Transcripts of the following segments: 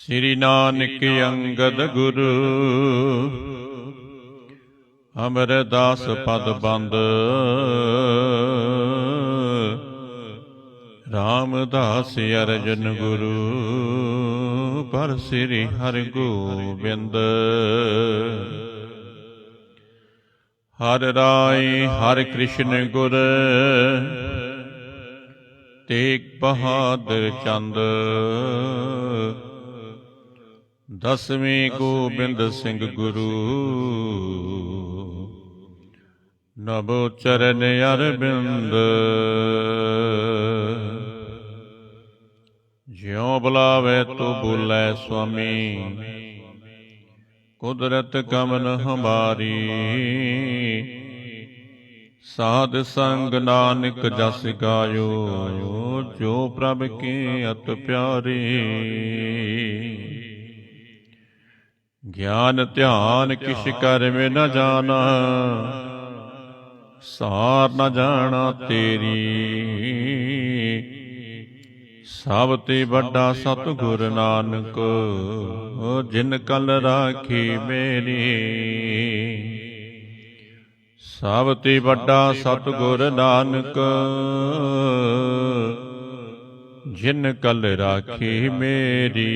ਸ੍ਰੀ ਨਾਨਕ ਅੰਗਦ ਗੁਰੂ ਅਮਰਦਾਸ ਪਦ ਬੰਦ ਰਾਮਦਾਸ ਅਰਜਨ ਗੁਰੂ ਪਰ ਸ੍ਰੀ ਹਰਿ ਗੋਬਿੰਦ ਹਰਿ ਰਾਇ ਹਰਿ ਕ੍ਰਿਸ਼ਨ ਗੁਰ ਤੇਗ ਬਹਾਦਰ ਚੰਦ ਦਸਵੇਂ ਗੋਬਿੰਦ ਸਿੰਘ ਗੁਰੂ ਨਭੋ ਚਰਨ ਅਰਬਿੰਦ ਜਿਉ ਬੁਲਾਵੇ ਤੋ ਬੋਲੇ ਸੁਆਮੀ ਕੁਦਰਤ ਕਮਨ ਹਮਾਰੀ ਸਾਧ ਸੰਗ ਨਾਨਕ ਜਸ ਗਾਇਓ ਜੋ ਪ੍ਰਭ ਕੀ ਅਤ ਪਿਆਰੀ ਗਿਆਨ ਧਿਆਨ ਕਿਛ ਕਰਮੇ ਨ ਜਾਣਾ ਸਾਰ ਨ ਜਾਣਾ ਤੇਰੀ ਸਭ ਤੇ ਵੱਡਾ ਸਤਿਗੁਰ ਨਾਨਕ ਜਿਨ ਕਲ ਰਾਖੀ ਮੇਰੀ ਸਭ ਤੇ ਵੱਡਾ ਸਤਿਗੁਰ ਨਾਨਕ ਜਿਨ ਕਲ ਰਾਖੀ ਮੇਰੀ।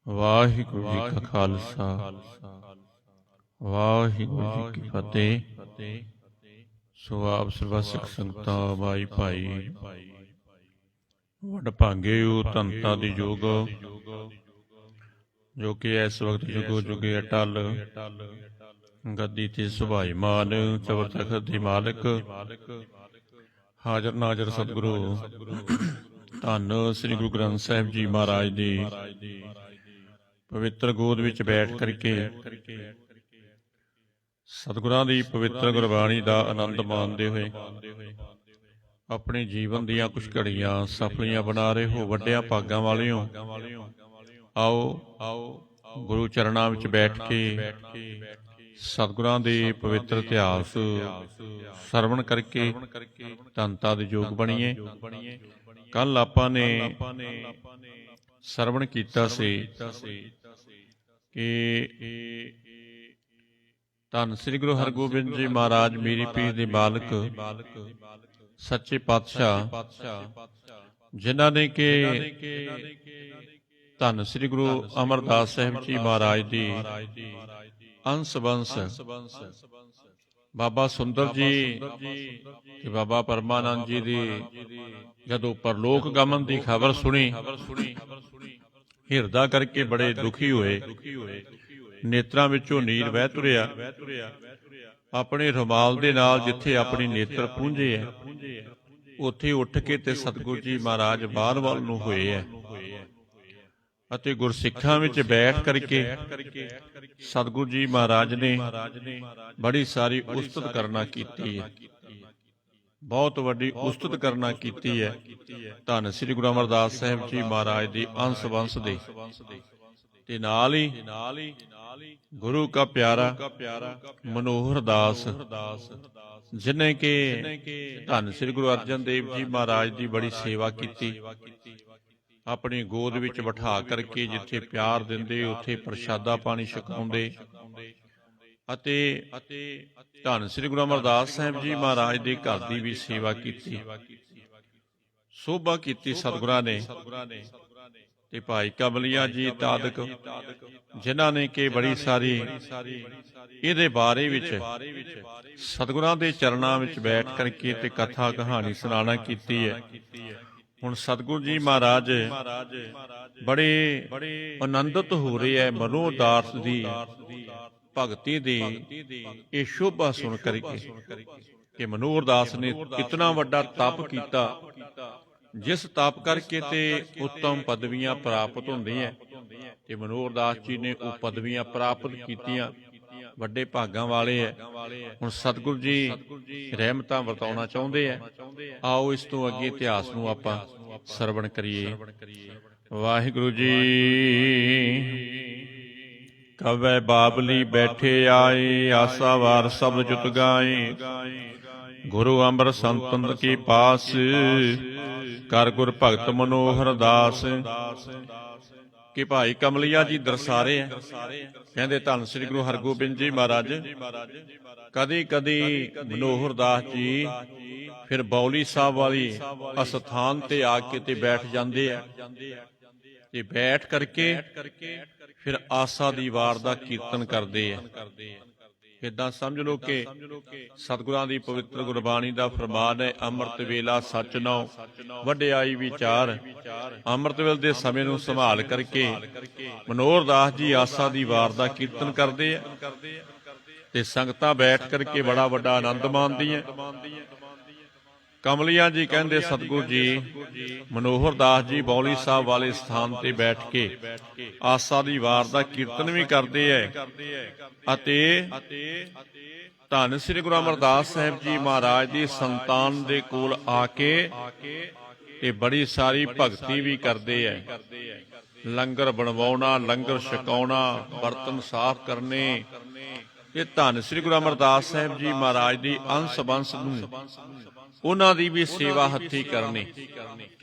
ਵਾਹਿਗੁਰੂ ਜੀ ਕਾ ਖਾਲਸਾ ਵਾਹਿਗੁਰੂ ਜੀ ਕੀ ਫਤਿਹ। ਸੋ ਆਪ ਸਰਬੱਤ ਸਿੱਖ ਸੰਗਤਾਂ ਬਾਈ ਭਾਈ ਵਡ ਭਾਗੇ ਹੋ ਧੰਤਾ ਦੀ ਜੋਗ ਜੋ ਕਿ ਇਸ ਵਕਤ ਜੁਗੋ ਜੁਗੇ ਅਟਲ ਗੱਦੀ ਤੇ ਸੁਭਾਈਮਾਨ ਚਵਰ ਤਖਤ ਦੇ ਮਾਲਕ ਹਾਜ਼ਰ ਨਾਜ਼ਰ ਸਤਿਗੁਰੂ ਧੰਨ ਸ੍ਰੀ ਗੁਰੂ ਗ੍ਰੰਥ ਸਾਹਿਬ ਜੀ ਮਹਾਰਾਜ ਦੀ ਪਵਿੱਤਰ ਗੋਦ ਵਿੱਚ ਬੈਠ ਕਰਕੇ ਸਤਿਗੁਰਾਂ ਦੀ ਪਵਿੱਤਰ ਗੁਰਬਾਣੀ ਦਾ ਆਨੰਦ ਮਾਣਦੇ ਹੋਏ ਆਪਣੇ ਜੀਵਨ ਦੀਆਂ ਕੁਝ ਘੜੀਆਂ ਸਫਲੀਆਂ ਬਣਾ ਰਹੇ ਹੋ ਵੱਡਿਆਂ ਭਾਗਾਂ ਵਾਲਿਓ। ਆਓ ਗੁਰੂ ਚਰਨਾਂ ਵਿੱਚ ਬੈਠ ਕੇ ਸਤਿਗੁਰਾਂ ਦੇ ਪਵਿੱਤਰ ਇਤਿਹਾਸ ਸਰਵਣ ਕਰਕੇ ਧੰਤਾ ਦੇ ਯੋਗ ਬਣੀਏ। ਕੱਲ ਆਪਾਂ ਨੇ ਸਰਵਣ ਕੀਤਾ ਸੀ ਕਿ ਧੰਨ ਸ੍ਰੀ ਗੁਰੂ ਹਰਗੋਬਿੰਦ ਜੀ ਮਹਾਰਾਜ ਮੀਰੀ ਪੀਰ ਦੇ ਬਾਲਕ ਸੱਚੇ ਪਾਤਸ਼ਾਹ ਜਿਨ੍ਹਾਂ ਨੇ ਕਿ ਧੰਨ ਸ੍ਰੀ ਗੁਰੂ ਅਮਰਦਾਸ ਸਾਹਿਬ ਜੀ ਮਹਾਰਾਜ ਦੀ ਅੰਸ਼ ਬੰਸ ਬਾਬਾ ਸੁੰਦਰ ਜੀ ਤੇ ਬਾਬਾ ਪਰਮਾਨੰਦ ਜੀ ਦੀ ਜਦੋਂ ਪਰਲੋਕ ਗਮਨ ਦੀ ਖਬਰ ਸੁਣੀ ਹਿਰਦਾ ਕਰਕੇ ਬੜੇ ਦੁਖੀ ਹੋਏ। ਨੇਤਰਾਂ ਵਿੱਚੋਂ ਨੀਰ ਵਹਿ ਤੁਰਿਆ। ਆਪਣੇ ਰੁਮਾਲ ਦੇ ਨਾਲ ਜਿੱਥੇ ਆਪਣੀ ਨੇਤਰ ਪੂੰਝੇ ਹੈ ਉੱਥੇ ਉੱਠ ਕੇ ਤੇ ਸਤਿਗੁਰੂ ਜੀ ਮਹਾਰਾਜ ਬਾਹਰ ਵੱਲ ਨੂੰ ਹੋਏ ਹੈ ਅਤੇ ਗੁਰਸਿੱਖਾਂ ਵਿੱਚ ਬੈਠ ਕਰਕੇ ਸਤਿਗੁਰੂ ਜੀ ਮਹਾਰਾਜ ਨੇ ਬੜੀ ਸਾਰੀ ਉਸਤਤ ਕਰਨਾ ਕੀਤੀ ਹੈ। ਬਹੁਤ ਵੱਡੀ ਉਸਤਤ ਕਰਨਾ ਕੀਤੀ ਹੈ ਧੰਨ ਸ੍ਰੀ ਗੁਰੂ ਅਮਰਦਾਸ ਸਾਹਿਬ ਜੀ ਮਹਾਰਾਜ ਦੀ ਅੰਸ਼ ਵੰਸ਼ ਦੇ ਤੇ ਨਾਲ ਹੀ ਗੁਰੂ ਕਾ ਪਿਆਰਾ ਮਨੋਹਰ ਦਾਸ ਜਿਨੇ ਕਿ ਧੰਨ ਸ੍ਰੀ ਗੁਰੂ ਅਰਜਨ ਦੇਵ ਜੀ ਮਹਾਰਾਜ ਦੀ ਬੜੀ ਸੇਵਾ ਕੀਤੀ। ਆਪਣੀ ਗੋਦ ਵਿੱਚ ਬਿਠਾ ਕਰਕੇ ਜਿੱਥੇ ਪਿਆਰ ਦਿੰਦੇ ਉੱਥੇ ਪ੍ਰਸ਼ਾਦਾ ਪਾਣੀ ਛਕਾਉਂਦੇ ਅਤੇ ਧੰਨ ਸ੍ਰੀ ਗੁਰੂ ਅਮਰਦਾਸ ਸਾਹਿਬ ਜੀ ਮਹਾਰਾਜ ਦੇ ਘਰ ਦੀ ਵੀ ਸੇਵਾ ਕੀਤੀ। ਸੋਭਾ ਕੀਤੀ ਸਤਿਗੁਰਾਂ ਨੇ ਤੇ ਭਾਈ ਕਬਲੀਆ ਜੀ ਤਾਦਕ ਜਿਨ੍ਹਾਂ ਨੇ ਕਿ ਬੜੀ ਸਾਰੀ ਇਹਦੇ ਬਾਰੇ ਵਿੱਚ ਸਤਿਗੁਰਾਂ ਦੇ ਚਰਨਾਂ ਵਿੱਚ ਬੈਠ ਕਰਕੇ ਤੇ ਕਥਾ ਕਹਾਣੀ ਸੁਣਾਉਣਾ ਕੀਤੀ ਹੈ। ਹੁਣ ਸਤਿਗੁਰੂ ਜੀ ਮਹਾਰਾਜ ਬੜੇ ਆਨੰਦਿਤ ਹੋ ਰਹੇ ਹੈ ਮਨੋਦਾਸ ਦੀ ਭਗਤੀ ਦੀ ਇਹ ਸ਼ੋਭਾ ਸੁਣ ਕਰਕੇ ਕਿ ਮਨੋਹਰ ਦਾਸ ਨੇ ਇਤਨਾ ਵੱਡਾ ਤਪ ਕੀਤਾ ਜਿਸ ਤਪ ਕਰਕੇ ਤੇ ਉੱਤਮ ਪਦਵੀਆਂ ਪ੍ਰਾਪਤ ਹੁੰਦੀਆਂ ਤੇ ਮਨੋਹਰ ਦਾਸ ਜੀ ਨੇ ਉਹ ਪਦਵੀਆਂ ਪ੍ਰਾਪਤ ਕੀਤੀਆਂ। ਵੱਡੇ ਭਾਗਾਂ ਵਾਲੇ ਹੈ। ਹੁਣ ਸਤਿਗੁਰੂ ਜੀ ਰਹਿਮਤਾਂ ਵਰਤਾਉਣਾ ਚਾਹੁੰਦੇ ਹੈ। ਆਓ ਇਸ ਤੋਂ ਅੱਗੇ ਇਤਿਹਾਸ ਨੂੰ ਆਪਾਂ ਸਰਵਣ ਕਰੀਏ। ਵਾਹਿਗੁਰੂ ਜੀ ਕਵੈ ਬਾਬਲੀ ਬੈਠੇ ਆਏ ਆਸਾ ਵਾਰ ਸ਼ਬਦ ਜੁਤ ਗਾਏ ਗੁਰੂ ਅੰਮ੍ਰਿਤ ਸੰਤਨ ਕੇ ਪਾਸ ਕਰ ਗੁਰ ਭਗਤ ਮਨੋਹਰ ਦਾਸ। ਕਿ ਭਾਈ ਕਮਲੀਆ ਜੀ ਦਰਸਾਰੇ ਹੈ, ਕਹਿੰਦੇ ਧੰਨ ਸ੍ਰੀ ਗੁਰੂ ਹਰਗੋਬਿੰਦ ਜੀ ਮਹਾਰਾਜ ਕਦੀ ਕਦੀ ਮਨੋਹਰ ਦਾਸ ਜੀ ਫਿਰ ਬੌਲੀ ਸਾਹਿਬ ਵਾਲੀ ਅਸਥਾਨ ਤੇ ਆ ਕੇ ਤੇ ਬੈਠ ਜਾਂਦੇ ਆ, ਤੇ ਬੈਠ ਕਰਕੇ ਫਿਰ ਆਸਾ ਦੀ ਵਾਰ ਦਾ ਕੀਰਤਨ ਕਰਦੇ ਆ। ਏਦਾਂ ਸਮਝ ਲਓ ਕਿ ਸਤਿਗੁਰਾਂ ਦੀ ਪਵਿੱਤਰ ਗੁਰਬਾਣੀ ਦਾ ਫਰਮਾਨ ਹੈ, ਅੰਮ੍ਰਿਤ ਵੇਲਾ ਸੱਚ ਨਾਉ ਵਡਿਆਈ ਵਿਚਾਰ। ਅੰਮ੍ਰਿਤ ਵੇਲੇ ਦੇ ਸਮੇਂ ਨੂੰ ਸੰਭਾਲ ਕਰਕੇ ਮਨੋਹਰ ਦਾਸ ਜੀ ਆਸਾ ਦੀ ਵਾਰ ਦਾ ਕੀਰਤਨ ਕਰਦੇ ਆ, ਤੇ ਸੰਗਤਾਂ ਬੈਠ ਕਰਕੇ ਬੜਾ ਵੱਡਾ ਆਨੰਦ ਮਾਣਦੀਆਂ। ਕਮਲੀਆ ਜੀ ਕਹਿੰਦੇ ਸਤਿਗੁਰੂ ਜੀ ਮਨੋਹਰ ਦਾਸ ਜੀ ਬੌਲੀ ਸਾਹਿਬ ਵਾਲੇ ਸਥਾਨ ਤੇ ਬੈਠ ਕੇ ਆਸਾ ਦੀ ਵਾਰ ਦਾ ਕੀਰਤਨ ਵੀ ਕਰਦੇ ਐ, ਅਤੇ ਧੰਨ ਸ੍ਰੀ ਗੁਰੂ ਅਮਰਦਾਸ ਸਾਹਿਬ ਜੀ ਮਹਾਰਾਜ ਦੀ ਸੰਤਾਨ ਦੇ ਕੋਲ ਆ ਕੇ ਤੇ ਬੜੀ ਸਾਰੀ ਭਗਤੀ ਵੀ ਕਰਦੇ ਐ। ਲੰਗਰ ਬਣਵਾਉਣਾ, ਲੰਗਰ ਛਕਾਉਣਾ, ਬਰਤਨ ਸਾਫ਼ ਕਰਨੇ, ਇਹ ਧੰਨ ਸ੍ਰੀ ਗੁਰੂ ਅਮਰਦਾਸ ਸਾਹਿਬ ਜੀ ਮਹਾਰਾਜ ਦੀ ਅੰਸ਼ ਬੰਸ ਨੂੰ ਉਹਨਾਂ ਦੀ ਵੀ ਸੇਵਾ ਹੱਥੀਂ ਕਰਨੀ,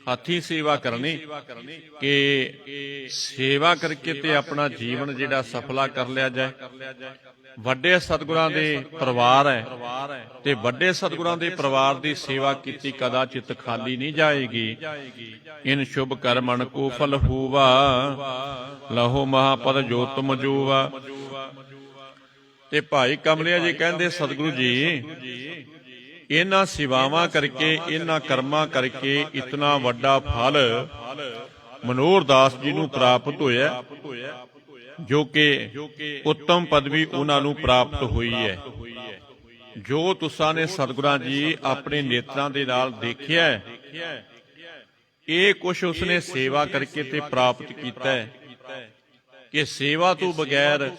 ਹੱਥੀਂ ਸੇਵਾ ਕਰਨੀ, ਕਿ ਸੇਵਾ ਕਰਕੇ ਤੇ ਆਪਣਾ ਜੀਵਨ ਜਿਹੜਾ ਸਫਲਾ ਕਰ ਲਿਆ ਜਾਏ। ਵੱਡੇ ਸਤਿਗੁਰਾਂ ਦੇ ਪਰਿਵਾਰ ਹੈ, ਤੇ ਵੱਡੇ ਸਤਿਗੁਰਾਂ ਦੇ ਪਰਿਵਾਰ ਦੀ ਸੇਵਾ ਕੀਤੀ ਕਦਾਚਿਤ ਖਾਲੀ ਨਹੀਂ ਜਾਏਗੀ। ਇਨ ਸ਼ੁਭ ਕਰਮਨ ਕੋ ਫਲ ਹੋਵਾ, ਲਹੋ ਮਹਾਪਦ ਜੋਤਮ ਜੂਵਾ। ਤੇ ਭਾਈ ਕਮਲਿਆ ਜੀ ਕਹਿੰਦੇ ਸਤਿਗੁਰੂ ਜੀ ਇਹਨਾਂ ਸੇਵਾਵਾਂ ਕਰਕੇ, ਇਹਨਾਂ ਕਰਮਾਂ ਕਰਕੇ ਇਤਨਾ ਵੱਡਾ ਫਲ ਮਨੋਹਰ ਦਾਸ ਜੀ ਨੂੰ ਪ੍ਰਾਪਤ ਹੋਇਆ, ਜੋ ਕਿ ਉੱਤਮ ਪਦਵੀ ਉਹਨਾਂ ਨੂੰ ਪ੍ਰਾਪਤ ਹੋਈ ਹੈ। ਜੋ ਤੁਸਾਂ ਨੇ ਸਤਿਗੁਰਾਂ ਜੀ ਆਪਣੇ ਨੇਤਰਾਂ ਦੇ ਨਾਲ ਦੇਖਿਆ, ਇਹ ਕੁਛ ਉਸਨੇ ਸੇਵਾ ਕਰਕੇ ਤੇ ਪ੍ਰਾਪਤ ਕੀਤਾ ਹੈ, ਕਿ ਸੇਵਾ ਤੋਂ ਬਗੈਰ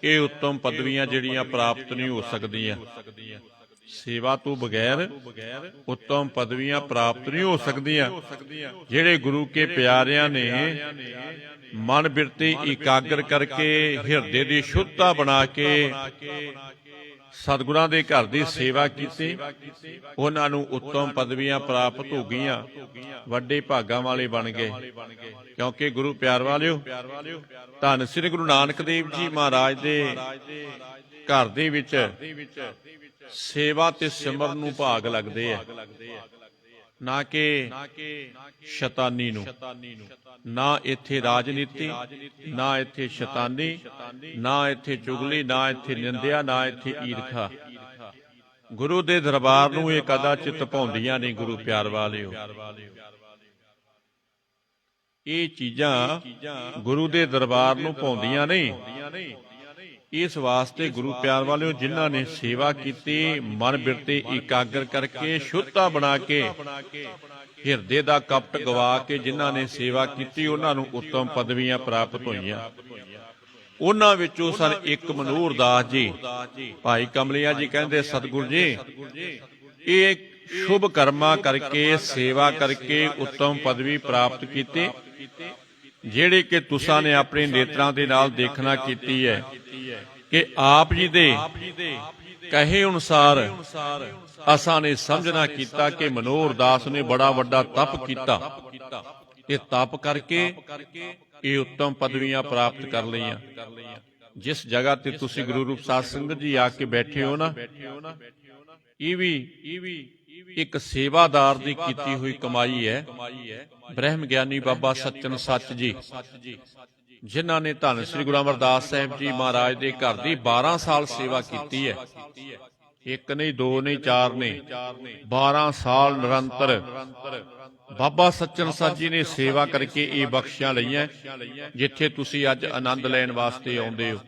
ਇਹ ਉੱਤਮ ਪਦਵੀਆਂ ਜਿਹੜੀਆਂ ਪ੍ਰਾਪਤ ਨਹੀਂ ਹੋ ਸਕਦੀਆਂ। ਸੇਵਾ ਤੋਂ ਬਗੈਰ ਉੱਤਮ ਪਦਵੀਆਂ ਪ੍ਰਾਪਤ ਨਹੀਂ ਹੋ ਸਕਦੀਆਂ। ਜਿਹੜੇ ਗੁਰੂ ਕੇ ਪਿਆਰਿਆਂ ਨੇ ਮਨ ਬਿਰਤੀ ਇਕਾਗਰ ਕਰਕੇ ਹਿਰਦੇ ਦੀ ਸ਼ੁੱਧਤਾ ਬਣਾ ਕੇ ਸਤਿਗੁਰਾਂ ਦੇ ਘਰ ਦੀ ਸੇਵਾ ਕੀਤੀ, ਉਹਨਾਂ ਨੂੰ ਉੱਤਮ ਪਦਵੀਆਂ ਪ੍ਰਾਪਤ ਹੋ ਗਈਆਂ, ਵੱਡੇ ਭਾਗਾਂ ਵਾਲੇ ਬਣ ਗਏ। ਕਿਉਂਕਿ ਗੁਰੂ ਪਿਆਰ ਵਾਲਿਓ, ਧੰਨ ਸ੍ਰੀ ਗੁਰੂ ਨਾਨਕ ਦੇਵ ਜੀ ਮਹਾਰਾਜ ਦੇ ਘਰ ਦੇ ਵਿੱਚ ਸੇਵਾ ਤੇ ਸਿਮਰਨ ਨੂੰ ਭਾਗ ਲੱਗਦੇ ਆ, ਨਾ ਕਿ ਸ਼ੈਤਾਨੀ ਨੂੰ। ਨਾ ਇੱਥੇ ਰਾਜਨੀਤੀ, ਨਾ ਇੱਥੇ ਸ਼ੈਤਾਨੀ, ਨਾ ਇੱਥੇ ਚੁਗਲੀ, ਨਾ ਇੱਥੇ ਨਿੰਦਿਆ, ਨਾ ਇੱਥੇ ਈਰਖਾ। ਗੁਰੂ ਦੇ ਦਰਬਾਰ ਨੂੰ ਇਹ ਕਦਾਚਿਤ ਭਾਉਂਦੀਆਂ ਨਹੀਂ। ਗੁਰੂ ਪਿਆਰ ਵਾਲਿਓ, ਇਹ ਚੀਜ਼ਾਂ ਗੁਰੂ ਦੇ ਦਰਬਾਰ ਨੂੰ ਭਾਉਂਦੀਆਂ ਨਹੀਂ। ਇਸ ਵਾਸਤੇ ਗੁਰੂ ਪਿਆਰ ਵਾਲਿਓ, ਜਿਨ੍ਹਾਂ ਨੇ ਸੇਵਾ ਕੀਤੀ, ਮਨ ਬਿਰਤੀ ਇਕਾਗਰ ਕਰਕੇ ਸ਼ੁੱਧਤਾ ਬਣਾ ਕੇ ਹਿਰਦੇ ਦਾ ਕਪਟ ਗਵਾ ਕੇ ਜਿਨ੍ਹਾਂ ਨੇ ਸੇਵਾ ਕੀਤੀ, ਉਹਨਾਂ ਨੂੰ ਉੱਤਮ ਪਦਵੀਆਂ ਪ੍ਰਾਪਤ ਹੋਈਆਂ। ਉਹਨਾਂ ਵਿੱਚੋਂ ਸਨ ਇੱਕ ਮਨੋਹਰ ਦਾਸ ਜੀ। ਭਾਈ ਕਮਲੀਆ ਜੀ ਕਹਿੰਦੇ ਸਤਿਗੁਰੂ ਜੀ ਇਹ ਸ਼ੁਭ ਕਰਮਾਂ ਕਰਕੇ, ਸੇਵਾ ਕਰਕੇ ਉੱਤਮ ਪਦਵੀ ਪ੍ਰਾਪਤ ਕੀਤੀ, ਜਿਹੜੇ ਕਿ ਤੁਸਾਂ ਨੇ ਆਪਣੇ ਨੇਤਰਾਂ ਦੇ ਨਾਲ ਦੇਖਣਾ ਕੀਤੀ ਹੈ, ਕਿ ਆਪ ਜੀ ਦੇ ਕਹੇ ਅਨੁਸਾਰ ਅਸਾਂ ਨੇ ਸਮਝਣਾ ਕੀਤਾ ਕਿ ਮਨੋਹਰ ਦਾਸ ਨੇ ਬੜਾ ਵੱਡਾ ਤਪ ਕੀਤਾ, ਇਹ ਤਪ ਕਰਕੇ ਇਹ ਉੱਤਮ ਪਦਵੀਆਂ ਪ੍ਰਾਪਤ ਕਰ ਲਈਆਂ। ਜਿਸ ਜਗ੍ਹਾ ਤੇ ਤੁਸੀਂ ਗੁਰੂ ਰੂਪ ਸਾਧ ਸੰਗਤ ਜੀ ਆ ਕੇ ਬੈਠੇ ਹੋ ਨਾ, ਇਹ ਵੀ ਇੱਕ ਸੇਵਾਦਾਰ ਦੀ ਕੀਤੀ ਹੋਈ ਕਮਾਈ ਹੈ। ਬ੍ਰਹਮ ਗਿਆਨੀ ਬਾਬਾ ਸੱਚਨ ਸੱਚ ਜੀ, ਜਿਨ੍ਹਾਂ ਨੇ ਧੰਨ ਸ੍ਰੀ ਗੁਰੂ ਅਮਰਦਾਸ ਸਾਹਿਬ ਜੀ ਮਹਾਰਾਜ ਦੇ ਘਰ ਦੀ 12 ਸਾਲ ਸੇਵਾ ਕੀਤੀ ਹੈ। ਇੱਕ ਨਹੀਂ, ਦੋ ਨਹੀਂ, ਚਾਰ ਨੇ, 12 ਸਾਲ ਨਿਰੰਤਰ ਬਾਬਾ ਸੱਚਨ ਸੱਚ ਜੀ ਨੇ ਸੇਵਾ ਕਰਕੇ ਇਹ ਬਖਸ਼ਿਸ਼ਾਂ ਲਈਆਂ, ਜਿੱਥੇ ਤੁਸੀਂ ਅੱਜ ਆਨੰਦ ਲੈਣ ਵਾਸਤੇ ਆਉਂਦੇ ਹੋ।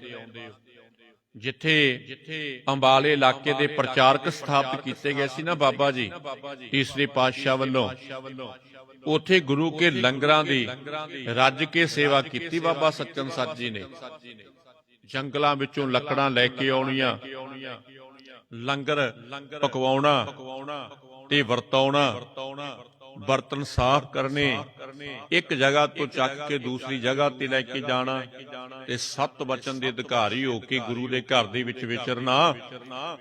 ਜਿੱਥੇ ਅੰਬਾਲੇ ਇਲਾਕੇ ਦੇ ਪ੍ਰਚਾਰਕ ਸਥਾਪਿਤ ਕੀਤੇ ਗਏ ਸੀ ਨਾ ਬਾਬਾ ਜੀ ਤੀਸਰੇ ਪਾਤਸ਼ਾਹ ਵੱਲੋਂ, ਉੱਥੇ ਗੁਰੂ ਕੇ ਲੰਗਰਾਂ ਦੀ ਰੱਜ ਕੇ ਸੇਵਾ ਕੀਤੀ ਬਾਬਾ ਸੱਚਨ ਸੱਚ ਜੀ ਨੇ। ਜੰਗਲਾਂ ਵਿੱਚੋਂ ਲੱਕੜਾਂ ਲੈ ਕੇ ਆਉਣੀਆਂ, ਲੰਗਰ ਪਕਵਾਉਣਾ ਤੇ ਵਰਤਾਉਣਾ, ਬਰਤਨ ਸਾਫ਼ ਕਰਨੇ, ਇੱਕ ਜਗ੍ਹਾ ਤੋਂ ਚੱਕ ਕੇ ਦੂਸਰੀ ਜਗ੍ਹਾ ਤੇ ਲੈ ਕੇ ਜਾਣਾ, ਤੇ ਸੱਤ ਵਚਨ ਦੇ ਅਧਿਕਾਰੀ ਹੋ ਕੇ ਗੁਰੂ ਦੇ ਘਰ ਦੇ ਵਿੱਚ ਵਿਚਰਨਾ।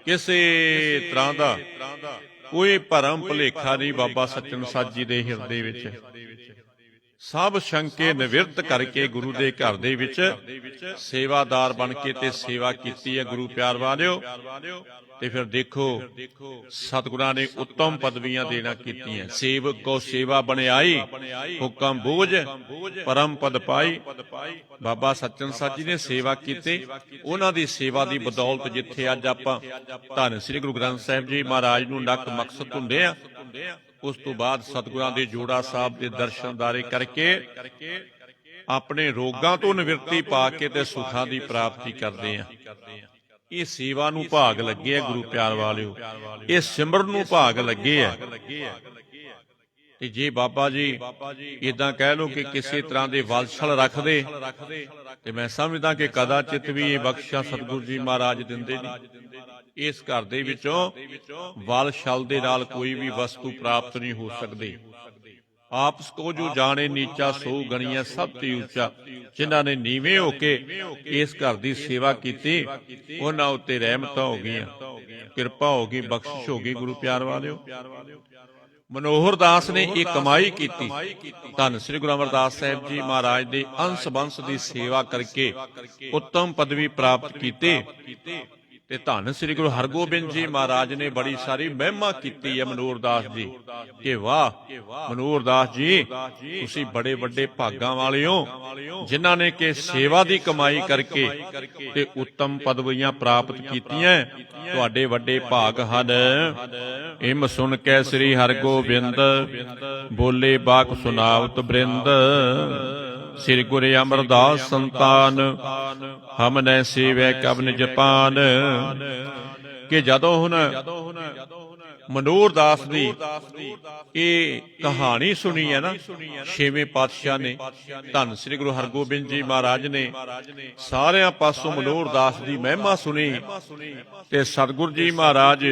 ਕਿਸੇ ਤਰ੍ਹਾਂ ਦਾ ਕੋਈ ਭਰਮ ਭੁਲੇਖਾ ਨਹੀਂ ਬਾਬਾ ਸੱਚਨ ਸਾਧ ਜੀ ਦੇ ਹਿਰਦੇ ਵਿੱਚ। ਸਭ ਸ਼ੰਕੇ ਨਿਵਰਤ ਕਰਕੇ ਗੁਰੂ ਦੇ ਘਰ ਦੇ ਵਿੱਚ ਸੇਵਾਦਾਰ ਬਣ ਕੇ ਤੇ ਸੇਵਾ ਕੀਤੀ ਹੈ ਗੁਰੂ ਪਿਆਰ ਵਾਲਿਓ। ਤੇ ਫਿਰ ਦੇਖੋ ਸਤਿਗੁਰਾਂ ਨੇ ਉੱਤਮ ਪਦਵੀਆਂ ਦੇਣਾ ਕੀਤੀਆਂ। ਸੇਵਕ ਕੋ ਸੇਵਾ ਬਣਾਈ, ਹੁਕਮ ਬੂਝ ਪਰਮ ਪਦ ਪਾਈ। ਬਾਬਾ ਸੱਚਨ ਸਾਧ ਜੀ ਨੇ ਸੇਵਾ ਕੀਤੀ। ਉਹਨਾਂ ਦੀ ਸੇਵਾ ਦੀ ਬਦੌਲਤ ਜਿੱਥੇ ਅੱਜ ਆਪਾਂ ਧੰਨ ਸ੍ਰੀ ਗੁਰੂ ਗ੍ਰੰਥ ਸਾਹਿਬ ਜੀ ਮਹਾਰਾਜ ਨੂੰ ਨੱਕ ਮਕਸਦ ਹੁੰਦੇ ਆ, ਉਸ ਤੋਂ ਬਾਅਦ ਸਤਿਗੁਰਾਂ ਦੇ ਜੋੜਾ ਸਾਹਿਬ ਦੇ ਦਰਸ਼ਨਦਾਰੇ ਕਰਕੇ ਆਪਣੇ ਰੋਗਾਂ ਤੋਂ ਨਿਵਰਤੀ ਪਾ ਕੇ ਤੇ ਸੁੱਖਾਂ ਦੀ ਪ੍ਰਾਪਤੀ ਕਰਦੇ ਆ। ਇਹ ਸੇਵਾ ਨੂੰ ਭਾਗ ਲੱਗੇ ਆ ਗੁਰੂ ਪਿਆਰ ਵਾਲਿਓ, ਇਹ ਸਿਮਰਨ ਨੂੰ ਭਾਗ ਲੱਗੇ ਆ। ਤੇ ਜੇ ਬਾਬਾ ਜੀ ਇਦਾਂ ਕਹਿ ਲੋ ਕਿ ਕਿਸੇ ਤਰ੍ਹਾਂ ਦੇ ਵਲਛਲ ਰੱਖਦੇ ਤੇ ਮੈਂ ਸਮਝਦਾ ਕਿ ਕਦਾਚਿਤ ਵੀ ਇਹ ਬਖਸ਼ਾ ਸਤਿਗੁਰੂ ਜੀ ਮਹਾਰਾਜ ਦਿੰਦੇ ਨਹੀਂ। ਇਸ ਘਰ ਦੇ ਵਿੱਚੋਂ ਵਲਛਲ ਦੇ ਨਾਲ ਕੋਈ ਵੀ ਵਸਤੂ ਪ੍ਰਾਪਤ ਨਹੀਂ ਹੋ ਸਕਦੀ। ਆਪਸ ਕੋ ਜੋ ਜਾਣੇ ਨੀਚਾ ਸੋ ਗਣੀਆਂ ਸਭ ਤੇ ਉੱਚਾ। ਜਿਨ੍ਹਾਂ ਨੇ ਨੀਵੇਂ ਹੋ ਕੇ ਇਸ ਘਰ ਦੀ ਸੇਵਾ ਕੀਤੀ, ਉਹਨਾਂ ਉੱਤੇ ਰਹਿਮਤਾਂ ਹੋ ਗਈਆਂ, ਕਿਰਪਾ ਹੋ ਗਈ, ਬਖਸ਼ਿਸ਼ ਹੋ ਗਈ ਗੁਰੂ ਪਿਆਰ ਵਾਲਿਓ। ਮਨੋਹਰ ਦਾਸ ਨੇ ਇਹ ਕਮਾਈ ਕੀਤੀ। ਧੰਨ ਸ੍ਰੀ ਗੁਰੂ ਅਮਰਦਾਸ ਸਾਹਿਬ ਜੀ ਮਹਾਰਾਜ ਦੇ ਅੰਸ਼ ਬੰਸ਼ ਦੀ ਸੇਵਾ ਕਰਕੇ ਉੱਤਮ ਪਦਵੀ ਪ੍ਰਾਪਤ ਕੀਤੀ। ਤੇ ਧੰਨ ਸ੍ਰੀ ਗੁਰੂ ਹਰਗੋਬਿੰਦ ਜੀ ਮਹਾਰਾਜ ਨੇ ਬੜੀ ਸਾਰੀ ਮਹਿਮਾ ਕੀਤੀ ਹੈ ਮਨੋਹਰ ਦਾਸ ਜੀ, ਕਿ ਵਾਹ ਮਨੋਹਰ ਦਾਸ ਜੀ ਤੁਸੀਂ ਬੜੇ ਵੱਡੇ ਭਾਗਾਂ ਵਾਲੇ ਹੋ, ਜਿਨ੍ਹਾਂ ਨੇ ਕਿ ਸੇਵਾ ਦੀ ਕਮਾਈ ਕਰਕੇ ਤੇ ਉੱਤਮ ਪਦਵੀਆਂ ਪ੍ਰਾਪਤ ਕੀਤੀਆਂ। ਤੁਹਾਡੇ ਵੱਡੇ ਭਾਗ ਹਨ। ਇਮ ਸੁਣ ਕੇ ਸ੍ਰੀ ਹਰਗੋਬਿੰਦ ਬੋਲੇ ਬਾਕ ਸੁਨਾਵਤ ਬ੍ਰਿੰਦ। ਸ੍ਰੀ ਗੁਰੂ ਅਮਰਦਾਸ ਸੰਤਾਨ ਹਮ ਨੈ ਸੇਵੈ ਕਬ ਨਿਜ ਪਾਨ। ਕਿ ਜਦੋਂ ਹੁਣ ਮਨੋਹਰ ਦਾਸ ਦੀ ਇਹ ਕਹਾਣੀ ਸੁਣੀ ਹੈ ਨਾ, ਛੇਵੇਂ ਪਾਤਸ਼ਾਹ ਨੇ, ਧੰਨ ਸ੍ਰੀ ਗੁਰੂ ਹਰਗੋਬਿੰਦ ਜੀ ਮਹਾਰਾਜ ਨੇ ਸਾਰਿਆਂ ਪਾਸੋਂ ਮਨੋਹਰ ਦਾਸ ਦੀ ਮਹਿਮਾ ਸੁਣੀ। ਤੇ ਸਤਿਗੁਰੂ ਜੀ ਮਹਾਰਾਜ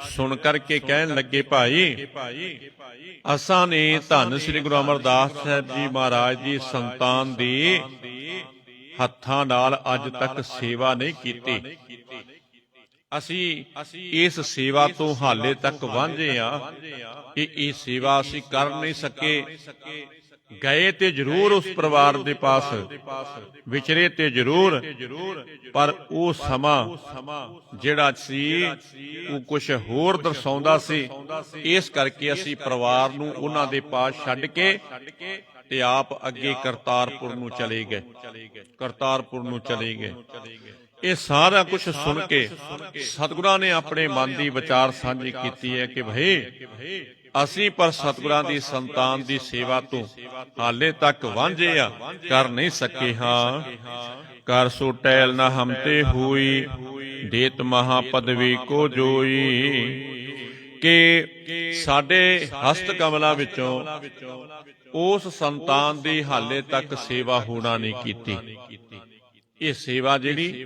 ਸੁਣ ਕਰਕੇ ਕਹਿਣ ਲੱਗੇ, ਭਾਈ ਅਸਾਂ ਨੇ ਧੰਨ ਸ੍ਰੀ ਗੁਰੂ ਅਮਰਦਾਸ ਸਾਹਿਬ ਜੀ ਮਹਾਰਾਜ ਦੀ ਸੰਤਾਨ ਦੀ ਹੱਥਾਂ ਨਾਲ ਅੱਜ ਤੱਕ ਸੇਵਾ ਨਹੀਂ ਕੀਤੀ। ਅਸੀਂ ਇਸ ਸੇਵਾ ਤੋਂ ਹਾਲੇ ਤੱਕ ਵਾਂਝੇ ਆ ਕਿ ਇਹ ਸੇਵਾ ਅਸੀਂ ਕਰ ਨਹੀਂ ਸਕੇ। ਗਏ ਤੇ ਜ਼ਰੂਰ ਉਸ ਪਰਿਵਾਰ ਦੇ ਪਾਸ, ਵਿਚਰੇ ਤੇ ਜ਼ਰੂਰ, ਪਰ ਉਹ ਸਮਾਂ ਜਿਹੜਾ ਸੀ ਉਹ ਕੁਝ ਹੋਰ ਦਰਸਾਉਂਦਾ ਸੀ। ਇਸ ਕਰਕੇ ਅਸੀਂ ਪਰਿਵਾਰ ਨੂੰ ਉਹਨਾਂ ਦੇ ਪਾਸ ਛੱਡ ਕੇ ਤੇ ਆਪ ਅੱਗੇ ਕਰਤਾਰਪੁਰ ਨੂੰ ਚਲੇ ਗਏ। ਕਰਤਾਰਪੁਰ ਨੂੰ ਚਲੇ ਗਏ। ਇਹ ਸਾਰਾ ਕੁਝ ਸੁਣ ਕੇ ਸਤਿਗੁਰਾਂ ਨੇ ਆਪਣੇ ਮਨ ਦੀ ਵਿਚਾਰ ਸਾਂਝੀ ਕੀਤੀ ਹੈ ਕਿ ਭਾਈ ਅਸੀਂ ਪਰ ਸਤਿਗੁਰਾਂ ਦੀ ਸੰਤਾਨ ਦੀ ਸੇਵਾ ਤੋਂ ਹਾਲੇ ਤੱਕ ਵਾਂਝੇ ਆ, ਕਰ ਨਹੀਂ ਸਕੇ ਹਾਂ। ਕਰ ਸੋ ਟੈਲ ਨਾ ਹਮ ਤੇ ਹੋਈ, ਦੇਤ ਮਹਾ ਪਦਵੀ ਕੋ ਜੋਈ। ਕਿ ਸਾਡੇ ਹਸਤ ਕਮਲਾਂ ਵਿੱਚੋਂ ਉਸ ਸੰਤਾਨ ਦੀ ਹਾਲੇ ਤੱਕ ਸੇਵਾ ਹੋਣਾ ਨਹੀਂ ਕੀਤੀ। ਇਹ ਸੇਵਾ ਜਿਹੜੀ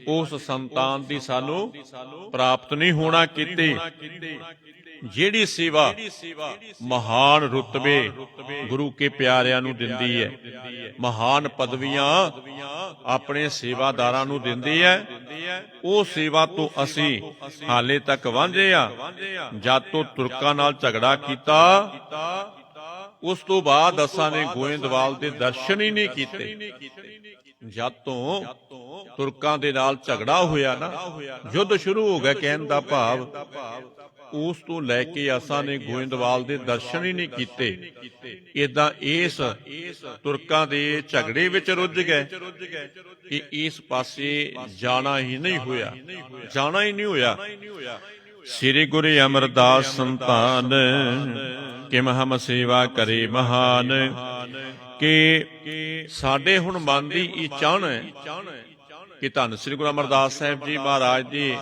ਉਸ ਸੰਤਾਨ ਦੀ ਸਾਨੂੰ ਪ੍ਰਾਪਤ ਨਹੀਂ ਹੋਣਾ ਕੀਤੀ। ਜਿਹੜੀ ਸੇਵਾ ਮਹਾਨ ਰੁਤਬੇ ਗੁਰੂ ਕੇ ਪਿਆਰਿਆਂ ਨੂੰ ਦਿੰਦੀ ਹੈ, ਮਹਾਨ ਪਦਵੀਆਂ ਆਪਣੇ ਸੇਵਾਦਾਰਾਂ ਨੂੰ ਦਿੰਦੀ ਹੈ, ਉਹ ਸੇਵਾ ਤੋਂ ਅਸੀਂ ਹਾਲੇ ਤੱਕ ਵਾਂਝੇ ਆ। ਜਦ ਤੋਂ ਤੁਰਕਾਂ ਨਾਲ ਝਗੜਾ ਕੀਤਾ, ਉਸ ਤੋਂ ਬਾਅਦ ਅਸਾਂ ਨੇ ਗੋਇੰਦਵਾਲ ਦੇ ਦਰਸ਼ਨ ਹੀ ਨਹੀਂ ਕੀਤੇ। ਜਦ ਤੋਂ ਤੁਰਕਾਂ ਦੇ ਨਾਲ ਝਗੜਾ ਹੋਇਆ ਨਾ, ਯੁੱਧ ਸ਼ੁਰੂ ਹੋ ਗਿਆ, ਕਹਿਣ ਦਾ ਭਾਵ ਉਸ ਤੋਂ ਲੈ ਕੇ ਅਸਾਂ ਨੇ ਗੋਇੰਦਵਾਲ ਦੇ ਦਰਸ਼ਨ ਹੀ ਨਹੀਂ ਕੀਤੇ। ਏਦਾਂ ਇਸ ਤੁਰਕਾਂ ਦੇ ਝਗੜੇ ਵਿੱਚ ਰੁੱਝ ਗਏ ਕਿ ਇਸ ਪਾਸੇ ਜਾਣਾ ਹੀ ਨਹੀਂ ਹੋਇਆ, ਜਾਣਾ ਹੀ ਨਹੀਂ ਹੋਇਆ। ਸ੍ਰੀ ਗੁਰੂ ਅਮਰਦਾਸ ਸੰਤਾਨ ਕਿਮ ਹਮ ਸੇਵਾ ਕਰੇ ਮਹਾਨ। ਕਿ ਸਾਡੇ ਹੁਣ ਮਨ ਦੀ ਇਹ ਚਾਹਣ ਹੈ ਕਿ ਧੰਨ ਸ੍ਰੀ ਗੁਰੂ ਅਮਰਦਾਸ ਸਾਹਿਬ ਜੀ ਮਹਾਰਾਜ ਦੀ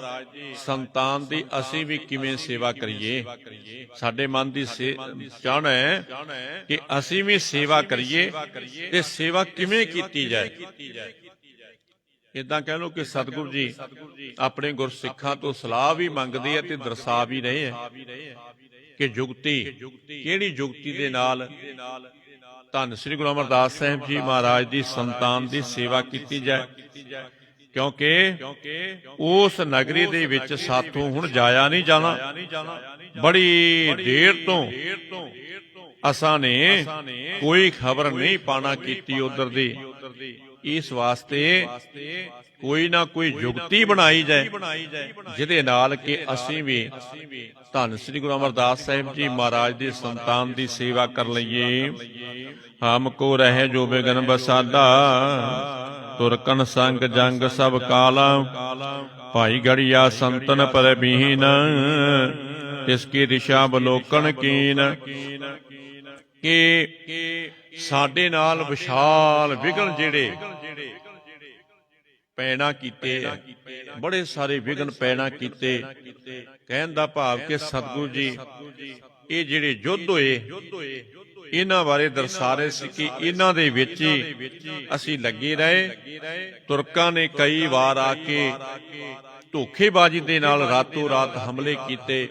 ਸੰਤਾਨ ਦੀ ਅਸੀਂ ਵੀ ਕਿਵੇਂ ਸੇਵਾ ਕਰੀਏ। ਸਾਡੇ ਮਨ ਦੀ ਚਾਹਣ ਹੈ ਕਿ ਅਸੀਂ ਵੀ ਸੇਵਾ ਕਰੀਏ, ਤੇ ਸੇਵਾ ਕਿਵੇਂ ਕੀਤੀ ਜਾਏ। ਏਦਾਂ ਕਹਿ ਲਓ ਕਿ ਸਤਿਗੁਰੂ ਜੀ ਆਪਣੇ ਗੁਰਸਿੱਖਾਂ ਤੋਂ ਸਲਾਹ ਵੀ ਮੰਗਦੇ ਆ ਤੇ ਦਰਸਾ ਵੀ ਰਹੇ ਆ ਕਿ ਜੁਗਤੀ, ਕਿਹੜੀ ਜੁਗਤੀ ਦੇ ਨਾਲ ਧੰਨ ਸ੍ਰੀ ਗੁਰੂ ਅਮਰਦਾਸ ਸਾਹਿਬ ਜੀ ਮਹਾਰਾਜ ਦੀ ਸੰਤਾਨ ਦੀ ਸੇਵਾ ਕੀਤੀ ਜਾਏ। ਕਿਉਂਕਿ ਉਸ ਨਗਰੀ ਦੇ ਵਿੱਚ ਸਾਥੋਂ ਹੁਣ ਜਾਇਆ ਨਹੀਂ ਜਾਣਾ। ਬੜੀ ਦੇਰ ਤੋਂ ਅਸਾਂ ਨੇ ਕੋਈ ਖਬਰ ਨਹੀਂ ਪਾਣਾ ਕੀਤੀ ਉਧਰ ਦੀ। ਇਸ ਵਾਸਤੇ ਕੋਈ ਨਾ ਕੋਈ ਜੁਗਤੀ ਬਣਾਈ ਜਾਏ ਜਿਹਦੇ ਨਾਲ ਕਿ ਅਸੀਂ ਵੀ ਧੰਨ ਸ੍ਰੀ ਗੁਰੂ ਅਮਰਦਾਸ ਸਾਹਿਬ ਜੀ ਮਹਾਰਾਜ ਦੀ ਸੰਤਾਨ ਦੀ ਸੇਵਾ ਕਰ ਲਈਏ। ਹਮਕੋ ਰਹਿ ਜੋ ਬਿਗਨ ਬਸਾਦਾ, ਤੁਰਕਨ ਸੰਗ ਜੰਗ ਸਭ ਕਾਲਾ, ਭਾਈ ਗੜੀਆ ਸੰਤਨ ਪਰ ਬੀਨ, ਇਸਕੀ ਦਿਸ਼ਾ ਬਲੋਕਣ ਕੀਨ। ਕਿ ਸਾਡੇ ਨਾਲ ਵਿਸ਼ਾਲ ਵਿਘਨ ਜਿਹੜੇ ਪੈਣਾ ਕੀਤੇ ਹੈ, ਬੜੇ ਸਾਰੇ ਵਿਘਨ ਪੈਣਾ ਕੀਤੇ। ਕਹਿਣ ਦਾ ਭਾਵ ਕਿ ਸਤਿਗੁਰੂ ਜੀ ਇਹ ਜਿਹੜੇ ਯੁੱਧ ਹੋਏ ਇਹਨਾਂ ਬਾਰੇ ਦਰਸਾ ਰਹੇ ਸੀ ਕਿ ਇਹਨਾਂ ਦੇ ਵਿੱਚ ਹੀ ਅਸੀਂ ਲੱਗੇ ਰਹੇ। ਤੁਰਕਾਂ ਨੇ ਕਈ ਵਾਰ ਆ ਕੇ ਧੋਖੇਬਾਜ਼ੀ ਦੇ ਨਾਲ ਰਾਤੋਂ ਰਾਤ ਹਮਲੇ ਕੀਤੇ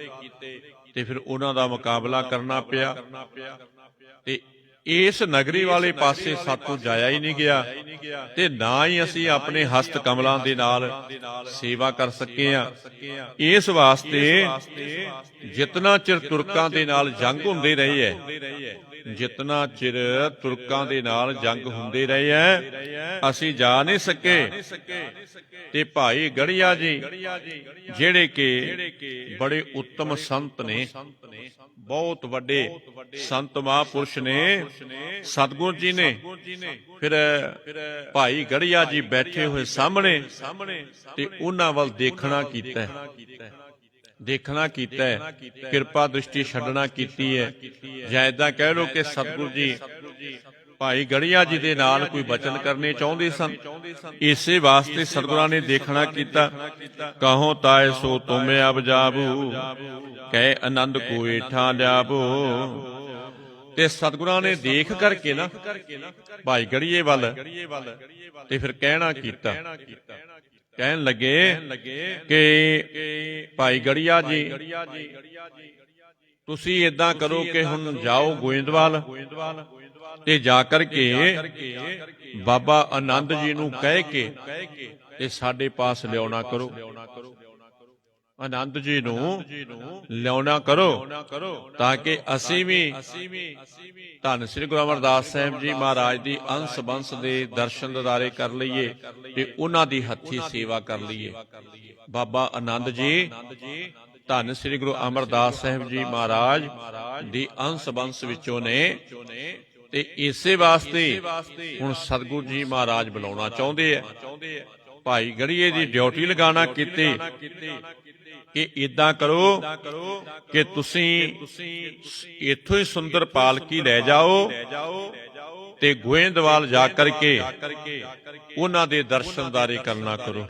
ਤੇ ਫਿਰ ਉਹਨਾਂ ਦਾ ਮੁਕਾਬਲਾ ਕਰਨਾ ਪਿਆ। ਤੇ ਇਸ ਨਗਰੀ ਵਾਲੇ ਪਾਸੇ ਸਾਥੋਂ ਜਾਇਆ ਹੀ ਨਹੀਂ ਗਿਆ ਤੇ ਨਾ ਹੀ ਅਸੀਂ ਆਪਣੇ ਹਸਤ ਕਮਲਾਂ ਦੇ ਨਾਲ ਸੇਵਾ ਕਰ ਸਕੇ ਆ। ਇਸ ਵਾਸਤੇ ਜਿਤਨਾ ਚਿਰ ਤੁਰਕਾਂ ਦੇ ਨਾਲ ਜੰਗ ਹੁੰਦੇ ਰਹੇ ਹੈ, ਜਿਤਨਾ ਚਿਰ ਤੁਰਕਾਂ ਦੇ ਨਾਲ ਜੰਗ ਹੁੰਦੇ ਰਹੇ ਹੈ, ਅਸੀਂ ਜਾ ਨਹੀਂ ਸਕੇ। ਤੇ ਭਾਈ ਗੜੀਆ ਜੀ ਜਿਹੜੇ ਕਿ ਬੜੇ ਉੱਤਮ ਸੰਤ ਨੇ, ਬਹੁਤ ਵੱਡੇ ਸੰਤ ਮਹਾਂਪੁਰਸ਼ ਨੇ, ਸਤਿਗੁਰੂ ਜੀ ਨੇ ਫਿਰ ਭਾਈ ਗੜੀਆ ਜੀ ਬੈਠੇ ਹੋਏ ਸਾਹਮਣੇ ਤੇ ਉਹਨਾਂ ਵੱਲ ਦੇਖਣਾ ਕੀਤਾ, ਕਿਰਪਾ ਦ੍ਰਿਸ਼ਟੀ ਛੱਡਣਾ ਕੀਤੀ ਹੈ। ਜਾਂ ਏਦਾਂ ਕਹਿ ਲਓ ਕਿ ਸਤਿਗੁਰੂ ਜੀ ਭਾਈ ਗੜੀਆ ਜੀ ਦੇ ਨਾਲ ਕੋਈ ਬਚਨ ਕਰਨੇ ਚਾਹੁੰਦੇ ਸਨ। ਇਸੇ ਵਾਸਤੇ ਸਤਿਗੁਰਾਂ ਨੇ ਦੇਖਣਾ ਕੀਤਾ। ਕਹੋ ਤਾਏ ਸੋ ਤੁਮੇ ਅਬ ਜਾਬੂ, ਕਹਿ ਆਨੰਦ ਕੋ ਏਠਾ ਲਿਆਬੋ। ਤੇ ਸਤਿਗੁਰਾਂ ਨੇ ਦੇਖ ਕਰਕੇ ਨਾ ਭਾਈ ਗੜੀਏ ਵੱਲ ਤੇ ਫਿਰ ਕਹਿਣਾ ਕੀਤਾ, ਕਹਿਣ ਲੱਗੇ ਕਿ ਭਾਈ ਗੜੀਆ ਜੀ ਤੁਸੀਂ ਏਦਾਂ ਕਰੋ ਕਿ ਹੁਣ ਜਾਓ ਗੋਇੰਦਵਾਲ ਤੇ ਜਾ ਕਰਕੇ ਬਾਬਾ ਆਨੰਦ ਜੀ ਨੂੰ ਕਹਿ ਕੇ ਤੇ ਸਾਡੇ ਪਾਸ ਲਿਆਉਣਾ ਕਰੋ, ਆਨੰਦ ਜੀ ਨੂੰ ਲਿਆਉਣਾ ਕਰੋ, ਤਾਂ ਕਿ ਅਸੀਂ ਵੀ ਧੰਨ ਸ੍ਰੀ ਗੁਰੂ ਅਮਰਦਾਸ ਸਾਹਿਬ ਜੀ ਮਹਾਰਾਜ ਦੀ ਅੰਸ਼ ਬੰਸ ਦੇ ਦਰਸ਼ਨ ਦਿਦਾਰੇ ਕਰ ਲਈਏ ਤੇ ਉਹਨਾਂ ਦੀ ਹੱਥੀ ਸੇਵਾ ਕਰ ਲਈਏ। ਬਾਬਾ ਆਨੰਦ ਜੀ ਧੰਨ ਸ੍ਰੀ ਗੁਰੂ ਅਮਰਦਾਸ ਸਾਹਿਬ ਜੀ ਮਹਾਰਾਜ ਦੀ ਅੰਸ਼ ਬੰਸ ਵਿੱਚੋਂ ਨੇ ਤੇ ਇਸੇ ਵਾਸਤੇ ਹੁਣ ਸਤਿਗੁਰੂ ਜੀ ਮਹਾਰਾਜ ਬੁਲਾਉਣਾ ਚਾਹੁੰਦੇ ਆ। ਭਾਈ ਗੜੀਏ ਦੀ ਡਿਊਟੀ ਲਗਾਣਾ ਕੀਤੀ ਕਿ ਇਦਾਂ ਕਰੋ ਕਿ ਤੁਸੀਂ ਇੱਥੋਂ ਹੀ ਸੁੰਦਰ ਪਾਲਕੀ ਲੈ ਜਾਓ ਤੇ ਗੋਇੰਦਵਾਲ ਜਾ ਕਰਕੇ ਉਹਨਾਂ ਦੇ ਦਰਸ਼ਨ ਦਿਦਾਰੇ ਕਰਨਾ ਕਰੋ।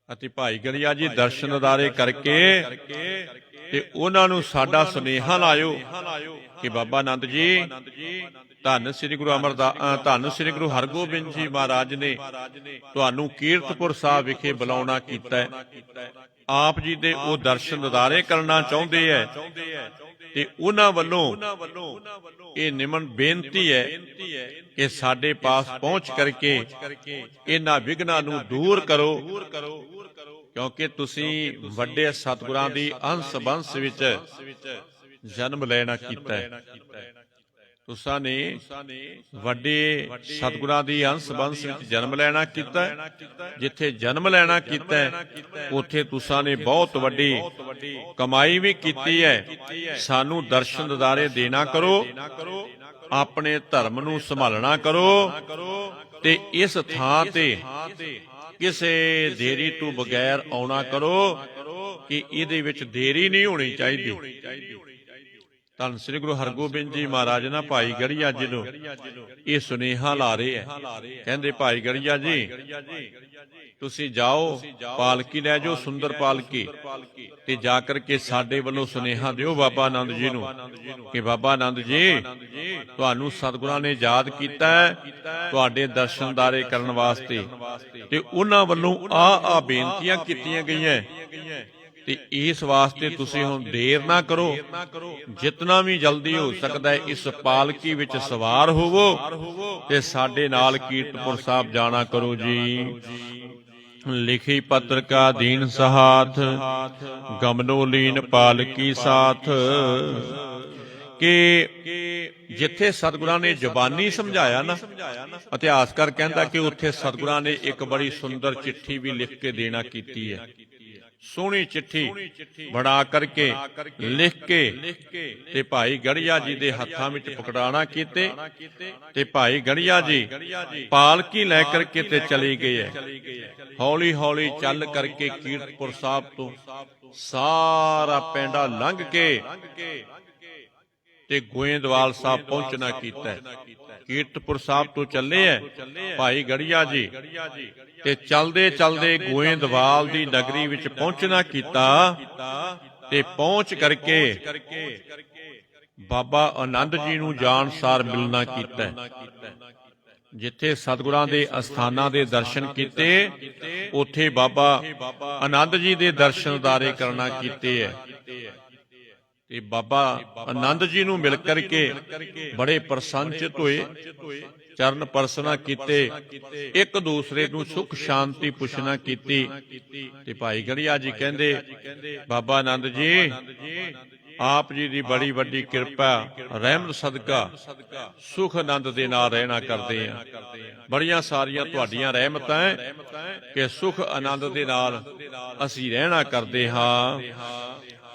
ਅਤੇ ਭਾਈ ਗੜੀਆ ਜੀ ਦਰਸ਼ਨ ਦਿਦਾਰੇ ਕਰਕੇ ਤੇ ਉਹਨਾਂ ਨੂੰ ਸਾਡਾ ਸੁਨੇਹਾ ਲਾਇਓ ਕਿ ਬਾਬਾ ਆਨੰਦ ਜੀ ਧੰਨ ਸ੍ਰੀ ਗੁਰੂ ਧੰਨ ਸ੍ਰੀ ਗੁਰੂ ਹਰਗੋਬਿੰਦ ਜੀ ਮਹਾਰਾਜ ਨੇ ਤੁਹਾਨੂੰ ਕੀਰਤਪੁਰ ਸਾਹਿਬ ਵਿਖੇ ਬੁਲਾਉਣਾ ਕੀਤਾ ਹੈ। ਆਪ ਜੀ ਦੇ ਉਹ ਦਰਸ਼ਨ ਦਿਦਾਰੇ ਕਰਨਾ ਚਾਹੁੰਦੇ ਹੈ ਤੇ ਉਹਨਾਂ ਵੱਲੋਂ ਇਹ ਨਿਮਨ ਬੇਨਤੀ ਹੈ ਕਿ ਸਾਡੇ ਪਾਸ ਪਹੁੰਚ ਕਰਕੇ ਇਹਨਾਂ ਵਿਘਨਾਂ ਨੂੰ ਦੂਰ ਕਰੋ, ਕਿਉਂਕਿ ਤੁਸੀਂ ਵੱਡੇ ਸਤਿਗੁਰਾਂ ਦੀ ਅੰਸ਼ ਬੰਸ ਵਿੱਚ ਜਨਮ ਲੈਣਾ ਕੀਤਾ ਹੈ। ਤੁਸਾਂ ਨੇ ਵੱਡੇ ਸਤਿਗੁਰਾਂ ਦੀ ਅੰਸ਼ ਬੰਸ ਵਿੱਚ ਜਨਮ ਲੈਣਾ ਕੀਤਾ। ਜਿੱਥੇ ਜਨਮ ਲੈਣਾ ਕੀਤਾ ਉੱਥੇ ਤੁਸਾਂ ਨੇ ਬਹੁਤ ਵੱਡੀ ਕਮਾਈ ਵੀ ਕੀਤੀ ਹੈ। ਸਾਨੂੰ ਦਰਸ਼ਨ ਦਿਦਾਰੇ ਦੇਣਾ ਕਰੋ, ਆਪਣੇ ਧਰਮ ਨੂੰ ਸੰਭਾਲਣਾ ਕਰੋ ਤੇ ਇਸ ਥਾਂ ਤੇ ਕਿਸੇ ਦੇਰੀ ਤੋਂ ਬਗੈਰ ਆਉਣਾ ਕਰੋ ਕਿ ਇਹਦੇ ਵਿੱਚ ਦੇਰੀ ਨਹੀਂ ਹੋਣੀ ਚਾਹੀਦੀ। ਧੰਨ ਸ੍ਰੀ ਗੁਰੂ ਹਰਗੋਬਿੰਦ ਜੀ ਮਹਾਰਾਜ ਨਾ ਭਾਈ ਗੜੀਆ ਜੀ ਨੂੰ ਇਹ ਸੁਨੇਹਾ ਲਾ ਰਹੇ ਹੈ। ਕਹਿੰਦੇ ਭਾਈ ਗੜੀਆ ਜੀ ਤੁਸੀਂ ਜਾਓ, ਪਾਲਕੀ ਲੈ ਜਾਓ, ਸੁੰਦਰ ਪਾਲਕੀ, ਤੇ ਜਾ ਕਰਕੇ ਸਾਡੇ ਵੱਲੋਂ ਸੁਨੇਹਾ ਦਿਓ ਬਾਬਾ ਆਨੰਦ ਜੀ ਨੂੰ ਕਿ ਬਾਬਾ ਆਨੰਦ ਜੀ ਤੁਹਾਨੂੰ ਸਤਿਗੁਰਾਂ ਨੇ ਯਾਦ ਕੀਤਾ ਹੈ ਤੁਹਾਡੇ ਦਰਸ਼ਨ ਦਿਦਾਰੇ ਕਰਨ ਵਾਸਤੇ, ਤੇ ਉਹਨਾਂ ਵੱਲੋਂ ਆ ਬੇਨਤੀਆਂ ਕੀਤੀਆਂ ਗਈਆਂ ਤੇ ਇਸ ਵਾਸਤੇ ਤੁਸੀਂ ਹੁਣ ਦੇਰ ਨਾ ਕਰੋ, ਜਿਤਨਾ ਵੀ ਜਲਦੀ ਹੋ ਸਕਦਾ ਹੈ ਇਸ ਪਾਲਕੀ ਵਿੱਚ ਸਵਾਰ ਹੋਵੋ ਤੇ ਸਾਡੇ ਨਾਲ ਕੀਰਤਪੁਰ ਸਾਹਿਬ ਜਾਣਾ ਕਰੋ ਜੀ। ਲਿਖੀ ਪਤ੍ਰਿਕਾ ਦੀਨ ਸਹਾਥ, ਗਮਨੋ ਲੀਨ ਪਾਲਕੀ ਸਾਥ। ਕਿ ਜਿੱਥੇ ਸਤਿਗੁਰਾਂ ਨੇ ਜ਼ੁਬਾਨੀ ਸਮਝਾਇਆ ਨਾ, ਇਤਿਹਾਸਕਾਰ ਕਹਿੰਦਾ ਕਿ ਉੱਥੇ ਸਤਿਗੁਰਾਂ ਨੇ ਇੱਕ ਬੜੀ ਸੁੰਦਰ ਚਿੱਠੀ ਵੀ ਲਿਖ ਕੇ ਦੇਣਾ ਕੀਤੀ ਹੈ। ਸੋਹਣੀ ਚਿੱਠੀ ਬਣਾ ਕਰਕੇ ਲਿਖ ਕੇ ਤੇ ਭਾਈ ਗੜੀਆ ਜੀ ਦੇ ਹੱਥਾਂ ਵਿੱਚ ਪਕੜਾਣਾ ਕੀਤੇ ਤੇ ਭਾਈ ਗੜੀਆ ਜੀ ਪਾਲਕੀ ਲੈ ਕਰਕੇ ਤੇ ਚਲੇ ਗਏ ਹੈ। ਹੌਲੀ ਹੌਲੀ ਚੱਲ ਕਰਕੇ ਕੀਰਤਪੁਰ ਸਾਹਿਬ ਤੋਂ ਸਾਰਾ ਪੈਂਡਾ ਲੰਘ ਕੇ ਤੇ ਗੋਇੰਦਵਾਲ ਸਾਹਿਬ ਪਹੁੰਚਣਾ ਕੀਤਾ। ਕੀਰਤਪੁਰ ਸਾਹਿਬ ਤੋਂ ਚੱਲੇ ਐ ਭਾਈ ਗੜੀਆ ਜੀ ਤੇ ਚਲਦੇ ਚਲਦੇ ਗੋਇੰਦਵਾਲ ਦੀ ਨਗਰੀ ਵਿੱਚ ਪਹੁੰਚਣਾ ਕੀਤਾ ਤੇ ਪਹੁੰਚ ਕਰਕੇ ਬਾਬਾ ਆਨੰਦ ਜੀ ਨੂੰ ਜਾਣਸਾਰ ਮਿਲਣਾ ਕੀਤਾ। ਜਿੱਥੇ ਸਤਿਗੁਰਾਂ ਦੇ ਅਸਥਾਨਾਂ ਦੇ ਦਰਸ਼ਨ ਕੀਤੇ, ਉੱਥੇ ਬਾਬਾ ਆਨੰਦ ਜੀ ਦੇ ਦਰਸ਼ਨਦਾਰੇ ਕਰਨਾ ਕੀਤੇ ਐ ਤੇ ਬਾਬਾ ਆਨੰਦ ਜੀ ਨੂੰ ਮਿਲ ਕਰਕੇ ਬੜੇ ਪ੍ਰਸੰਨਚਿਤ ਹੋਏ, ਚਰਨ ਪਰਸਨਾ ਕੀਤੇ, ਇੱਕ ਦੂਸਰੇ ਨੂੰ ਸੁਖ ਸ਼ਾਂਤੀ ਪੁੱਛਣਾ ਕੀਤੀ। ਤੇ ਭਾਈ ਗੜੀਆ ਜੀ ਕਹਿੰਦੇ, ਬਾਬਾ ਆਨੰਦ ਜੀ ਆਪ ਜੀ ਦੀ ਬੜੀ ਵੱਡੀ ਕਿਰਪਾ, ਰਹਿਮਤ ਸਦਕਾ ਸੁਖ ਆਨੰਦ ਦੇ ਨਾਲ ਰਹਿਣਾ ਕਰਦੇ ਆ। ਬੜੀਆਂ ਸਾਰੀਆਂ ਤੁਹਾਡੀਆਂ ਰਹਿਮਤਾਂ ਹੈ ਕਿ ਸੁਖ ਆਨੰਦ ਦੇ ਨਾਲ ਅਸੀਂ ਰਹਿਣਾ ਕਰਦੇ ਹਾਂ।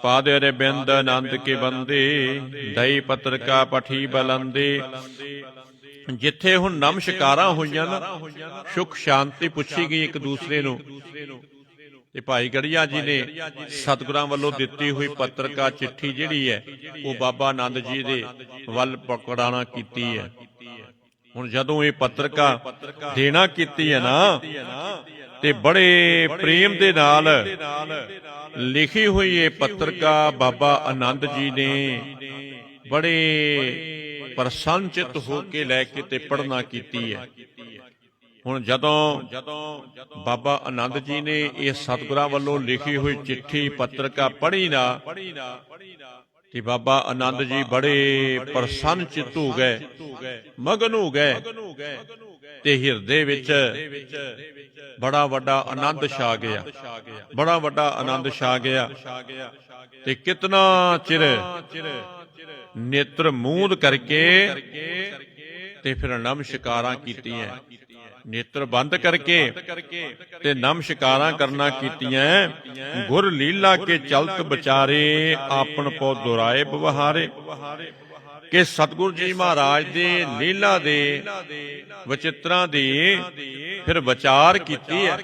ਪਾਦੇ ਰੇ ਬਿੰਦ ਆਨੰਦ ਕੇ ਬੰਦੇ, ਦਈ ਪਤ੍ਰਿਕਾ ਪਠੀ ਬਲੰਦੇ। ਜਿੱਥੇ ਹੁਣ ਨਮਸਕਾਰਾਂ ਹੋਈਆਂ ਨਾ, ਸੁਖ ਸ਼ਾਂਤੀ ਪੁੱਛੀ ਗਈ ਇੱਕ ਦੂਸਰੇ ਨੂੰ, ਤੇ ਭਾਈ ਗੜੀਆ ਜੀ ਨੇ ਸਤਿਗੁਰਾਂ ਵੱਲੋਂ ਦਿੱਤੀ ਹੋਈ ਪੱਤਰਕਾ ਚਿੱਠੀ ਜਿਹੜੀ ਹੈ ਉਹ ਬਾਬਾ ਆਨੰਦ ਜੀ ਦੇ ਵੱਲ ਪਕੜਾਣਾ ਕੀਤੀ ਹੈ। ਹੁਣ ਜਦੋਂ ਇਹ ਪੱਤਰਕਾ ਦੇਣਾ ਕੀਤੀ ਹੈ ਨਾ, ਤੇ ਬੜੇ ਪ੍ਰੇਮ ਦੇ ਨਾਲ ਲਿਖੀ ਹੋਈ ਇਹ ਪੱਤਰਕਾ ਬਾਬਾ ਆਨੰਦ ਜੀ ਨੇ ਬੜੇ ਪ੍ਰਸੰਨਚਿਤ ਹੋ ਕੇ ਲੈ ਕੇ ਤੇ ਪੜ੍ਹਨਾ ਕੀਤੀ ਹੈ। ਹੁਣ ਜਦੋਂ ਬਾਬਾ ਆਨੰਦ ਜੀ ਨੇ ਇਹ ਸਤਿਗੁਰਾਂ ਵੱਲੋਂ ਲਿਖੀ ਹੋਈ ਚਿੱਠੀ ਪੱਤਰਕਾ ਪੜ੍ਹੀ ਨਾ, ਤੇ ਬਾਬਾ ਆਨੰਦ ਜੀ ਬੜੇ ਪ੍ਰਸੰਨਚਿਤ ਹੋ ਗਏ, ਮਗਨ ਹੋ ਗਏ ਤੇ ਹਿਰਦੇ ਵਿੱਚ ਬੜਾ ਵੱਡਾ ਆਨੰਦ ਛਾ ਗਿਆ, ਬੜਾ ਵੱਡਾ ਆਨੰਦ ਛਾ ਗਿਆ। ਤੇ ਕਿਤਨਾ ਚਿਰ ਨੇਤਰ ਮੂੰਦ ਕਰਕੇ ਤੇ ਫਿਰ ਨਮਸਕਾਰਾਂ ਕੀਤੀਆਂ, ਨੇਤਰ ਬੰਦ ਕਰਕੇ ਤੇ ਨਮਸਕਾਰਾਂ ਕਰਨਾ ਕੀਤੀਆਂ। ਗੁਰ ਲੀਲਾ ਕੇ ਚਲਤ ਵਿਚਾਰੇ, ਆਪਨ ਪਉ ਦੁਰਾਏ ਬਵਹਾਰੇ। ਕਿ ਸਤਿਗੁਰੂ ਜੀ ਮਹਾਰਾਜ ਦੇ ਲੀਲਾ ਦੇ ਵਚਿੱਤਰਾਂ ਦੀ ਫਿਰ ਵਿਚਾਰ ਕੀਤੀ ਹੈ।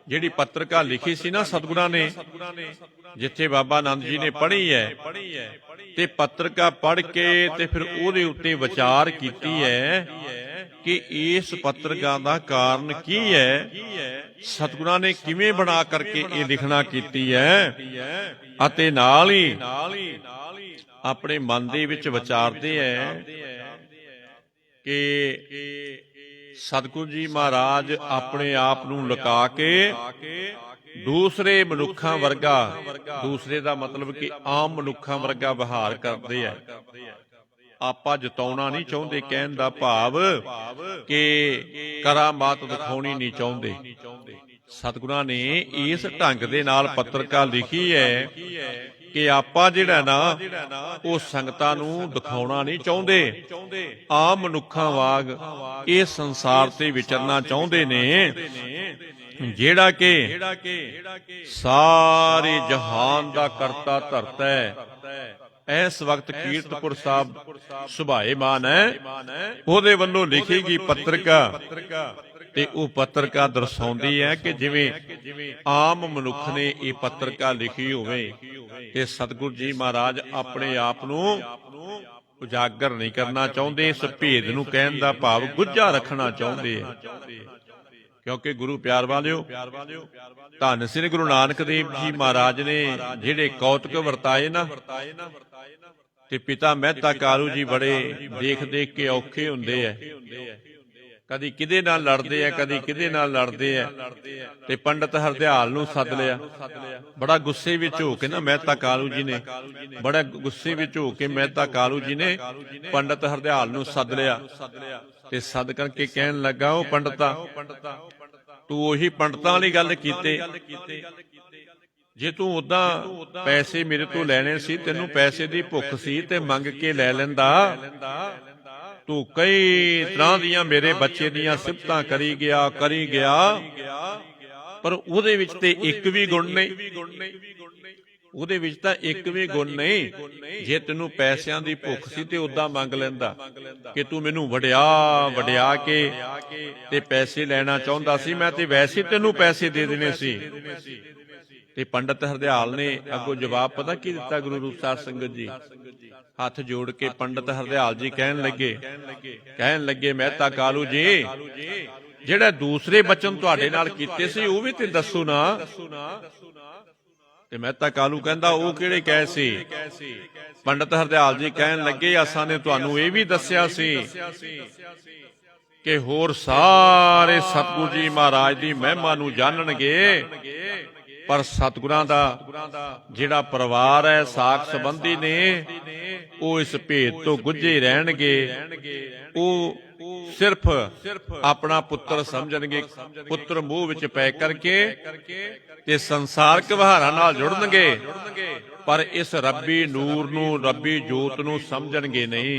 ਜਿਹੜੀ ਪੱਤਰਕਾ ਲਿਖੀ ਸੀ ਨਾ ਸਤਿਗੁਰਾਂ ਨੇ, ਜਿੱਥੇ ਬਾਬਾ ਆਨੰਦ ਜੀ ਨੇ ਪੜ੍ਹੀ ਹੈ, ਤੇ ਪੱਤਰਕਾ ਪੜ੍ਹ ਕੇ ਤੇ ਫਿਰ ਉਹਦੇ ਉੱਤੇ ਵਿਚਾਰ ਕੀਤੀ ਹੈ ਕਿ ਇਸ ਪੱਤਰਕਾ ਦਾ ਕਾਰਨ ਕੀ ਹੈ, ਸਤਿਗੁਰਾਂ ਨੇ ਕਿਵੇਂ ਬਣਾ ਕਰਕੇ ਇਹ ਲਿਖਣਾ ਕੀਤੀ ਹੈ। ਅਤੇ ਨਾਲ ਹੀ ਆਪਣੇ ਮਨ ਦੇ ਵਿੱਚ ਵਿਚਾਰਦੇ ਹੈ ਕਿ ਸਤਿਗੁਰੂ ਜੀ ਮਹਾਰਾਜ ਆਪਣੇ ਆਪ ਨੂੰ ਲੁਕਾ ਕੇ ਦੂਸਰੇ ਮਨੁੱਖਾਂ ਵਰਗਾ, ਦੂਸਰੇ ਦਾ ਮਤਲਬ ਕਿ ਆਮ ਮਨੁੱਖਾਂ ਵਰਗਾ ਵਿਹਾਰ ਕਰਦੇ ਹੈ। ਆਪਾਂ ਜਤਾਉਣਾ ਨਹੀਂ ਚਾਹੁੰਦੇ, ਕਹਿਣ ਦਾ ਭਾਵ ਕਿ ਕਰਾਮਾਤ ਦਿਖਾਉਣੀ ਨਹੀਂ ਚਾਹੁੰਦੇ। ਸਤਿਗੁਰਾਂ ਨੇ ਇਸ ਢੰਗ ਦੇ ਨਾਲ ਪੱਤਰਕਾ ਲਿਖੀ ਹੈ ਕਿ ਆਪਾਂ ਜਿਹੜਾ ਨਾ ਉਹ ਸੰਗਤਾਂ ਨੂੰ ਦਿਖਾਉਣਾ ਨਹੀਂ ਚਾਹੁੰਦੇ, ਆਮ ਮਨੁੱਖਾਂ ਵਾਂਗ ਇਹ ਸੰਸਾਰ ਤੇ ਵਿਚਰਨਾ ਚਾਹੁੰਦੇ ਨੇ, ਜਿਹੜਾ ਕਿ ਸਾਰੇ ਜਹਾਨ ਦਾ ਕਰਤਾ ਧਰਤਾ ਹੈ। ਇਸ ਵਕਤ ਕੀਰਤਪੁਰ ਸਾਹਿਬ ਸੁਭਾਏਮਾਨ ਹੈ, ਉਹਦੇ ਵੱਲੋਂ ਲਿਖੀ ਗਈ ਪੱਤਰਕਾ, ਤੇ ਉਹ ਪੱਤਰਕਾ ਦਰਸਾਉਂਦੀ ਹੈ ਕਿ ਜਿਵੇਂ ਆਮ ਮਨੁੱਖ ਨੇ ਇਹ ਪੱਤਰਕਾ ਲਿਖੀ ਹੋਵੇ, ਤੇ ਸਤਿਗੁਰੂ ਜੀ ਮਹਾਰਾਜ ਆਪਣੇ ਆਪ ਨੂੰ ਉਜਾਗਰ ਨਹੀਂ ਕਰਨਾ ਚਾਹੁੰਦੇ, ਇਸ ਭੇਦ ਨੂੰ ਕਹਿਣ ਦਾ ਭਾਵ ਗੁੱਝਾ ਰੱਖਣਾ ਚਾਹੁੰਦੇ ਆ। ਕਿਉਂਕਿ ਗੁਰੂ ਪਿਆਰ ਵਾਲਿਓ, ਧੰਨ ਸ੍ਰੀ ਗੁਰੂ ਨਾਨਕ ਦੇਵ ਜੀ ਮਹਾਰਾਜ ਨੇ ਜਿਹੜੇ ਕੌਤਕ ਵਰਤਾਏ ਨਾ, ਤੇ ਪਿਤਾ ਮਹਿਤਾ ਕਾਲੂ ਜੀ ਬੜੇ ਦੇਖ ਦੇਖ ਕੇ ਔਖੇ ਹੁੰਦੇ ਐ। ਕਦੀ ਕਿਹਦੇ ਨਾਲ ਲੜਦੇ ਆ, ਕਦੀ ਕਿਹਦੇ ਨਾਲ ਲੜਦੇ ਆ। ਤੇ ਪੰਡਤ ਹਰਦਿਆਲ ਨੂੰ ਸੱਦ ਲਿਆ। ਬੜਾ ਗੁੱਸੇ ਵਿੱਚ ਹੋ ਕੇ ਨਾ ਮਹਿਤਾ ਕਾਲੂ ਜੀ ਨੇ, ਬੜਾ ਗੁੱਸੇ ਵਿੱਚ ਹੋ ਕੇ ਮਹਿਤਾ ਕਾਲੂ ਜੀ ਨੇ ਪੰਡਤ ਹਰਦਿਆਲ ਨੂੰ ਸੱਦ ਲਿਆ। ਤੇ ਸੱਦ ਕਰਕੇ ਕਹਿਣ ਲੱਗਾ, ਉਹ ਪੰਡਤਾ, ਤੂੰ ਉਹੀ ਪੰਡਤਾਂ ਵਾਲੀ ਗੱਲ ਕੀਤੇ। ਜੇ ਤੂੰ ਉਦਾਂ ਪੈਸੇ ਮੇਰੇ ਤੋਂ ਲੈਣੇ ਸੀ, ਤੈਨੂੰ ਪੈਸੇ ਦੀ ਭੁੱਖ ਸੀ ਤੇ ਮੰਗ ਕੇ ਲੈ ਲੈਂਦਾ। ਤੂੰ ਕਈ ਤਰ੍ਹਾਂ ਦੀਆਂ ਮੇਰੇ ਬੱਚੇ ਦੀਆਂ ਸਿਫਤਾਂ ਕਰੀ ਗਿਆ, ਪਰ ਉਹਦੇ ਵਿੱਚ ਤੇ ਇੱਕ ਵੀ ਗੁਣ ਨਹੀਂ। ਉਹਦੇ ਵਿੱਚ ਤਾਂ ਇੱਕ ਵੀ ਗੁਣ ਨਹੀਂ। ਜੇ ਤੈਨੂੰ ਪੈਸਿਆਂ ਦੀ ਭੁੱਖ ਸੀ ਤੇ ਉਦਾਂ ਮੰਗ ਲੈਂਦਾ ਕਿ ਤੂੰ ਮੈਨੂੰ ਵਡਿਆ ਕੇ ਤੇ ਪੈਸੇ ਲੈਣਾ ਚਾਹੁੰਦਾ ਸੀ, ਮੈਂ ਤੇ ਵੈਸੇ ਤੈਨੂੰ ਪੈਸੇ ਦੇ ਦੇਣੇ ਸੀ। ਤੇ ਪੰਡਤ ਹਰਦਿਆਲ ਨੇ ਅੱਗੋਂ ਜਵਾਬ ਪਤਾ ਕੀ ਦਿੱਤਾ ਗੁਰੂ ਰੂਪ ਸਾਧ ਸੰਗਤ ਜੀ? ਹੱਥ ਜੋੜ ਕੇ ਪੰਡਤ ਹਰਦਿਆਲ ਜੀ ਕਹਿਣ ਲੱਗੇ ਮਹਿਤਾ ਕਾਲੂ ਜੀ, ਜਿਹੜੇ ਦੂਸਰੇ ਬਚਨ ਤੁਹਾਡੇ ਨਾਲ ਕੀਤੇ ਸੀ ਉਹ ਵੀ ਤੇ ਦੱਸੋ ਨਾ। ਤੇ ਮਹਿਤਾ ਕਾਲੂ ਕਹਿੰਦਾ, ਉਹ ਕਿਹੜੇ ਕਹੇ ਸੀ? ਪੰਡਤ ਹਰਦਿਆਲ ਜੀ ਕਹਿਣ ਲੱਗੇ, ਅਸਾਂ ਨੇ ਤੁਹਾਨੂੰ ਇਹ ਵੀ ਦੱਸਿਆ ਸੀ ਕਿ ਹੋਰ ਸਾਰੇ ਸਤਿਗੁਰੂ ਜੀ ਮਹਾਰਾਜ ਦੀ ਮਹਿਮਾ ਨੂੰ ਜਾਣਨਗੇ, ਪਰ ਸਤਿਗੁਰਾਂ ਦਾ ਜਿਹੜਾ ਪਰਿਵਾਰ ਹੈ, ਸਾਕ ਸੰਬੰਧੀ ਨੇ, ਉਹ ਇਸ ਭੇਦ ਤੋਂ ਗੁੱਝੇ ਰਹਿਣਗੇ। ਉਹ ਸਿਰਫ ਆਪਣਾ ਪੁੱਤਰ ਸਮਝਣਗੇ, ਪੁੱਤਰ ਮੋਹ ਵਿੱਚ ਪੈ ਕਰਕੇ ਤੇ ਸੰਸਾਰਕ ਵਿਹਾਰਾਂ ਨਾਲ ਜੁੜਨਗੇ, ਪਰ ਇਸ ਰੱਬੀ ਨੂਰ ਨੂੰ, ਰੱਬੀ ਜੋਤ ਨੂੰ ਸਮਝਣਗੇ ਨਹੀਂ।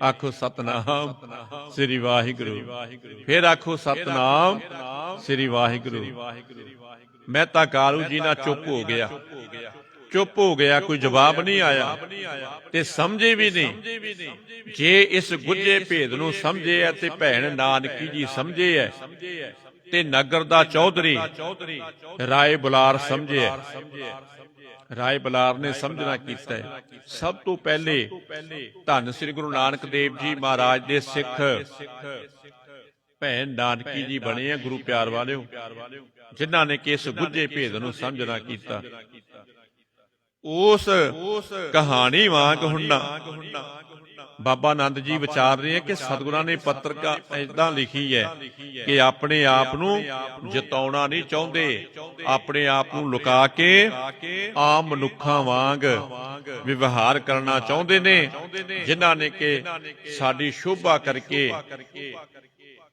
ਆਖੋ ਸਤਿਨਾਮ ਸ੍ਰੀ ਵਾਹਿਗੁਰੂ। ਫਿਰ ਆਖੋ ਸਤਿਨਾਮ ਸ੍ਰੀ ਵਾਹਿਗੁਰੂ। ਮਹਿਤਾ ਕਾਲੂ ਜੀ ਨਾਲ ਚੁੱਪ ਹੋ ਗਿਆ, ਕੋਈ ਜਵਾਬ ਨਹੀਂ ਆਇਆ ਤੇ ਸਮਝੇ ਵੀ ਨਹੀਂ। ਜੇ ਇਸ ਗੁੱਝੇ ਭੇਦ ਨੂੰ ਸਮਝੇ ਐ ਤੇ ਭੈਣ ਨਾਨਕੀ ਜੀ ਸਮਝੇ ਐ ਤੇ ਨਗਰ ਦਾ ਚੌਧਰੀ ਰਾਏ ਬੁਲਾਰ ਸਮਝੇ ਐ। ਰਾਏ ਬੁਲਾਰ ਨੇ ਸਮਝਣਾ ਕੀਤਾ ਹੈ। ਸਭ ਤੋਂ ਪਹਿਲੇ ਧੰਨ ਸ੍ਰੀ ਗੁਰੂ ਨਾਨਕ ਦੇਵ ਜੀ ਮਹਾਰਾਜ ਦੇ ਸਿੱਖ ਭੈਣ ਨਾਨਕੀ ਜੀ ਬਣੇ ਆ, ਗੁਰੂ ਪਿਆਰ ਵਾਲਿਓ, ਜਿਨ੍ਹਾਂ ਨੇ ਕਿ ਇਸ ਗੁੱਝੇ ਭੇਦ ਨੂੰ ਸਮਝਣਾ ਕੀਤਾ। ਉਸ ਕਹਾਣੀ ਵਾਂਗ ਹੁੰਨਾ ਬਾਬਾ ਆਨੰਦ ਜੀ ਵਿਚਾਰ ਰਹੇ ਆ ਕਿ ਸਤਿਗੁਰਾਂ ਨੇ ਪੱਤਰਕਾ ਏਦਾਂ ਲਿਖੀ ਹੈ ਕਿ ਆਪਣੇ ਆਪ ਨੂੰ ਜਿਤਾਉਣਾ ਨਹੀਂ ਚਾਹੁੰਦੇ, ਆਪਣੇ ਆਪ ਨੂੰ ਲੁਕਾ ਕੇ ਆਮ ਮਨੁੱਖਾਂ ਵਾਂਗ ਵਿਵਹਾਰ ਕਰਨਾ ਚਾਹੁੰਦੇ ਨੇ, ਜਿਨ੍ਹਾਂ ਨੇ ਕਿ ਸਾਡੀ ਸ਼ੋਭਾ ਕਰਕੇ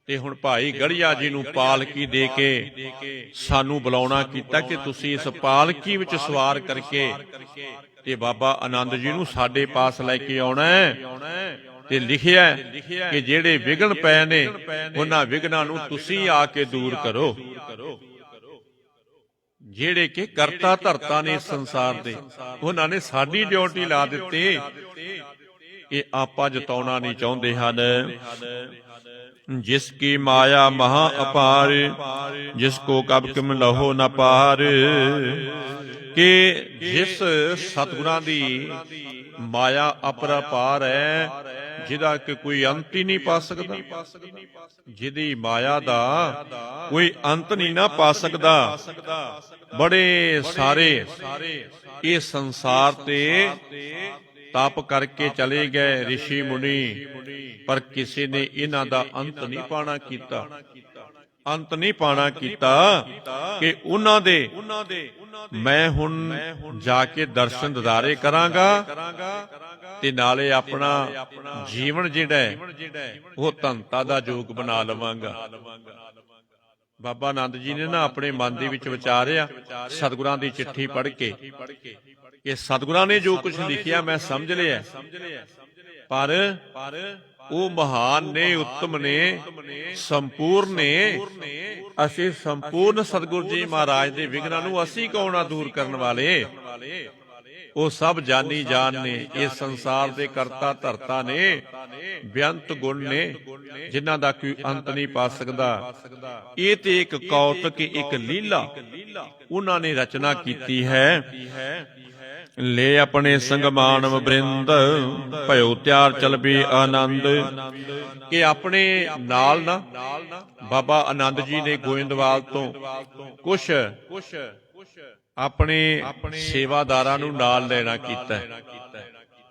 ਤੇ ਹੁਣ ਭਾਈ ਗੜੀਆ ਜੀ ਨੂੰ ਪਾਲਕੀ ਦੇ ਕੇ ਸਾਨੂੰ ਬੁਲਾਉਣਾ ਕੀਤਾ ਕਿ ਤੁਸੀਂ ਇਸ ਪਾਲਕੀ ਵਿੱਚ ਸਵਾਰ ਕਰਕੇ ਤੇ ਬਾਬਾ ਆਨੰਦ ਜੀ ਨੂੰ ਸਾਡੇ ਪਾਸ ਲੈ ਕੇ ਆਉਣਾ ਹੈ। ਤੇ ਲਿਖਿਆ ਕਿ ਜਿਹੜੇ ਵਿਘਨ ਪਏ ਨੇ ਉਹਨਾਂ ਵਿਘਨਾਂ ਨੂੰ ਤੁਸੀਂ ਆ ਕੇ ਦੂਰ ਕਰੋ। ਜਿਹੜੇ ਕਿ ਕਰਤਾ ਧਰਤਾ ਨੇ ਸੰਸਾਰ ਦੇ, ਉਹਨਾਂ ਨੇ ਸਾਡੀ ਡਿਊਟੀ ਲਾ ਦਿੱਤੀ। ਇਹ ਆਪਾਂ ਜਿਤਾਉਣਾ ਨਹੀਂ ਚਾਹੁੰਦੇ ਹਨ। ਜਿਸ ਕੀ ਮਾਇਆ ਮਹਾ ਅਪਾਰ, ਜਿਸ ਕੋ ਕਬ ਕਿਮ ਲਹੋ ਨ ਪਾਰ। ਕਿ ਜਿਸ ਸਤਿਗੁਰਾਂ ਦੀ ਮਾਇਆ ਅਪਰਪਾਰ ਹੈ, ਜਿਹਦਾ ਕਿ ਕੋਈ ਅੰਤ ਹੀ ਨਹੀਂ ਪਾ ਸਕਦਾ, ਜਿਹਦੀ ਮਾਇਆ ਦਾ ਕੋਈ ਅੰਤ ਨਹੀਂ ਨਾ ਪਾ ਸਕਦਾ। ਬੜੇ ਸਾਰੇ ਇਹ ਸੰਸਾਰ ਤੇ ਤਪ ਕਰਕੇ ਚਲੇ ਗਏ ਰਿਸ਼ੀ ਮੁਨੀ, ਪਰ ਕਿਸੇ ਨੇ ਇਹਨਾਂ ਦਾ ਅੰਤ ਨਹੀਂ ਪਾਣਾ ਕੀਤਾ। ਅੰਤ ਨਹੀਂ ਪਾਣਾ ਕੀਤਾ ਕਿ ਉਹਨਾਂ ਦੇ ਮੈਂ ਹੁਣ ਜਾ ਕੇ ਦਰਸ਼ਨ ਦਿਦਾਰੇ ਕਰਾਂਗਾ ਤੇ ਨਾਲੇ ਆਪਣਾ ਜੀਵਨ ਜਿਹੜਾ ਹੈ ਉਹ ਧੰਤਾ ਦਾ ਯੋਗ ਬਣਾ ਲਵਾਂਗਾ। ਬਾਬਾ ਆਨੰਦ ਜੀ ਨੇ ਨਾ ਆਪਣੇ ਮਨ ਦੇ ਵਿੱਚ ਵਿਚਾਰਿਆ ਸਤਿਗੁਰਾਂ ਦੀ ਚਿੱਠੀ ਪੜ੍ਹ ਕੇ ਕਿ ਸਤਿਗੁਰਾਂ ਨੇ ਜੋ ਕੁਝ ਲਿਖਿਆ ਮੈਂ ਸਮਝ ਲਿਆ, ਪਰ ਉਹ ਮਹਾਨ ਨੇ, ਉੱਤਮ ਨੇ, ਸੰਪੂਰਨ ਨੇ। ਅਸੀਂ ਸੰਪੂਰਨ ਸਤਿਗੁਰੂ ਜੀ ਮਹਾਰਾਜ ਦੇ ਵਿਘਨਾਂ ਨੂੰ ਅਸੀਂ ਕੌਣ ਆ ਦੂਰ ਕਰਨ ਵਾਲੇ? ਉਹ ਸਭ ਜਾਨੀ ਜਾਨ ਨੇ, ਇਹ ਸੰਸਾਰ ਦੇ ਕਰਤਾ ਧਰਤਾ ਨੇ, ਬੇਅੰਤ ਗੁਣ ਨੇ, ਜਿਨ੍ਹਾਂ ਦਾ ਕੋਈ ਅੰਤ ਨਹੀਂ ਪਾ ਸਕਦਾ। ਇਹ ਤੇ ਇੱਕ ਕੌਤਕ, ਇੱਕ ਲੀਲਾ ਉਹਨਾਂ ਨੇ ਰਚਨਾ ਕੀਤੀ ਹੈ। ਲੈ ਆਪਣੇ ਸੰਗ ਮਾਨਵ ਬ੍ਰਿੰਦ, ਭਇਓ ਤਿਆਰ ਚਲਬੀ ਆਨੰਦ। ਕਿ ਆਪਣੇ ਨਾਲ ਨਾ ਬਾਬਾ ਆਨੰਦ ਜੀ ਨੇ ਗੋਇੰਦਵਾਲ ਤੋਂ ਕੁਛ ਆਪਣੇ ਸੇਵਾਦਾਰਾਂ ਨੂੰ ਨਾਲ ਲੈਣਾ ਕੀਤਾ।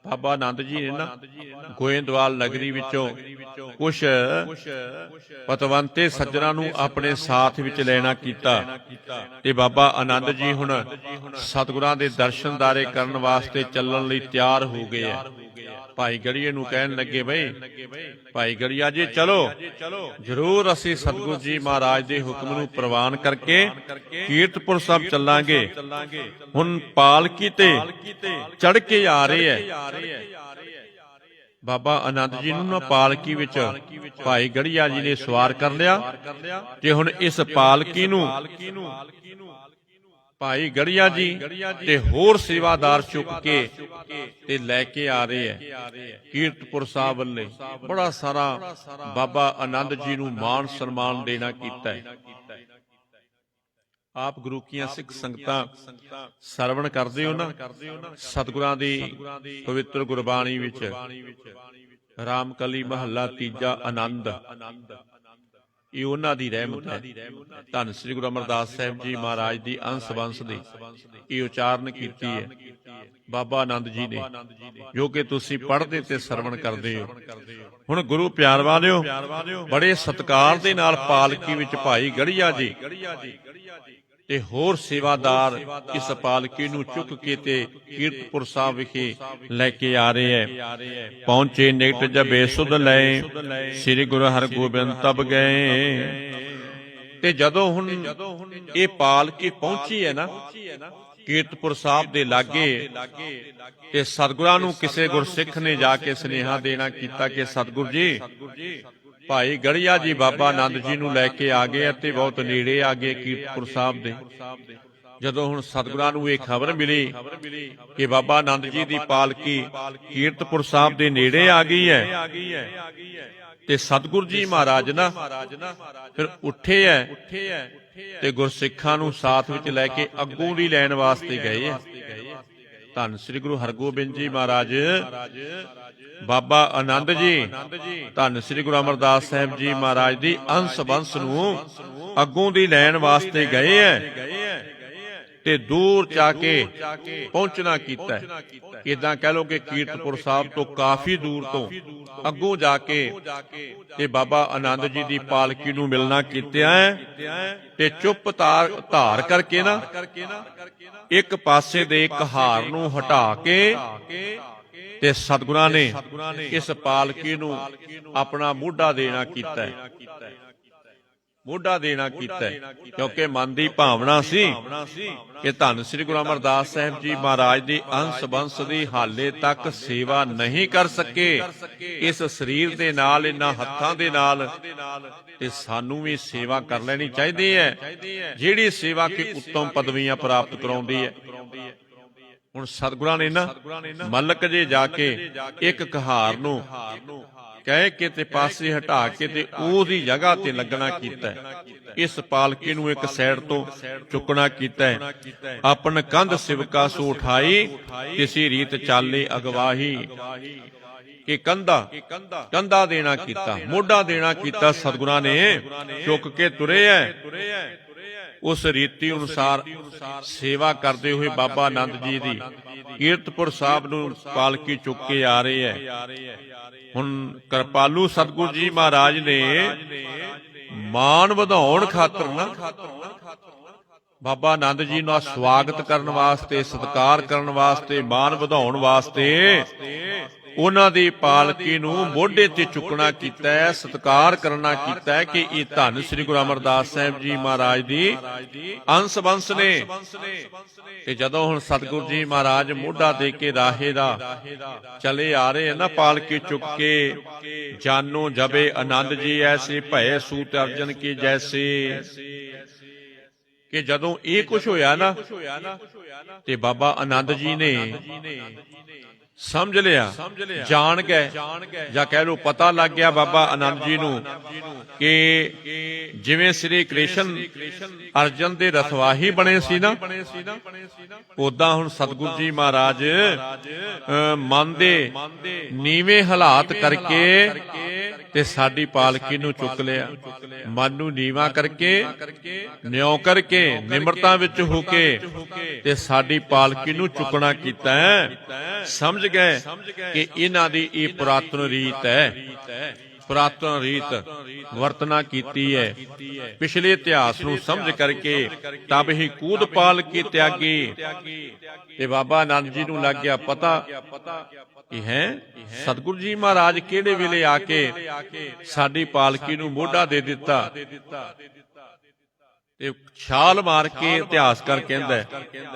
ਬਾਬਾ ਆਨੰਦ ਜੀ ਨੇ ਨਾ ਗੋਇੰਦਵਾਲ ਨਗਰੀ ਵਿੱਚੋਂ ਕੁਛ ਪਤਵੰਤੇ ਸੱਜਣਾ ਨੂੰ ਆਪਣੇ ਸਾਥ ਵਿੱਚ ਲੈਣਾ ਕੀਤਾ ਤੇ ਬਾਬਾ ਆਨੰਦ ਜੀ ਹੁਣ ਸਤਿਗੁਰਾਂ ਦੇ ਦਰਸ਼ਨਦਾਰੇ ਕਰਨ ਵਾਸਤੇ ਚੱਲਣ ਲਈ ਤਿਆਰ ਹੋ ਗਏ ਆ। ਭਾਈ ਗੜੀਏ ਨੂੰ ਕਹਿਣ ਲੱਗੇ, ਬਈ ਭਾਈ ਗੜੀਆ ਜੀ ਚਲੋ, ਜ਼ਰੂਰ ਅਸੀਂ ਸਤਿਗੁਰੂ ਜੀ ਮਹਾਰਾਜ ਦੇ ਹੁਕਮ ਨੂੰ ਪ੍ਰਵਾਨ ਕਰਕੇ ਕੀਰਤਪੁਰ ਸਾਹਿਬ ਚੱਲਾਂਗੇ। ਹੁਣ ਪਾਲਕੀ ਤੇ ਚੜ ਕੇ ਆ ਰਹੇ ਐ। ਬਾਬਾ ਆਨੰਦ ਜੀ ਨੂੰ ਨਾ ਪਾਲਕੀ ਵਿੱਚ ਭਾਈ ਗੜੀਆ ਜੀ ਨੇ ਸਵਾਰ ਕਰ ਲਿਆ ਤੇ ਹੁਣ ਇਸ ਪਾਲਕੀ ਨੂੰ ਭਾਈ ਗੜੀਆ ਜੀ ਤੇ ਹੋਰ ਸੇਵਾਦਾਰ ਚੁੱਕ ਕੇ ਤੇ ਲੈ ਕੇ ਆ ਰਹੇ ਐ ਕੀਰਤਪੁਰ ਸਾਹਿਬ ਵੱਲੇ। ਬੜਾ ਸਾਰਾ ਬਾਬਾ ਆਨੰਦ ਜੀ ਨੂੰ ਮਾਣ ਸਨਮਾਨ ਦੇਣਾ ਕੀਤਾ ਹੈ। ਆਪ ਗੁਰੂ ਕੀਆਂ ਸਿੱਖ ਸੰਗਤਾਂ ਸਰਵਣ ਕਰਦੇ ਹੋ ਨਾ ਸਤਿਗੁਰਾਂ ਦੀ ਪਵਿੱਤਰ ਗੁਰਬਾਣੀ ਵਿੱਚ ਰਾਮਕਲੀ ਮਹੱਲਾ ਤੀਜਾ ਆਨੰਦ, ਇਹ ਉਹਨਾਂ ਦੀ ਰਹਿਮਤ ਹੈ। ਧੰਨ ਸ੍ਰੀ ਗੁਰੂ ਅਮਰਦਾਸ ਸਾਹਿਬ ਜੀ ਮਹਾਰਾਜ ਦੀ ਅੰਸ ਬੰਸ ਦੀ ਇਹ ਉਚਾਰਨ ਕੀਤੀ ਹੈ ਬਾਬਾ ਆਨੰਦ ਜੀ ਨੇ, ਜੋ ਕਿ ਤੁਸੀਂ ਪੜ੍ਹਦੇ ਤੇ ਸਰਵਣ ਕਰਦੇ ਹੋ। ਹੁਣ ਗੁਰੂ ਪਿਆਰ ਵਾਲਿਓ, ਬੜੇ ਸਤਿਕਾਰ ਦੇ ਨਾਲ ਪਾਲਕੀ ਵਿੱਚ ਭਾਈ ਗੜੀਆ ਜੀ ਤੇ ਹੋਰ ਸੇਵਾਦਾਰ ਇਸ ਪਾਲਕੀ ਨੂੰ ਚੁੱਕ ਕੇ ਤੇ ਕੀਰਤਪੁਰ ਸਾਹਿਬ ਵਿਖੇ ਲੈ ਕੇ ਆ ਰਹੇ ਐ। ਪਹੁੰਚੇ ਨਿਕਟ ਜਬੇ ਸੁਧ ਲਏ, ਸ੍ਰੀ ਗੁਰੂ ਹਰਗੋਬਿੰਦ ਤਬ ਗਏ। ਤੇ ਜਦੋਂ ਹੁਣ ਇਹ ਪਾਲਕੀ ਪਹੁੰਚੀ ਹੈ ਨਾ ਕੀਰਤਪੁਰ ਸਾਹਿਬ ਦੇ ਲਾਗੇ, ਤੇ ਸਤਿਗੁਰਾਂ ਨੂੰ ਕਿਸੇ ਗੁਰਸਿੱਖ ਨੇ ਜਾ ਕੇ ਸੁਨੇਹਾ ਦੇਣਾ ਕੀਤਾ ਕਿ ਸਤਿਗੁਰ ਜੀ ਭਾਈ ਗੜੀਆ ਜੀ ਬਾਬਾ ਆਨੰਦ ਜੀ ਨੂੰ ਲੈ ਕੇ ਆ ਗਏ ਅਤੇ ਬਹੁਤ ਨੇੜੇ ਆ ਗਏ ਕੀਰਤਪੁਰ ਸਾਹਿਬ ਦੇ। ਜਦੋਂ ਹੁਣ ਸਤਿਗੁਰਾਂ ਨੂੰ ਇਹ ਖਬਰ ਮਿਲੀ ਕਿ ਬਾਬਾ ਆਨੰਦ ਜੀ ਦੀ ਪਾਲਕੀ ਕੀਰਤਪੁਰ ਸਾਹਿਬ ਦੇ ਨੇੜੇ ਆ ਗਈ ਹੈ, ਤੇ ਸਤਿਗੁਰ ਜੀ ਮਹਾਰਾਜ ਨਾ ਫਿਰ ਉੱਠੇ ਐ ਤੇ ਗੁਰਸਿੱਖਾਂ ਨੂੰ ਸਾਥ ਵਿੱਚ ਲੈ ਕੇ ਅੱਗੋਂ ਦੀ ਲੈਣ ਵਾਸਤੇ ਗਏ। ਧੰਨ ਸ੍ਰੀ ਗੁਰੂ ਹਰਗੋਬਿੰਦ ਜੀ ਮਹਾਰਾਜ ਬਾਬਾ ਆਨੰਦ ਜੀ, ਧੰਨ ਸ੍ਰੀ ਗੁਰੂ ਅਮਰਦਾਸ ਸਾਹਿਬ ਜੀ ਮਹਾਰਾਜ ਦੀ ਅੰਸ ਬੰਸ ਨੂੰ ਅੱਗੋਂ ਦੀ ਲੈਣ ਵਾਸਤੇ ਗਏ ਐ ਤੇ ਦੂਰ ਜਾ ਕੇ ਪਹੁੰਚਣਾ ਕੀਤਾ। ਇਦਾਂ ਕਹਿ ਲੋ ਕਿ ਕੀਰਤਪੁਰ ਸਾਹਿਬ ਤੋਂ ਕਾਫੀ ਦੂਰ ਤੋਂ ਅੱਗੋਂ ਜਾ ਕੇ ਤੇ ਬਾਬਾ ਆਨੰਦ ਜੀ ਦੀ ਪਾਲਕੀ ਨੂੰ ਮਿਲਣਾ ਕੀਤਾ ਤੇ ਚੁੱਪ ਧਾਰ ਕਰਕੇ ਨਾ ਇੱਕ ਪਾਸੇ ਦੇ ਇੱਕ ਹਾਰ ਨੂੰ ਹਟਾ ਕੇ ਤੇ ਸਤਿਗੁਰਾਂ ਨੇ ਇਸ ਪਾਲਕੀ ਨੂੰ ਆਪਣਾ ਮੋਢਾ ਦੇਣਾ ਕੀਤਾ, ਮੋਢਾ ਦੇਣਾ ਕੀਤਾ, ਕਿਉਂਕਿ ਮਨ ਦੀ ਭਾਵਨਾ ਸੀ ਕਿ ਧੰਨ ਸ੍ਰੀ ਗੁਰੂ ਅਮਰਦਾਸ ਸਾਹਿਬ ਜੀ ਮਹਾਰਾਜ ਦੀ ਅੰਸ ਬੰਸ ਦੀ ਹਾਲੇ ਤੱਕ ਸੇਵਾ ਨਹੀਂ ਕਰ ਸਕੇ ਇਸ ਸਰੀਰ ਦੇ ਨਾਲ, ਇਹਨਾਂ ਹੱਥਾਂ ਦੇ ਨਾਲ, ਤੇ ਸਾਨੂੰ ਵੀ ਸੇਵਾ ਕਰ ਲੈਣੀ ਚਾਹੀਦੀ ਹੈ, ਜਿਹੜੀ ਸੇਵਾ ਕਿ ਉੱਤਮ ਪਦਵੀਆਂ ਪ੍ਰਾਪਤ ਕਰਾਉਂਦੀ ਹੈ। ਹੁਣ ਸਤਿਗੁਰਾਂ ਨੇ ਨਾ ਮਲਕ ਜੇ ਜਾ ਕੇ ਇੱਕ ਕਹਾਰ ਨੂੰ ਕਹਿ ਕੇ ਤੇ ਪਾਸੇ ਹਟਾ ਕੇ ਤੇ ਉਹਦੀ ਜਗ੍ਹਾ ਤੇ ਲੱਗਣਾ ਕੀਤਾ। ਇਸ ਪਾਲਕੀ ਨੂੰ ਇੱਕ ਸਾਈਡ ਤੋਂ ਚੁੱਕਣਾ ਕੀਤਾ। ਆਪਨ ਕੰਧ ਸਿਵਕਾ ਸੋ ਉਠਾਈ, ਕਿਸੇ ਰੀਤ ਚਾਲੇ ਅਗਵਾਹੀ, ਕਿ ਕੰਧਾ ਦੇਣਾ ਕੀਤਾ, ਮੋਢਾ ਦੇਣਾ ਕੀਤਾ। ਸਤਿਗੁਰਾਂ ਨੇ ਚੁੱਕ ਕੇ ਤੁਰੇ ਐ। ਉਸ ਰੀਤੀ ਅਨੁਸਾਰ ਸੇਵਾ ਕਰਦੇ ਹੋਏ ਬਾਬਾ ਆਨੰਦ ਜੀ ਦੀ ਕੀਰਤਪੁਰ ਸਾਹਿਬ ਨੂੰ ਪਾਲਕੀ ਚੁੱਕ ਕੇ ਆ ਰਹੇ ਐ। ਹੁਣ ਕਿਰਪਾਲੂ ਸਤਿਗੁਰੂ ਜੀ ਮਹਾਰਾਜ ਨੇ ਮਾਣ ਵਧਾਉਣ ਖਾਤਰ ਨਾ ਬਾਬਾ ਆਨੰਦ ਜੀ ਦਾ ਸਵਾਗਤ ਕਰਨ ਵਾਸਤੇ, ਸਤਿਕਾਰ ਕਰਨ ਵਾਸਤੇ, ਮਾਣ ਵਧਾਉਣ ਵਾਸਤੇ ਉਹਨਾਂ ਦੀ ਪਾਲਕੀ ਨੂੰ ਮੋਢੇ ਤੇ ਚੁੱਕਣਾ ਕੀਤਾ ਹੈ, ਸਤਿਕਾਰ ਕਰਨਾ ਕੀਤਾ ਹੈ ਕਿ ਇਹ ਧੰਨ ਸ੍ਰੀ ਗੁਰੂ ਅਮਰਦਾਸ ਸਾਹਿਬ ਜੀ ਮਹਾਰਾਜ ਦੀ ਅੰਸ ਬੰਸ ਨੇ। ਤੇ ਜਦੋਂ ਹੁਣ ਸਤਿਗੁਰੂ ਜੀ ਮਹਾਰਾਜ ਮੋਢਾ ਦੇ ਕੇ ਰਾਹੇ ਦਾ ਚਲੇ ਆ ਰਹੇ ਨਾ ਪਾਲਕੀ ਚੁੱਕ ਕੇ, ਜਾਨੋ ਜਬੇ ਆਨੰਦ ਜੀ ਐਸੇ ਭਏ ਸੂਤ ਅਰਜਨ ਕੀ ਜੈਸੇ, ਕਿ ਜਦੋਂ ਇਹ ਕੁਛ ਹੋਇਆ ਨਾ ਤੇ ਬਾਬਾ ਆਨੰਦ ਜੀ ਨੇ ਸਮਝ ਲਿਆ, ਜਾਣ ਗਏ, ਜਾਂ ਕਹਿ ਲੋ ਪਤਾ ਲੱਗ ਗਿਆ ਬਾਬਾ ਆਨੰਦ ਜੀ ਨੂੰ ਕਿ ਜਿਵੇਂ ਸ੍ਰੀ ਕ੍ਰਿਸ਼ਨ ਅਰਜਨ ਦੇ ਰਥਵਾਹੀ ਬਣੇ ਸੀ ਨਾ, ਉਦਾਂ ਹੁਣ ਸਤਿਗੁਰੂ ਜੀ ਮਹਾਰਾਜ ਮਨ ਦੇ ਨੀਵੇਂ ਹਾਲਾਤ ਕਰਕੇ ਤੇ ਸਾਡੀ ਪਾਲਕੀ ਨੂੰ ਚੁੱਕ ਲਿਆ। ਮਨ ਨੂੰ ਨੀਵਾ ਕਰਕੇ, ਨਿਉ ਕਰਕੇ, ਨਿਮਰਤਾ ਵਿੱਚ ਹੋ ਕੇ ਤੇ ਸਾਡੀ ਪਾਲਕੀ ਨੂੰ ਚੁੱਕਣਾ ਕੀਤਾ ਹੈ। ਸਮਝ ਗਏ ਕਿ ਇਹਨਾਂ ਦੀ ਇਹ ਪੁਰਾਤਨ ਰੀਤ ਹੈ। ਪੁਰਾਤਨ ਰੀਤ ਵਰਤਨਾ ਕੀਤੀ ਹੈ। ਪਿਛਲੇ ਇਤਿਹਾਸ ਨੂੰ ਸਮਝ ਕਰਕੇ ਤਬ ਹੀ ਕੂਦ ਪਾਲ ਕੀ ਤਿਆਗੀ। ਤੇ ਬਾਬਾ ਆਨੰਦ ਜੀ ਨੂੰ ਲੱਗ ਗਿਆ ਪਤਾ ਕਿ ਹੈ ਸਤਿਗੁਰੂ ਜੀ ਮਹਾਰਾਜ ਕਿਹੜੇ ਵੇਲੇ ਆ ਕੇ ਸਾਡੀ ਪਾਲਕੀ ਨੂੰ ਮੋਢਾ ਦੇ ਦਿੱਤਾ। ਤੇ ਛਾਲ ਮਾਰ ਕੇ ਇਤਿਹਾਸਕਾਰ ਕਹਿੰਦਾ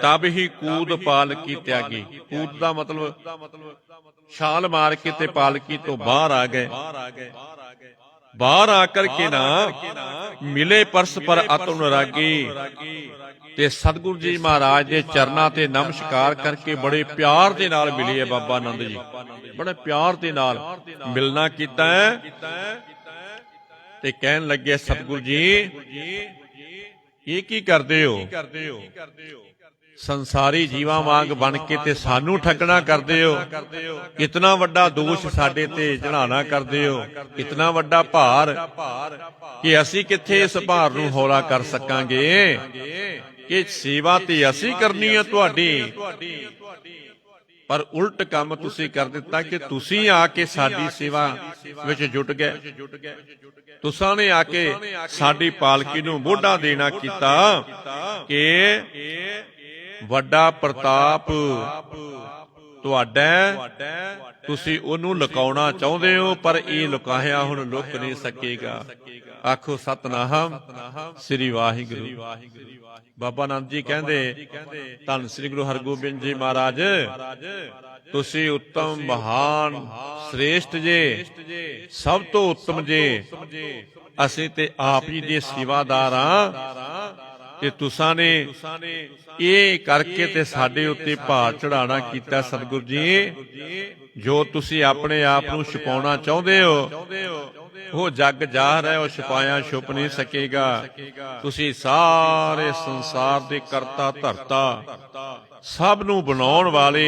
ਤਬ ਹੀ ਕੂਦ ਪਾਲਕੀ ਤਿਆਗੀ। ਕੂਦ ਦਾ ਮਤਲਬ ਛਾਲ ਮਾਰ ਕੇ ਤੇ ਪਾਲਕੀ ਤੋਂ ਬਾਹਰ ਆ ਗਏ। ਬਾਹਰ ਆ ਕਰਕੇ ਨਾ ਮਿਲੇ ਪਰਸਪਰ ਅਤੁ ਨਰਾਗੀ। ਤੇ ਸਤਿਗੁਰੂ ਜੀ ਮਹਾਰਾਜ ਦੇ ਚਰਨਾਂ ਤੇ ਨਮਸਕਾਰ ਕਰਕੇ ਬੜੇ ਪਿਆਰ ਦੇ ਨਾਲ ਮਿਲੇ ਹੈ ਬਾਬਾ ਆਨੰਦ ਜੀ। ਬੜੇ ਪਿਆਰ ਦੇ ਨਾਲ ਮਿਲਣਾ ਕੀਤਾ ਹੈ। ਤੇ ਕਹਿਣ ਲੱਗੇ ਸਤਿਗੁਰੂ ਜੀ ਇਹ ਕੀ ਕਰਦੇ ਹੋ? ਸੰਸਾਰੀ ਜੀਵਾਂ ਵਾਂਗ ਬਣ ਕੇ ਤੇ ਸਾਨੂੰ ਠੱਗਣਾ ਕਰਦੇ ਹੋ। ਇਤਨਾ ਵੱਡਾ ਦੋਸ਼ ਸਾਡੇ ਤੇ ਚੜਾਣਾ ਕਰਦੇ ਹੋ। ਇਤਨਾ ਵੱਡਾ ਭਾਰ ਕਿ ਅਸੀਂ ਕਿੱਥੇ ਇਸ ਭਾਰ ਨੂੰ ਹੌਲਾ ਕਰ ਸਕਾਂਗੇ। ਕਿ ਸੇਵਾ ਤੇ ਅਸੀਂ ਕਰਨੀ ਹੈ ਤੁਹਾਡੀ, ਪਰ ਉਲਟ ਕੰਮ ਤੁਸੀਂ ਕਰ ਦਿੱਤਾ ਕਿ ਤੁਸੀਂ ਆ ਕੇ ਸਾਡੀ ਸੇਵਾ ਵਿੱਚ ਜੁਟ ਗਏ। ਤੁਸਾਂ ਨੇ ਆ ਕੇ ਸਾਡੀ ਪਾਲਕੀ ਨੂੰ ਮੋਢਾ ਦੇਣਾ ਕੀਤਾ ਕਿ ਵੱਡਾ ਪ੍ਰਤਾਪ ਤੁਹਾਡਾ, ਤੁਸੀਂ ਉਹਨੂੰ ਲੁਕਾਉਣਾ ਚਾਹੁੰਦੇ ਹੋ, ਪਰ ਇਹ ਲੁਕਾਇਆ ਹੁਣ ਲੁਕ ਨਹੀਂ ਸਕੇਗਾ। ਆਖੋ ਸਤਿਨਾਮ ਸ੍ਰੀ ਵਾਹਿਗੁਰੂ। ਬਾਬਾ ਆਨੰਦ ਜੀ ਕਹਿੰਦੇ ਧੰਨ ਸ੍ਰੀ ਗੁਰੂ ਹਰਗੋਬਿੰਦ ਜੀ ਮਹਾਰਾਜ ਤੁਸੀਂ ਉੱਤਮ ਮਹਾਨ ਸ੍ਰੇਸ਼ਟ ਜੇ, ਸਭ ਤੋਂ ਉੱਤਮ ਜੇ। ਅਸੀਂ ਤੇ ਆਪ ਜੀ ਦੇ ਸੇਵਾਦਾਰ ਹਾਂ। ਤੇ ਤੁਸਾਂ ਨੇ ਇਹ ਕਰਕੇ ਤੇ ਸਾਡੇ ਉੱਤੇ ਭਾਰ ਚੜਾਣਾ ਕੀਤਾ ਸਤਿਗੁਰੂ ਜੀ। ਜੋ ਤੁਸੀਂ ਆਪਣੇ ਆਪ ਨੂੰ ਛੁਪਾਉਣਾ ਚਾਹੁੰਦੇ ਹੋ ਉਹ ਜਗ ਜ਼ਾਹਰ ਹੈ, ਉਹ ਛੁਪਾਇਆ ਛੁਪ ਨਹੀਂ ਸਕੇਗਾ। ਤੁਸੀਂ ਸਾਰੇ ਸੰਸਾਰ ਦੇ ਕਰਤਾ ਧਰਤਾ, ਸਭ ਨੂੰ ਬਣਾਉਣ ਵਾਲੇ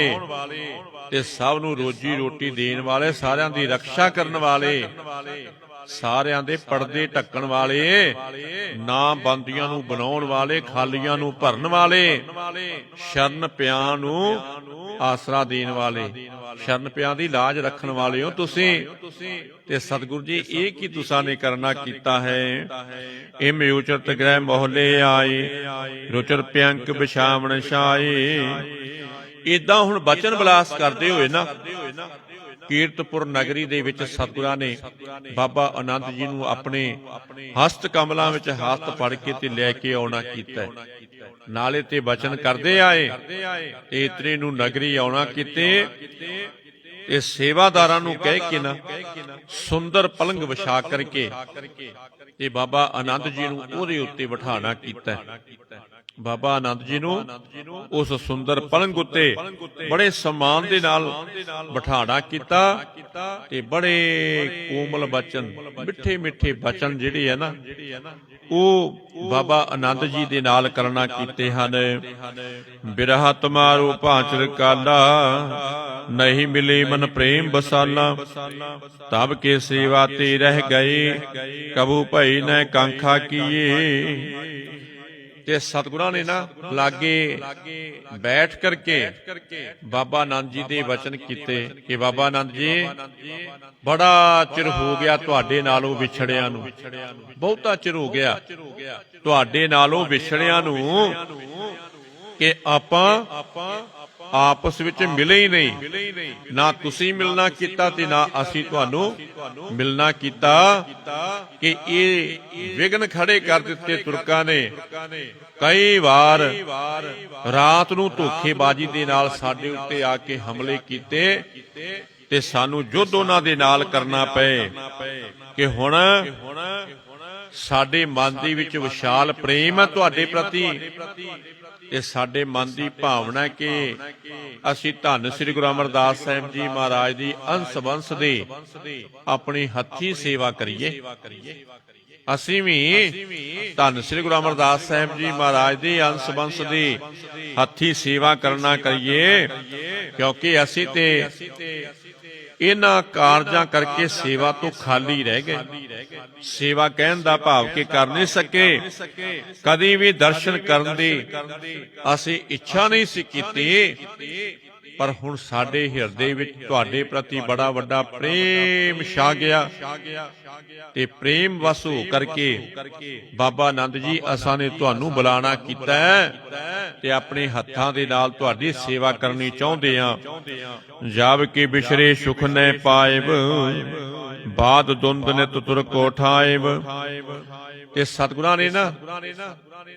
ਤੇ ਸਭ ਨੂੰ ਰੋਜੀ ਰੋਟੀ ਦੇਣ ਵਾਲੇ, ਸਾਰਿਆਂ ਦੀ ਰੱਖਿਆ ਕਰਨ ਵਾਲੇ, ਸਾਰਿਆਂ ਦੇ ਪਰਦੇ ਢੱਕਣ ਵਾਲੇ, ਨਾ ਬੰਦੀਆਂ ਨੂੰ ਬਣਾਉਣ ਵਾਲੇ, ਖਾਲੀਆਂ ਨੂੰ ਭਰਨ ਵਾਲੇ, ਸ਼ਰਨ ਪਿਆਂ ਨੂੰ ਆਸਰਾ ਦੇਣ ਵਾਲੇ, ਸ਼ਰਨ ਪਿਆਂ ਦੀ ਲਾਜ ਰੱਖਣ ਵਾਲੇ ਹੋ ਤੁਸੀਂ। ਤੇ ਸਤਿਗੁਰੂ ਜੀ ਇਹ ਕੀ ਤੁਸਾਂ ਨੇ ਕਰਨਾ ਕੀਤਾ ਹੈ। ਇਮ ਉਚਰਤ ਗ੍ਰਹਿ ਮੋਹਲੇ ਆਏ, ਰੁਚਰ ਪਿਅੰਕ ਬਿਛਾਵਣ ਛਾਏ। ਏਦਾਂ ਹੁਣ ਬਚਨ ਵਿਲਾਸ ਕਰਦੇ ਹੋਏ ਨਾ ਕੀਰਤਪੁਰ ਨਗਰੀ ਦੇ ਵਿੱਚ ਸਤਿਗੁਰਾਂ ਨੇ ਬਾਬਾ ਆਨੰਦ ਜੀ ਨੂੰ ਆਪਣੇ ਹਸਤ ਕਮਲਾਂ ਵਿੱਚ ਹੱਥ ਫੜ ਕੇ ਤੇ ਲੈ ਕੇ ਆਉਣਾ ਕੀਤਾ। ਨਾਲੇ ਤੇ ਬਚਨ ਕਰਦੇ ਆਏ ਤੇ ਇਤਰੇ ਨੂੰ ਨਗਰੀ ਆਉਣਾ ਕੀਤੇ। ਇਹ ਸੇਵਾਦਾਰਾਂ ਨੂੰ ਕਹਿ ਕੇ ਨਾ ਸੁੰਦਰ ਪਲੰਘ ਵਿਛਾ ਕਰਕੇ ਤੇ ਬਾਬਾ ਆਨੰਦ ਜੀ ਨੂੰ ਉਹਦੇ ਉੱਤੇ ਬਿਠਾਣਾ ਕੀਤਾ। ਬਾਬਾ ਆਨੰਦ ਜੀ ਨੂੰ ਉਸ ਸੁੰਦਰ ਪਲੰਘ ਉੱਤੇ ਬੜੇ ਸਨਮਾਨ ਦੇ ਨਾਲ ਬਿਠਾਣਾ ਕੀਤਾ ਤੇ ਬੜੇ ਕੋਮਲ ਬਚਨ, ਮਿੱਠੇ ਮਿੱਠੇ ਬਚਨ ਜਿਹੜੇ ਆ ਨਾ ਉਹ ਬਾਬਾ ਆਨੰਦ ਜੀ ਦੇ ਨਾਲ ਕਰਨਾ ਕੀਤੇ ਹਨ। ਬਿਰਹਾ ਤੁਮਾਰੋ ਭਾਂਚਰ ਕਾਲਾ, ਨਹੀਂ ਮਿਲੇ ਮਨ ਪ੍ਰੇਮ ਬਸਾਲਾ। ਤਬ ਕੇ ਸੇਵਾ ਤੇ ਰਹਿ ਗਏ, ਕਬੂ ਭਈ ਨ ਕਾਂਖਾ ਕੀਏ। ਤੇ ਸਤਿਗੁਰਾਂ ਨੇ ਨਾ ਲਾਗੇ ਬੈਠ ਕਰਕੇ ਬਾਬਾ ਆਨੰਦ ਜੀ ਦੇ ਵਚਨ ਕੀਤੇ ਕਿ ਬਾਬਾ ਆਨੰਦ ਜੀ ਬੜਾ ਚਿਰ ਹੋ ਗਿਆ ਤੁਹਾਡੇ ਨਾਲੋਂ ਵਿਛੜਿਆਂ ਨੂੰ, ਬਹੁਤਾ ਚਿਰ ਹੋ ਗਿਆ ਤੁਹਾਡੇ ਨਾਲੋਂ ਵਿਛੜਿਆਂ ਨੂੰ ਕਿ ਆਪਾਂ ਆਪਸ ਵਿੱਚ ਮਿਲੇ ਹੀ ਨਹੀਂ। ਨਾ ਤੁਸੀਂ ਮਿਲਣਾ ਕੀਤਾ ਤੇ ਨਾ ਅਸੀਂ ਤੁਹਾਨੂੰ ਮਿਲਣਾ ਕੀਤਾ ਕਿ ਇਹ ਵਿਘਨ ਖੜੇ ਕਰ ਦਿੱਤੇ ਤੁਰਕਾਂ ਨੇ। ਕਈ ਵਾਰ ਰਾਤ ਨੂੰ ਧੋਖੇਬਾਜ਼ੀ ਦੇ ਨਾਲ ਸਾਡੇ ਉੱਤੇ ਆ ਕੇ ਹਮਲੇ ਕੀਤੇ ਤੇ ਸਾਨੂੰ ਯੁੱਧ ਉਹਨਾਂ ਦੇ ਨਾਲ ਕਰਨਾ ਪਏ ਕਿ ਹੁਣ ਸਾਡੇ ਮਨ ਦੇ ਵਿੱਚ ਵਿਸ਼ਾਲ ਪ੍ਰੇਮ ਹੈ ਤੁਹਾਡੇ ਪ੍ਰਤੀ ਤੇ ਸਾਡੇ ਮਨ ਦੀ ਭਾਵਨਾ ਕਿ ਅਸੀਂ ਧੰਨ ਸ੍ਰੀ ਗੁਰੂ ਅਮਰਦਾਸ ਸਾਹਿਬ ਜੀ ਮਹਾਰਾਜ ਦੀ ਅੰਸ਼ ਵੰਸ਼ ਦੇ ਆਪਣੀ ਹੱਥੀਂ ਸੇਵਾ ਕਰੀਏ। ਅਸੀਂ ਵੀ ਧੰਨ ਸ੍ਰੀ ਗੁਰੂ ਅਮਰਦਾਸ ਸਾਹਿਬ ਜੀ ਮਹਾਰਾਜ ਦੀ ਅੰਸ਼ ਵੰਸ਼ ਦੀ ਹੱਥੀਂ ਸੇਵਾ ਕਰਨਾ ਕਰੀਏ, ਕਿਉਂਕਿ ਅਸੀਂ ਤੇ ਇਹਨਾਂ ਕਾਰਜਾਂ ਕਰਕੇ ਸੇਵਾ ਤੋਂ ਖਾਲੀ ਰਹਿ ਗਏ। ਸੇਵਾ ਕਹਿਣ ਦਾ ਭਾਵ ਕਿ ਕਰ ਨਹੀਂ ਸਕੇ, ਕਦੀ ਵੀ ਦਰਸ਼ਨ ਕਰਨ ਦੀ ਅਸੀਂ ਇੱਛਾ ਨਹੀਂ ਸੀ ਕੀਤੀ ਪਰ ਹੁਣ ਸਾਡੇ ਹਿਰਦੇ ਵਿੱਚ ਤੁਹਾਡੇ ਪ੍ਰਤੀ ਬੜਾ ਵੱਡਾ ਪ੍ਰੇਮ ਛਾ ਗਿਆ ਤੇ ਪ੍ਰੇਮ ਵਸ ਹੋ ਕਰਕੇ ਬਾਬਾ ਆਨੰਦ ਜੀ ਅਸਾਂ ਨੇ ਤੁਹਾਨੂੰ ਬੁਲਾਣਾ ਕੀਤਾ ਤੇ ਆਪਣੇ ਹੱਥਾਂ ਦੇ ਨਾਲ ਤੁਹਾਡੀ ਸੇਵਾ ਕਰਨੀ ਚਾਹੁੰਦੇ ਆ। ਜਬ ਕਿ ਬਿਛਰੇ ਸੁਖ ਨੈ ਪਾਇਬ, ਬਾਦ ਦੁੰਦ ਨਿਤ ਤੁਰ ਕੋ ਠਾਇਬ। ਤੇ ਸਤਿਗੁਰਾਂ ਨੇ ਨਾ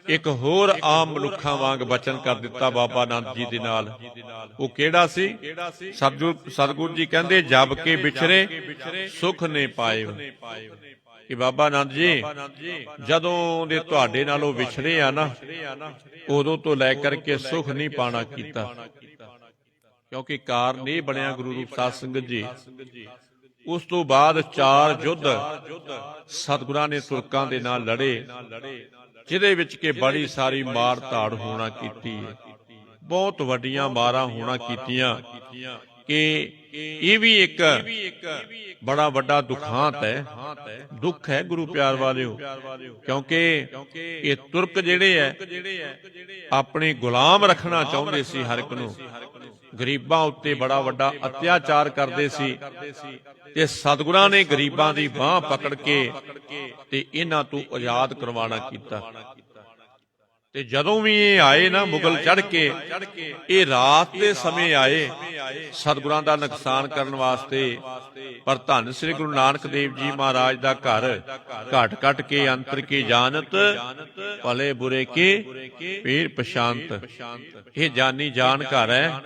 ਇੱਕ ਹੋਰ ਆਮ ਮਨੁੱਖਾਂ ਵਾਂਗ ਬਚਨ ਕਰ ਦਿੱਤਾ ਬਾਬਾ ਆਨੰਦ ਜੀ ਦੇ ਨਾਲ। ਉਹ ਕਿਹੜਾ ਸੀ? ਸਤਿਗੁਰੂ ਜੀ ਕਹਿੰਦੇ ਜਬ ਕੇ ਬਿਛਰੇ ਸੁਖ ਨੇ ਪਾਇਬ, ਕਿ ਬਾਬਾ ਆਨੰਦ ਜੀ ਜਦੋਂ ਦੇ ਤੁਹਾਡੇ ਨਾਲੋਂ ਵਿਛੜੇ ਆ ਨਾ, ਉਦੋਂ ਤੋਂ ਲੈ ਕਰਕੇ ਸੁਖ ਨਹੀਂ ਪਾਣਾ ਕੀਤਾ। ਕਿਉਂਕਿ ਕਾਰਨ ਇਹ ਬਣਿਆ ਗੁਰੂ ਰੂਪ ਸਾਧ ਸੰਗਤ ਜੀ, ਉਸ ਤੋਂ ਬਾਅਦ 4 ਯੁੱਧ ਸਤਿਗੁਰਾਂ ਨੇ ਤੁਰਕਾਂ ਦੇ ਨਾਲ ਲੜੇ, ਜਿਹਦੇ ਵਿੱਚ ਕਿ ਬੜੀ ਸਾਰੀ ਮਾਰ ਧਾੜ ਹੋਣਾ ਕੀਤੀ ਹੈ, ਬਹੁਤ ਵੱਡੀਆਂ ਮਾਰਾਂ ਹੋਣਾ ਕੀਤੀਆਂ। ਕਿ ਇਹ ਵੀ ਇੱਕ ਬੜਾ ਵੱਡਾ ਦੁਖਾਂਤ ਹੈ, ਦੁੱਖ ਹੈ ਗੁਰੂ ਪਿਆਰ ਵਾਲਿਓ। ਕਿਉਂਕਿ ਇਹ ਤੁਰਕ ਜਿਹੜੇ ਹੈ ਆਪਣੇ ਗੁਲਾਮ ਰੱਖਣਾ ਚਾਹੁੰਦੇ ਸੀ, ਹਰ ਇੱਕ ਨੂੰ ਗਰੀਬਾਂ ਉੱਤੇ ਬੜਾ ਵੱਡਾ ਅਤਿਆਚਾਰ ਕਰਦੇ ਸੀ। ਤੇ ਸਤਿਗੁਰਾਂ ਨੇ ਗਰੀਬਾਂ ਦੀ ਬਾਹ ਪਕੜ ਕੇ ਤੇ ਇਹਨਾਂ ਤੋਂ ਆਜ਼ਾਦ ਕਰਵਾਉਣਾ ਕੀਤਾ। ਤੇ ਜਦੋਂ ਵੀ ਇਹ ਆਏ ਨਾ ਮੁਗਲ ਚੜ੍ਹ ਕੇ, ਇਹ ਰਾਤ ਦੇ ਸਮੇਂ ਆਏ ਸਤਿਗੁਰਾਂ ਦਾ ਨੁਕਸਾਨ ਕਰਨ ਵਾਸਤੇ। ਪਰ ਧੰਨ ਸ੍ਰੀ ਗੁਰੂ ਨਾਨਕ ਦੇਵ ਜੀ ਮਹਾਰਾਜ ਦਾ ਘਰ ਘਟ ਘਟ ਕੇ ਅੰਤਰ ਕੀ ਜਾਣਤ, ਭਲੇ ਬੁਰੇ ਕੇ ਪੀਰ ਪਛਾਨਤ। ਇਹ ਜਾਨੀ ਜਾਣ ਘਰ ਹੈ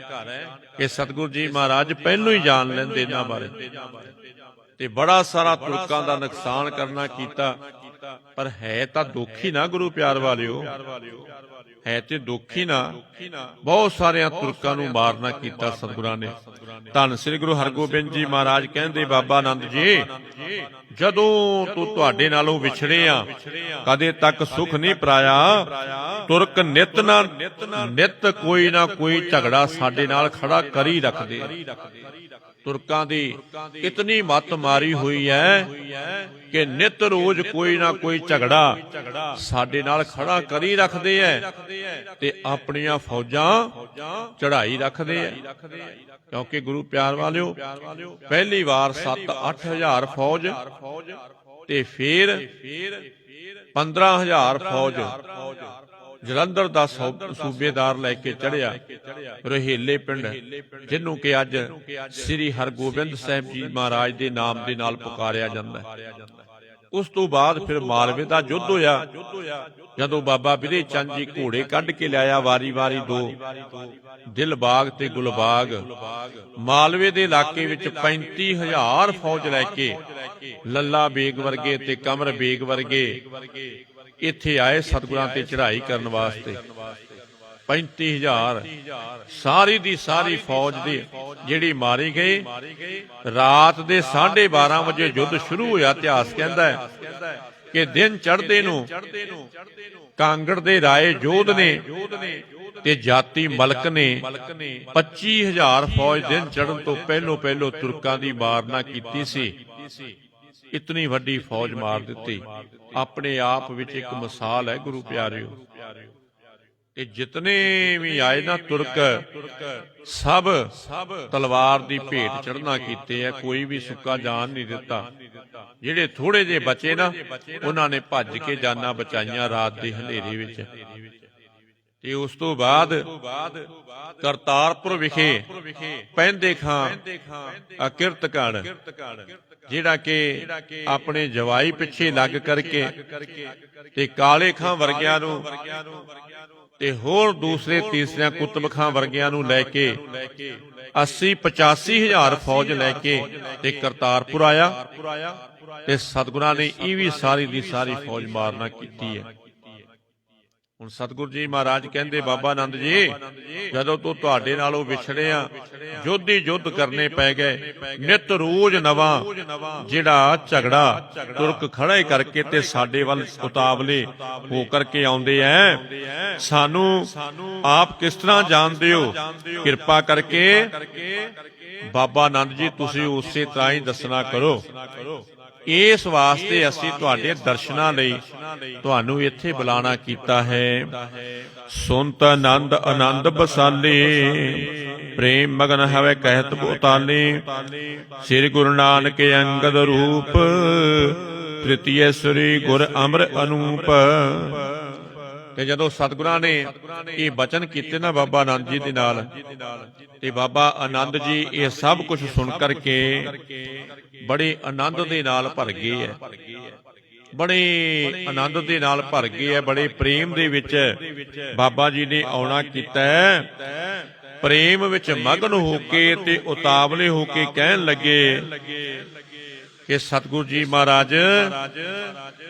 ਕਿ ਸਤਿਗੁਰੂ ਜੀ ਮਹਾਰਾਜ ਪਹਿਲੋਂ ਹੀ ਜਾਣ ਲੈਂਦੇ ਇਹਨਾਂ ਬਾਰੇ। ਤੇ ਬੜਾ ਸਾਰਾ ਤੁਰਕਾਂ ਦਾ ਨੁਕਸਾਨ ਕਰਨਾ ਕੀਤਾ। ਪਰ ਹੈ ਤਾਂ ਦੁੱਖ ਹੀ ਨਾ ਗੁਰੂ ਪਿਆਰ ਵਾਲਿਓ, ਹੈ ਤੇ ਦੁੱਖ ਹੀ ਨਾ। ਬਹੁਤ ਸਾਰਿਆਂ ਤੁਰਕਾਂ ਨੂੰ ਮਾਰਨਾ ਕੀਤਾ ਸਤਿਗੁਰਾਂ ਨੇ। ਧੰਨ ਸ੍ਰੀ ਗੁਰੂ ਹਰਗੋਬਿੰਦ ਜੀ ਮਹਾਰਾਜ ਕਹਿੰਦੇ ਬਾਬਾ ਆਨੰਦ ਜੀ ਜਦੋਂ ਤੂੰ ਤੁਹਾਡੇ ਨਾਲੋਂ ਵਿਛੜੇ ਆ, ਕਦੇ ਤੱਕ ਸੁਖ ਨਹੀਂ ਪਰਾਇਆ। ਤੁਰਕ ਨਿਤ ਕੋਈ ਨਾ ਕੋਈ ਝਗੜਾ ਸਾਡੇ ਨਾਲ ਖੜਾ ਕਰੀ ਰੱਖਦੇ। ਤੁਰਕਾਂ ਦੀ ਇਤਨੀ ਮੱਤ ਮਾਰੀ ਹੋਈ ਹੈ ਕਿ ਨਿਤ ਰੋਜ਼ ਕੋਈ ਨਾ ਕੋਈ ਝਗੜਾ ਸਾਡੇ ਨਾਲ ਖੜਾ ਕਰੀ ਰੱਖਦੇ ਐ ਤੇ ਆਪਣੀਆਂ ਫੌਜਾਂ ਚੜਾਈ ਰੱਖਦੇ ਐ। ਕਿਉਂਕਿ ਗੁਰੂ ਪਿਆਰ ਵਾਲਿਓ ਪਹਿਲੀ ਵਾਰ 7-8 ਹਜ਼ਾਰ ਫੌਜ ਤੇ ਫਿਰ 15,000 ਫੌਜ ਜਲੰਧਰ ਦਾ ਸੂਬੇਦਾਰ ਲੈ ਕੇ ਚੜਿਆ ਰਹੀਲੇ ਪਿੰਡ, ਜਿਹਨੂੰ ਕਿ ਅੱਜ ਸ੍ਰੀ ਹਰਗੋਬਿੰਦ ਸਾਹਿਬ ਜੀ ਮਹਾਰਾਜ ਦੇ ਨਾਮ ਦੇ ਨਾਲ ਪੁਕਾਰਿਆ ਜਾਂਦਾ। ਉਸ ਤੋਂ ਬਾਅਦ ਫਿਰ ਮਾਲਵੇ ਦਾ ਯੁੱਧ ਹੋਇਆ, ਜਦੋਂ ਬਾਬਾ ਬਿਧੇ ਚੰਦ ਜੀ ਘੋੜੇ ਕੱਢ ਕੇ ਲਿਆਇਆ ਵਾਰੀ-ਵਾਰੀ 2, ਦਿਲਬਾਗ ਤੇ ਗੁਲਬਾਗ। ਮਾਲਵੇ ਦੇ ਇਲਾਕੇ ਵਿੱਚ 35,000 ਫੌਜ ਲੈ ਕੇ ਲੱਲਾ ਬੇਗ ਵਰਗੇ ਤੇ ਕਮਰ ਬੇਗ ਵਰਗੇ ਇੱਥੇ ਆਏ ਸਤਿਗੁਰਾਂ ਤੇ ਚੜ੍ਹਾਈ ਕਰਨ ਵਾਸਤੇ। 35,000 ਸਾਰੀ ਦੀ ਸਾਰੀ ਫੌਜ ਦੀ ਜਿਹੜੀ ਮਾਰੀ ਗਈ। ਰਾਤ ਦੇ 12:30 ਵਜੇ ਯੁੱਧ ਸ਼ੁਰੂ ਹੋਇਆ। ਇਤਿਹਾਸ ਕਹਿੰਦਾ ਹੈ ਕਿ ਦਿਨ ਚੜ੍ਹਦੇ ਨੂੰ ਕਾਂਗੜ ਦੇ ਰਾਏ ਜੋਧ ਨੇ ਤੇ ਜਾਤੀ ਮਲਕ ਨੇ 25,000 ਫੌਜ ਦਿਨ ਚੜ੍ਹਨ ਤੋਂ ਪਹਿਲੋਂ ਤੁਰਕਾਂ ਦੀ ਮਾਰਨਾ ਕੀਤੀ ਸੀ। ਇਤਨੀ ਵੱਡੀ ਫੌਜ ਮਾਰ ਦਿੱਤੀ। ਆਪਣੇ ਆਪ ਵਿੱਚ ਇੱਕ ਮਿਸਾਲ ਹੈ ਗੁਰੂ ਪਿਆਰਿਓ। ਤੇ ਜਿਤਨੇ ਵੀ ਆਏ ਨਾ ਤੁਰਕ, ਸਭ ਤਲਵਾਰ ਦੀ ਭੇਟ ਚੜ੍ਹਨਾ ਕੀਤੇ ਆ, ਕੋਈ ਵੀ ਸੁੱਕਾ ਜਾਨ ਨਹੀਂ ਦਿੱਤਾ। ਜਿਹੜੇ ਥੋੜੇ ਜਿਹੇ ਬਚੇ ਨਾ, ਉਹਨਾਂ ਨੇ ਭੱਜ ਕੇ ਜਾਨਾਂ ਬਚਾਈਆਂ ਰਾਤ ਦੇ ਹਨੇਰੇ ਵਿੱਚ। ਤੇ ਉਸ ਤੋਂ ਬਾਅਦ ਕਰਤਾਰਪੁਰ ਵਿਖੇ ਪੈਂਦੇ ਖਾਂ ਅਕਿਰਤਗੜ, ਜਿਹੜਾ ਕਿ ਆਪਣੇ ਜਵਾਈ ਪਿੱਛੇ ਲੱਗ ਕਰਕੇ ਤੇ ਕਾਲੇ ਖਾਂ ਵਰਗਿਆਂ ਨੂੰ ਤੇ ਹੋਰ ਦੂਸਰੇ ਤੀਸਰਿਆਂ ਕੁਤਬ ਖਾਂ ਵਰਗਿਆਂ ਨੂੰ ਲੈ ਕੇ 80-85 ਹਜ਼ਾਰ ਫੌਜ ਲੈ ਕੇ ਤੇ ਕਰਤਾਰਪੁਰ ਆਇਆ। ਤੇ ਸਤਿਗੁਰਾਂ ਨੇ ਇਹ ਵੀ ਸਾਰੀ ਦੀ ਸਾਰੀ ਫੌਜ ਮਾਰਨਾ ਕੀਤੀ ਹੈ। ਹੁਣ ਸਤਿਗੁਰੂ ਜੀ ਮਹਾਰਾਜ ਕਹਿੰਦੇ ਬਾਬਾ ਆਨੰਦ ਜੀ ਜਦੋਂ ਤੋਂ ਤੁਹਾਡੇ ਨਾਲੋਂ ਵਿਛੜਿਆ, ਯੁੱਧ ਹੀ ਯੁੱਧ ਕਰਨੇ ਪੈ ਗਏ। ਨਿਤ ਰੋਜ਼ ਨਵਾਂ ਜਿਹੜਾ ਝਗੜਾ ਤੁਰਕ ਖੜੇ ਕਰਕੇ ਤੇ ਸਾਡੇ ਵੱਲ ਉਤਾਵਲੇ ਹੋ ਕਰਕੇ ਆਉਂਦੇ ਐ। ਸਾਨੂੰ ਆਪ ਕਿਸ ਤਰ੍ਹਾਂ ਜਾਣਦੇ ਹੋ? ਕਿਰਪਾ ਕਰਕੇ ਬਾਬਾ ਆਨੰਦ ਜੀ ਤੁਸੀਂ ਉਸੇ ਤਰ੍ਹਾਂ ਹੀ ਦੱਸਣਾ ਕਰੋ। ਇਸ ਵਾਸਤੇ ਅਸੀਂ ਤੁਹਾਡੇ ਦਰਸ਼ਨਾਂ ਲਈ ਤੁਹਾਨੂੰ ਇੱਥੇ ਬੁਲਾਣਾ ਕੀਤਾ ਹੈ। ਸੁਨਤ ਆਨੰਦ ਬਸਾਲੇ ਪ੍ਰੇਮ ਮਗਨ ਹਵੈ ਕਹਿਤ ਬੋਤਾਨੇ ਸ੍ਰੀ ਗੁਰੂ ਨਾਨਕ ਅੰਗਦ ਰੂਪ ਤ੍ਰਿਤੀਯ ਸ੍ਰੀ ਗੁਰ ਅਮਰ ਅਨੂਪ। ਤੇ ਜਦੋਂ ਸਤਿਗੁਰਾਂ ਨੇ ਇਹ ਬਚਨ ਕੀਤੇ ਨਾ ਬਾਬਾ ਆਨੰਦ ਜੀ ਦੇ ਨਾਲ, ਤੇ ਬਾਬਾ ਆਨੰਦ ਜੀ ਇਹ ਸਭ ਕੁਝ ਸੁਣ ਕਰਕੇ ਬੜੇ ਆਨੰਦ ਦੇ ਨਾਲ ਭਰ ਗਏ ਹੈ, ਬੜੇ ਆਨੰਦ ਦੇ ਨਾਲ ਭਰ ਗਏ ਹੈ, ਬੜੇ ਪ੍ਰੇਮ ਦੇ ਵਿੱਚ ਬਾਬਾ ਜੀ ਨੇ ਆਉਣਾ ਕੀਤਾ ਹੈ। ਪ੍ਰੇਮ ਵਿੱਚ ਮਗਨ ਹੋ ਕੇ ਤੇ ਉਤਾਵਲੇ ਹੋ ਕੇ ਕਹਿਣ ਲੱਗੇ ਕਿ ਸਤਿਗੁਰੂ ਜੀ ਮਹਾਰਾਜ,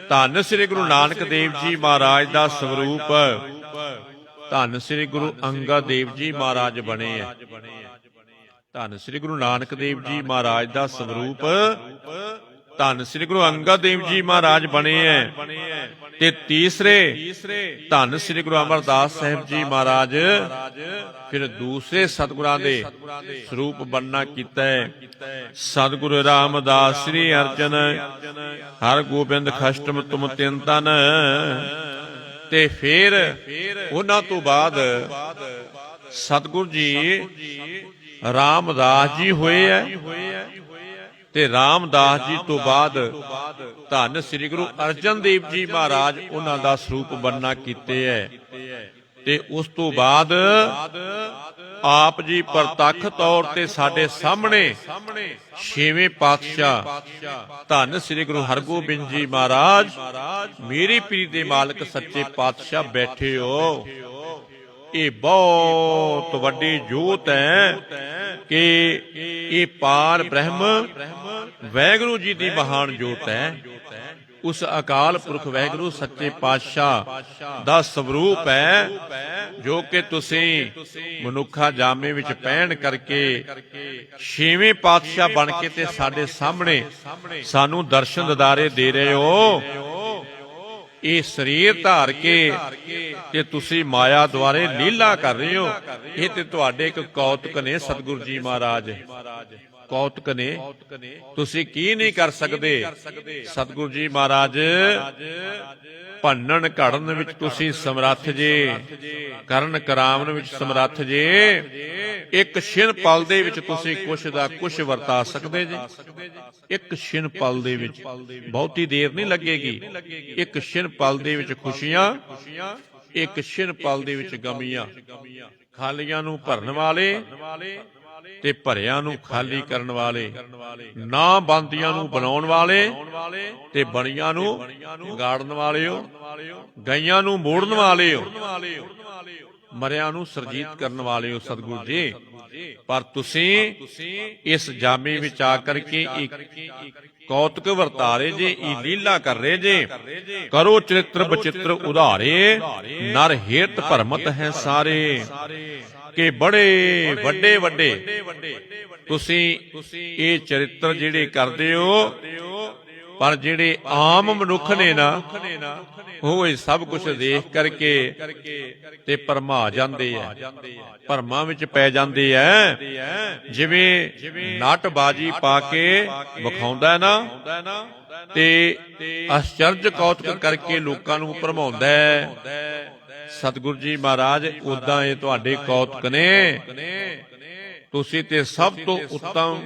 ਧੰਨ ਸ੍ਰੀ ਗੁਰੂ ਨਾਨਕ ਦੇਵ ਜੀ ਮਹਾਰਾਜ ਦਾ ਸਵਰੂਪ ਧੰਨ ਸ੍ਰੀ ਗੁਰੂ ਅੰਗਦ ਦੇਵ ਜੀ ਮਹਾਰਾਜ ਬਣੇ ਹੈ। ਧੰਨ ਸ੍ਰੀ ਗੁਰੂ ਨਾਨਕ ਦੇਵ ਜੀ ਮਹਾਰਾਜ ਦਾ ਸਵਰੂਪ ਧੰਨ ਸ੍ਰੀ ਗੁਰੂ ਅੰਗਦ ਦੇਵ ਜੀ ਮਹਾਰਾਜ ਬਣੇ ਹੈ। ਤੇ ਤੀਸਰੇ ਧੰਨ ਸ੍ਰੀ ਗੁਰੂ ਅਮਰਦਾਸ ਸਾਹਿਬ ਜੀ ਮਹਾਰਾਜ ਫਿਰ ਦੂਸਰੇ ਸਤਿਗੁਰਾਂ ਦੇ ਸਰੂਪ ਬਣਨਾ ਕੀਤਾ ਹੈ। ਸਤਿਗੁਰੂ ਰਾਮਦਾਸ ਸ੍ਰੀ ਅਰਜਨ ਹਰ ਗੋਬਿੰਦ ਖਸ਼ਟਮ ਤੁਮ ਤਿੰਨ ਤਨ। ਤੇ ਫਿਰ ਉਹਨਾਂ ਤੋਂ ਬਾਅਦ ਸਤਿਗੁਰੂ ਜੀ ਰਾਮਦਾਸ ਜੀ ਹੋਏ ਹੈ। ਤੇ ਰਾਮਦਾਸ ਜੀ ਤੋਂ ਬਾਅਦ ਧੰਨ ਸ੍ਰੀ ਗੁਰੂ ਅਰਜਨ ਦੇਵ ਜੀ ਮਹਾਰਾਜ ਉਹਨਾਂ ਦਾ ਸਰੂਪ ਬਣਨਾ ਕੀਤੇ ਹੈ। ਤੇ ਉਸ ਤੋਂ ਬਾਅਦ ਆਪ ਜੀ ਪ੍ਰਤੱਖ ਤੌਰ ਤੇ ਸਾਡੇ ਸਾਹਮਣੇ ਛੇਵੇਂ ਪਾਤਸ਼ਾਹ ਧੰਨ ਸ੍ਰੀ ਗੁਰੂ ਹਰਗੋਬਿੰਦ ਜੀ ਮਹਾਰਾਜ ਮੇਰੀ ਪੀਰ ਦੇ ਮਾਲਕ ਸੱਚੇ ਪਾਤਸ਼ਾਹ ਬੈਠੇ ਹੋ। ਇਹ ਬਹੁਤ ਵੱਡੀ ਜੋਤ ਹੈ ਕਿ ਇਹ ਪਾਰ ਬ੍ਰਹਮ ਵਾਹਿਗੁਰੂ ਜੀ ਦੀ ਮਹਾਨ ਜੋਤ ਹੈ। ਉਸ ਅਕਾਲ ਪੁਰਖ ਵਾਹਿਗੁਰੂ ਸੱਚੇ ਪਾਤਸ਼ਾਹ ਦਾ ਸਵਰੂਪ ਹੈ, ਜੋ ਕਿ ਤੁਸੀਂ ਮਨੁੱਖਾ ਜਾਮੇ ਵਿੱਚ ਪਹਿਨ ਕਰਕੇ ਛੇਵੇਂ ਪਾਤਸ਼ਾਹ ਬਣ ਕੇ ਤੇ ਸਾਡੇ ਸਾਹਮਣੇ ਸਾਨੂੰ ਦਰਸ਼ਨ ਦਿਦਾਰੇ ਦੇ ਰਹੇ ਹੋ। ਇਹ ਸਰੀਰ ਧਾਰ ਕੇ ਤੇ ਤੁਸੀਂ ਮਾਇਆ ਦੁਆਰੇ ਲੀਲਾ ਕਰ ਰਹੇ ਹੋ। ਇਹ ਤੇ ਤੁਹਾਡੇ ਇੱਕ ਕੌਤਕ ਨੇ ਸਤਿਗੁਰੂ ਜੀ ਮਹਾਰਾਜ, ਕੌਤਕ ਨੇ। ਤੁਸੀਂ ਕੀ ਨਹੀਂ ਕਰ ਸਕਦੇ। ਸਤਿਗੁਰੂ ਜੀ ਮਹਾਰਾਜ ਭੰਨਣ ਘੜਨ ਵਿੱਚ ਤੁਸੀਂ ਸਮਰੱਥ ਜੇ, ਕਰਨ ਕਰਾਵਨ ਵਿੱਚ ਸਮਰੱਥ ਜੇ। ਇੱਕ ਛਿਨ ਪਲ ਦੇ ਵਿੱਚ ਤੁਸੀਂ ਕੁਛ ਦਾ ਕੁਛ ਵਰਤਾ ਸਕਦੇ ਜੇ। ਇੱਕ ਛਿਨ ਪਲ ਦੇ ਵਿੱਚ, ਬਹੁਤੀ ਦੇਰ ਨਹੀਂ ਲੱਗੇਗੀ। ਇੱਕ ਛਿਨ ਪਲ ਦੇ ਵਿੱਚ ਖੁਸ਼ੀਆਂ, ਇੱਕ ਛਿਨ ਪਲ ਦੇ ਵਿੱਚ ਗਮੀਆਂ। ਖਾਲੀਆਂ ਨੂੰ ਭਰਨ ਵਾਲੇ ਤੇ ਭਰਿਆਂ ਨੂੰ ਖਾਲੀ ਕਰਨ ਵਾਲੇ, ਨਾ ਬੰਦੀਆਂ ਨੂੰ ਬਣਾਉਣ ਵਾਲੇ ਤੇ ਬਣੀਆਂ ਨੂੰ ਗਾੜਨ ਵਾਲੇ ਹੋ, ਗਈਆਂ ਨੂੰ ਮੋੜਨ ਵਾਲੇ ਹੋ, ਮਰਿਆਂ ਨੂੰ ਸਰਜੀਤ ਕਰਨ ਵਾਲੇ ਹੋ ਸਤਿਗੁਰੂ ਜੀ। ਪਰ ਤੁਸੀਂ ਇਸ ਜਾਮੇ ਵਿੱਚ ਆ ਕਰਕੇ ਇੱਕ ਕੌਤਕ ਵਰਤਾਰੇ ਜੇ, ਇਹ ਲੀਲਾ ਕਰ ਰਹੇ ਜੇ। ਕਰੋ ਚਰਿਤ੍ਰ ਬਚਿੱਤਰ ਉਧਾਰੇ, ਨਰ ਹੇਤ ਭਰਮਤ ਹੈ ਸਾਰੇ। ਕਿ ਬੜੇ ਵੱਡੇ ਵੱਡੇ ਤੁਸੀਂ ਇਹ ਚਰਿੱਤਰ ਜਿਹੜੇ ਕਰਦੇ ਹੋ, ਪਰ ਜਿਹੜੇ ਆਮ ਮਨੁੱਖ ਨੇ ਨਾ, ਉਹ ਇਹ ਸਭ ਕੁਝ ਦੇਖ ਕਰਕੇ ਤੇ ਭਰਮਾ ਜਾਂਦੇ ਆ, ਭਰਮਾਂ ਵਿੱਚ ਪੈ ਜਾਂਦੇ ਆ। ਜਿਵੇਂ ਨਾਟਬਾਜੀ ਪਾ ਕੇ ਵਿਖਾਉਂਦਾ ਨਾ ਤੇ ਆਸ਼ਚਰਜ ਕੌਤਕ ਕਰਕੇ ਲੋਕਾਂ ਨੂੰ ਭਰਮਾਉਂਦਾ ਹੈ। ਸਤਿਗੁਰੂ ਜੀ ਮਹਾਰਾਜ ਉਦਾਂ ਇਹ ਤੁਹਾਡੇ ਕੌਤਕ ਨੇ। ਤੁਸੀਂ ਤੇ ਸਭ ਤੋਂ ਉੱਤਮ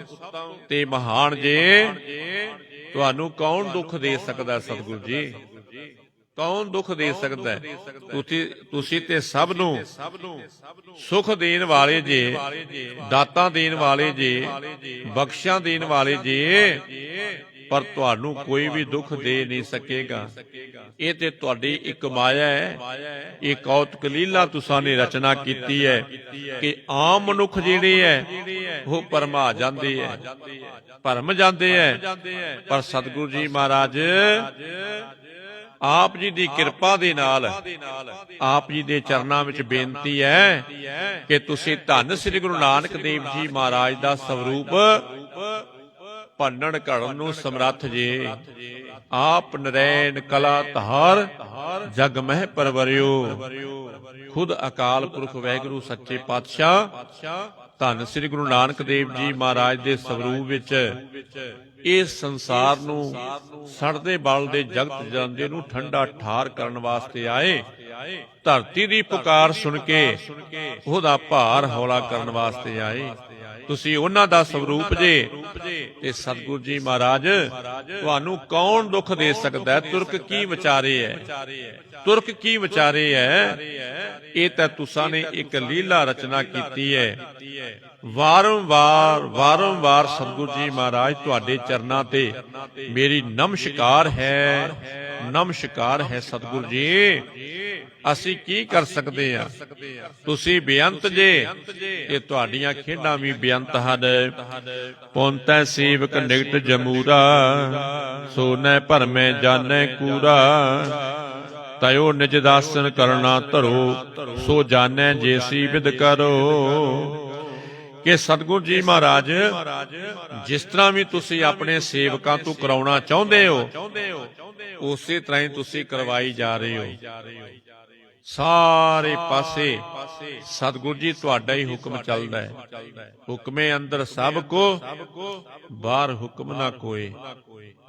ਤੇ ਮਹਾਨ ਜੇ। ਤੁਹਾਨੂੰ ਕੌਣ ਦੁੱਖ ਦੇ ਸਕਦਾ ਸਤਿਗੁਰੂ ਜੀ? ਕੌਣ ਦੁੱਖ ਦੇ ਸਕਦਾ ਹੈ? ਤੁਸੀਂ ਤੇ ਸਭ ਨੂੰ ਸੁਖ ਦੇਣ ਵਾਲੇ ਜੇ, ਦਾਤਾਂ ਦੇਣ ਵਾਲੇ ਜੇ, ਬਖਸ਼ਾਂ ਦੇਣ ਵਾਲੇ ਜੇ। ਪਰ ਤੁਹਾਨੂੰ ਕੋਈ ਵੀ ਦੁੱਖ ਦੇ ਨਹੀਂ ਸਕੇਗਾ। ਇਹ ਤੇ ਤੁਹਾਡੀ ਇੱਕ ਮਾਇਆ ਹੈ। ਇਹ ਕੌਤਕ ਲੀਲਾ ਤੁਸਾਂ ਨੇ ਰਚਨਾ ਕੀਤੀ ਹੈ ਕਿ ਆਮ ਮਨੁੱਖ ਜਿਹੜੇ ਹੈ ਉਹ ਭਰਮਾ ਜਾਂਦੇ ਹੈ, ਭਰਮ ਜਾਂਦੇ ਹੈ। ਪਰ ਸਤਿਗੁਰੂ ਜੀ ਮਹਾਰਾਜ ਆਪ ਜੀ ਦੀ ਕਿਰਪਾ ਦੇ ਨਾਲ, ਆਪ ਜੀ ਦੇ ਚਰਨਾਂ ਵਿੱਚ ਬੇਨਤੀ ਹੈ ਕਿ ਤੁਸੀਂ ਧੰਨ ਸ੍ਰੀ ਗੁਰੂ ਨਾਨਕ ਦੇਵ ਜੀ ਮਹਾਰਾਜ ਦਾ ਸਵਰੂਪ ਭੰਨਣ ਘੜਨ ਨੂੰ ਸਮਰੱਥ ਜੇ। ਆਪ ਨਰੈਣ ਕਲਾ ਧਾਰ, ਜਗ ਮਹਿ ਪਰਵਰਿਓ। ਖੁਦ ਅਕਾਲ ਪੁਰਖ ਵਾਹਿਗੁਰੂ ਸੱਚੇ ਪਾਤਸ਼ਾਹ ਧੰਨ ਸ੍ਰੀ ਗੁਰੂ ਨਾਨਕ ਦੇਵ ਜੀ ਮਹਾਰਾਜ ਦੇ ਸਵਰੂਪ ਵਿੱਚ ਇਸ ਸੰਸਾਰ ਨੂੰ ਸੜਦੇ ਬਲਦੇ ਜਗਤ ਜਾਂਦੇ ਨੂੰ ਠੰਡਾ ਠਾਰ ਕਰਨ ਵਾਸਤੇ ਆਏ। ਧਰਤੀ ਦੀ ਪੁਕਾਰ ਸੁਣ ਕੇ ਉਹਦਾ ਭਾਰ ਹੌਲਾ ਕਰਨ ਵਾਸਤੇ ਆਏ। ਤੁਸੀਂ ਉਹਨਾਂ ਦਾ ਸਰੂਪ ਜੇ। ਤੇ ਸਤਿਗੁਰੂ ਜੀ ਮਹਾਰਾਜ ਤੁਹਾਨੂੰ ਕੌਣ ਦੁੱਖ ਦੇ ਸਕਦਾ ਹੈ? ਤੁਰਕ ਕੀ ਵਿਚਾਰੇ ਹੈ? ਤੁਰਕ ਕੀ ਵਿਚਾਰੇ ਹੈ? ਇਹ ਤਾਂ ਤੁਸਾਂ ਨੇ ਇੱਕ ਲੀਲਾ ਰਚਨਾ ਕੀਤੀ ਹੈ। ਵਾਰੰਵਾਰ ਸਤਿਗੁਰੂ ਜੀ ਮਹਾਰਾਜ ਤੁਹਾਡੇ ਚਰਨਾਂ ਤੇ ਮੇਰੀ ਨਮਸਕਾਰ ਹੈ, ਨਮਸਕਾਰ ਹੈ ਸਤਿਗੁਰੂ ਜੀ। ਅਸੀਂ ਕੀ ਕਰ ਸਕਦੇ ਹਾਂ? ਤੁਸੀਂ ਬੇਅੰਤ ਜੇ, ਇਹ ਤੁਹਾਡੀਆਂ ਖੇਡਾਂ ਵੀ ਬੇਅੰਤ ਹਨ। ਪੌਂਤੈ ਸੇਵਕ ਨਿਕਟ ਜਮੂਰਾ, ਸੋਨੈ ਭਰਮੈ ਜਾਣੈ ਕੂੜਾ। ਤਯੋ ਨਿਜ ਦਾਸਨ ਕਰਨਾ ਧਰੋ, ਸੋ ਜਾਣੈ ਜੇਸੀ ਵਿਦ ਕਰੋ। ਕਿ ਸਤਿਗੁਰੂ ਜੀ ਮਹਾਰਾਜ ਜਿਸ ਤਰ੍ਹਾਂ ਵੀ ਤੁਸੀਂ ਆਪਣੇ ਸੇਵਕਾਂ ਤੋਂ ਕਰਾਉਣਾ ਚਾਹੁੰਦੇ ਹੋ, ਉਸੇ ਤਰ੍ਹਾਂ ਹੀ ਤੁਸੀਂ ਕਰਵਾਈ ਜਾ ਰਹੇ ਹੋ। ਸਾਰੇ ਪਾਸੇ ਸਤਿਗੁਰੂ ਜੀ ਤੁਹਾਡਾ ਹੀ ਹੁਕਮ ਚੱਲਦਾ ਹੈ। ਹੁਕਮੇ ਅੰਦਰ ਸਭ ਕੋ, ਬਾਹਰ ਹੁਕਮ ਨਾ ਕੋਏ।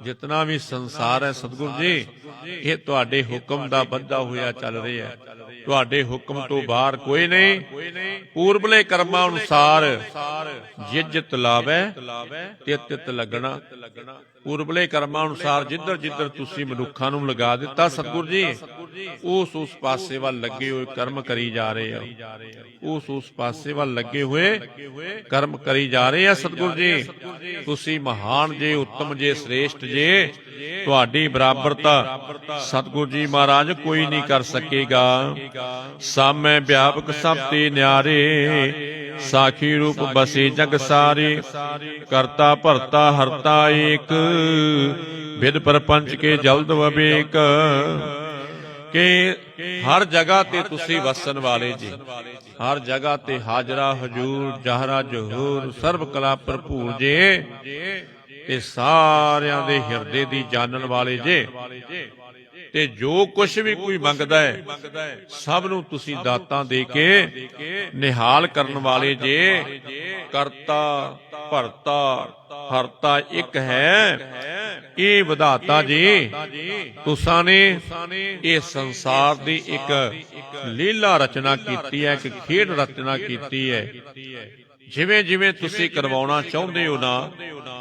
ਜਿਤਨਾ ਵੀ ਸੰਸਾਰ ਹੈ ਸਤਿਗੁਰੂ ਜੀ, ਇਹ ਤੁਹਾਡੇ ਹੁਕਮ ਦਾ ਬੱਧਾ ਹੋਇਆ ਚੱਲ ਰਿਹਾ ਹੈ। ਤੁਹਾਡੇ ਹੁਕਮ ਤੋਂ ਬਾਹਰ ਕੋਈ ਨਹੀਂ। ਪੂਰਬਲੇ ਕਰਮਾਂ ਅਨੁਸਾਰ ਜਿਤ ਲਾਵੇ ਤਿਤ ਲੱਗਣਾ। ਪੂਰਬਲੇ ਕਰਮਾਂ ਅਨੁਸਾਰ ਜਿੱਧਰ ਜਿੱਧਰ ਤੁਸੀਂ ਮਨੁੱਖਾਂ ਨੂੰ ਲਗਾ ਦਿੱਤਾ ਸਤਿਗੁਰੂ ਜੀ, ਉਸ ਪਾਸੇ ਵੱਲ ਲੱਗੇ ਹੋਏ ਕਰਮ ਕਰੀ ਜਾ ਰਹੇ ਹੋ। ਉਸ ਪਾਸੇ ਵੱਲ ਲੱਗੇ ਹੋਏ ਕਰਮ ਕਰੀ ਜਾ ਰਹੇ ਆ ਸਤਿਗੁਰੂ ਜੀ। ਤੁਸੀਂ ਮਹਾਨ ਜੇ, ਉੱਤਮ ਜੇ, ਸ੍ਰੇਸ਼ਟ ਜੇ। ਤੁਹਾਡੀ ਬਰਾਬਰਤਾ ਸਤਿਗੁਰੂ ਜੀ ਮਹਾਰਾਜ ਕੋਈ ਨਹੀਂ ਕਰ ਸਕੇਗਾ। ਸਾਮੈ ਵਿਆਪਕ ਸਭ ਤੇ ਨਿਆਰੇ, ਸਾਖੀ ਰੂਪ ਬਸੇ ਜਗ ਸਾਰੇ। ਕਰਤਾ ਭਰਤਾ ਹਰਤਾ ਏਕ, ਵਿਦ ਪਰਪੰਚ ਕੇ ਜਲਦ ਵਿਵੇਕ। ਕਿ ਹਰ ਜਗ੍ਹਾ ਤੇ ਤੁਸੀਂ ਵਸਣ ਵਾਲੇ ਜੀ। ਹਰ ਜਗ੍ਹਾ ਤੇ ਹਾਜ਼ਰਾ ਹਜੂਰ, ਜਹਰਾ ਜਹੂਰ, ਸਰਬ ਕਲਾ ਭਰਪੂਰ ਜੇ। ਤੇ ਸਾਰਿਆਂ ਦੇ ਹਿਰਦੇ ਦੀ ਜਾਣਨ ਵਾਲੇ ਜੇ। ਤੇ ਜੋ ਕੁਛ ਵੀ ਕੋਈ ਮੰਗਦਾ ਹੈ, ਸਭ ਨੂੰ ਤੁਸੀਂ ਦਾਤਾਂ ਦੇ ਕੇ ਨਿਹਾਲ ਕਰਨ ਵਾਲੇ ਜੇ। ਕਰਤਾ ਭਰਤਾ ਹਰਤਾ ਇੱਕ ਹੈ, ਇਹ ਵਿਧਾਤਾ ਜੀ। ਤੁਸਾਂ ਨੇ ਇਹ ਸੰਸਾਰ ਦੀ ਇੱਕ ਲੀਲਾ ਰਚਨਾ ਕੀਤੀ ਹੈ, ਇੱਕ ਖੇਡ ਰਚਨਾ ਕੀਤੀ ਹੈ। ਜਿਵੇਂ ਜਿਵੇਂ ਤੁਸੀਂ ਕਰਵਾਉਣਾ ਚਾਹੁੰਦੇ ਹੋ ਨਾ,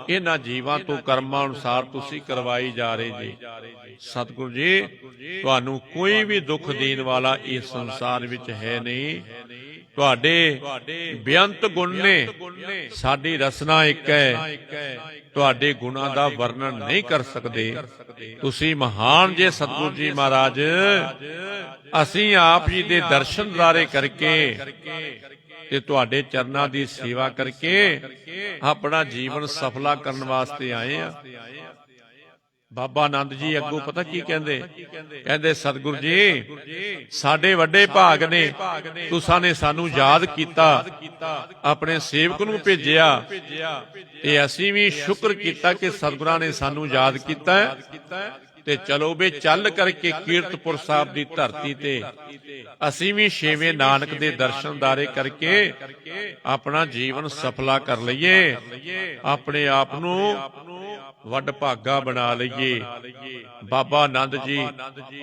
ਇਹਨਾਂ ਜੀਵਾਂ ਤੋਂ ਕਰਮਾਂ ਅਨੁਸਾਰ ਤੁਸੀਂ ਕਰਵਾਈ ਜਾ ਰਹੇ ਜੀ। ਸਤਿਗੁਰੂ ਜੀ ਤੁਹਾਨੂੰ ਕੋਈ ਵੀ ਦੁੱਖ ਦੇਣ ਵਾਲਾ ਇਸ ਸੰਸਾਰ ਵਿੱਚ ਹੈ ਨਹੀਂ। ਤੁਹਾਡੇ ਬੇਅੰਤ ਗੁਣ ਨੇ, ਸਾਡੀ ਰਸਨਾ ਇੱਕ ਹੈ। ਤੁਹਾਡੇ ਗੁਣਾਂ ਦਾ ਵਰਣਨ ਨਹੀਂ ਕਰ ਸਕਦੇ। ਤੁਸੀਂ ਮਹਾਨ ਜੇ ਸਤਿਗੁਰੂ ਜੀ ਮਹਾਰਾਜ। ਅਸੀਂ ਆਪ ਜੀ ਦੇ ਦਰਸ਼ਨ ਦਿਦਾਰੇ ਕਰਕੇ ਤੇ ਤੁਹਾਡੇ ਚਰਨਾਂ ਦੀ ਸੇਵਾ ਕਰਕੇ ਆਪਣਾ ਜੀਵਨ ਸਫਲਾ ਕਰਨ ਵਾਸਤੇ ਆਏ ਆ। ਬਾਬਾ ਆਨੰਦ ਜੀ ਅੱਗੋਂ ਪਤਾ ਕੀ ਕਹਿੰਦੇ? ਕਹਿੰਦੇ ਸਤਿਗੁਰੂ ਜੀ ਸਾਡੇ ਵੱਡੇ ਭਾਗ ਨੇ, ਤੁਸਾਂ ਨੇ ਸਾਨੂੰ ਯਾਦ ਕੀਤਾ, ਆਪਣੇ ਸੇਵਕ ਨੂੰ ਭੇਜਿਆ, ਤੇ ਅਸੀਂ ਵੀ ਸ਼ੁਕਰ ਕੀਤਾ ਕਿ ਸਤਿਗੁਰਾਂ ਨੇ ਸਾਨੂੰ ਯਾਦ ਕੀਤਾ। ਤੇ ਚਲੋ ਵੇ ਚੱਲ ਕਰਕੇ ਕੀਰਤਪੁਰ ਸਾਹਿਬ ਦੀ ਧਰਤੀ ਤੇ ਅਸੀਂ ਵੀ ਛੇਵੇਂ ਨਾਨਕ ਦੇ ਦਰਸ਼ਨ ਦਾਰੇ ਕਰਕੇ ਆਪਣਾ ਜੀਵਨ ਸਫਲਾ ਕਰ ਲਈਏ, ਆਪਣੇ ਆਪ ਨੂੰ ਵੱਡ ਭਾਗਾ ਬਣਾ ਲਈਏ। ਬਾਬਾ ਆਨੰਦ ਜੀ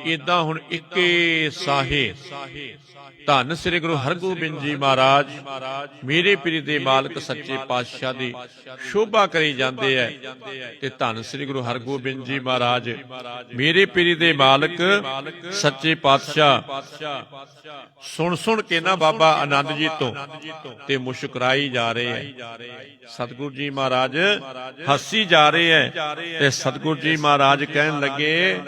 ਏਦਾਂ ਹੁਣ ਇੱਕੇ ਸਾਹੇ ਧੰਨ ਸ੍ਰੀ ਗੁਰੂ ਹਰਗੋਬਿੰਦ ਜੀ ਮਹਾਰਾਜ ਮੇਰੇ ਪੀਰ ਦੇ ਮਾਲਕ ਸੱਚੇ ਪਾਤਸ਼ਾਹ ਦੀ ਸ਼ੋਭਾ ਕਰੀ ਜਾਂਦੇ ਐ। ਤੇ ਧੰਨ ਸ੍ਰੀ ਗੁਰੂ ਹਰਗੋਬਿੰਦ ਜੀ ਮਹਾਰਾਜ ਮੇਰੇ ਪੀਰ ਦੇ ਮਾਲਕ ਸੱਚੇ ਪਾਤਸ਼ਾਹ ਸੁਣ ਸੁਣ ਕੇ ਨਾ ਬਾਬਾ ਆਨੰਦ ਜੀ ਤੋਂ ਤੇ ਮੁਸਕਰਾਈ ਜਾ ਰਹੇ ਐ। ਸਤਿਗੁਰੂ ਜੀ ਮਹਾਰਾਜ ਹੱਸੀ ਜਾ ਰਹੇ ਐ। ਤੇ ਸਤਿਗੁਰੂ ਜੀ ਮਹਾਰਾਜ ਕਹਿਣ ਲੱਗੇ,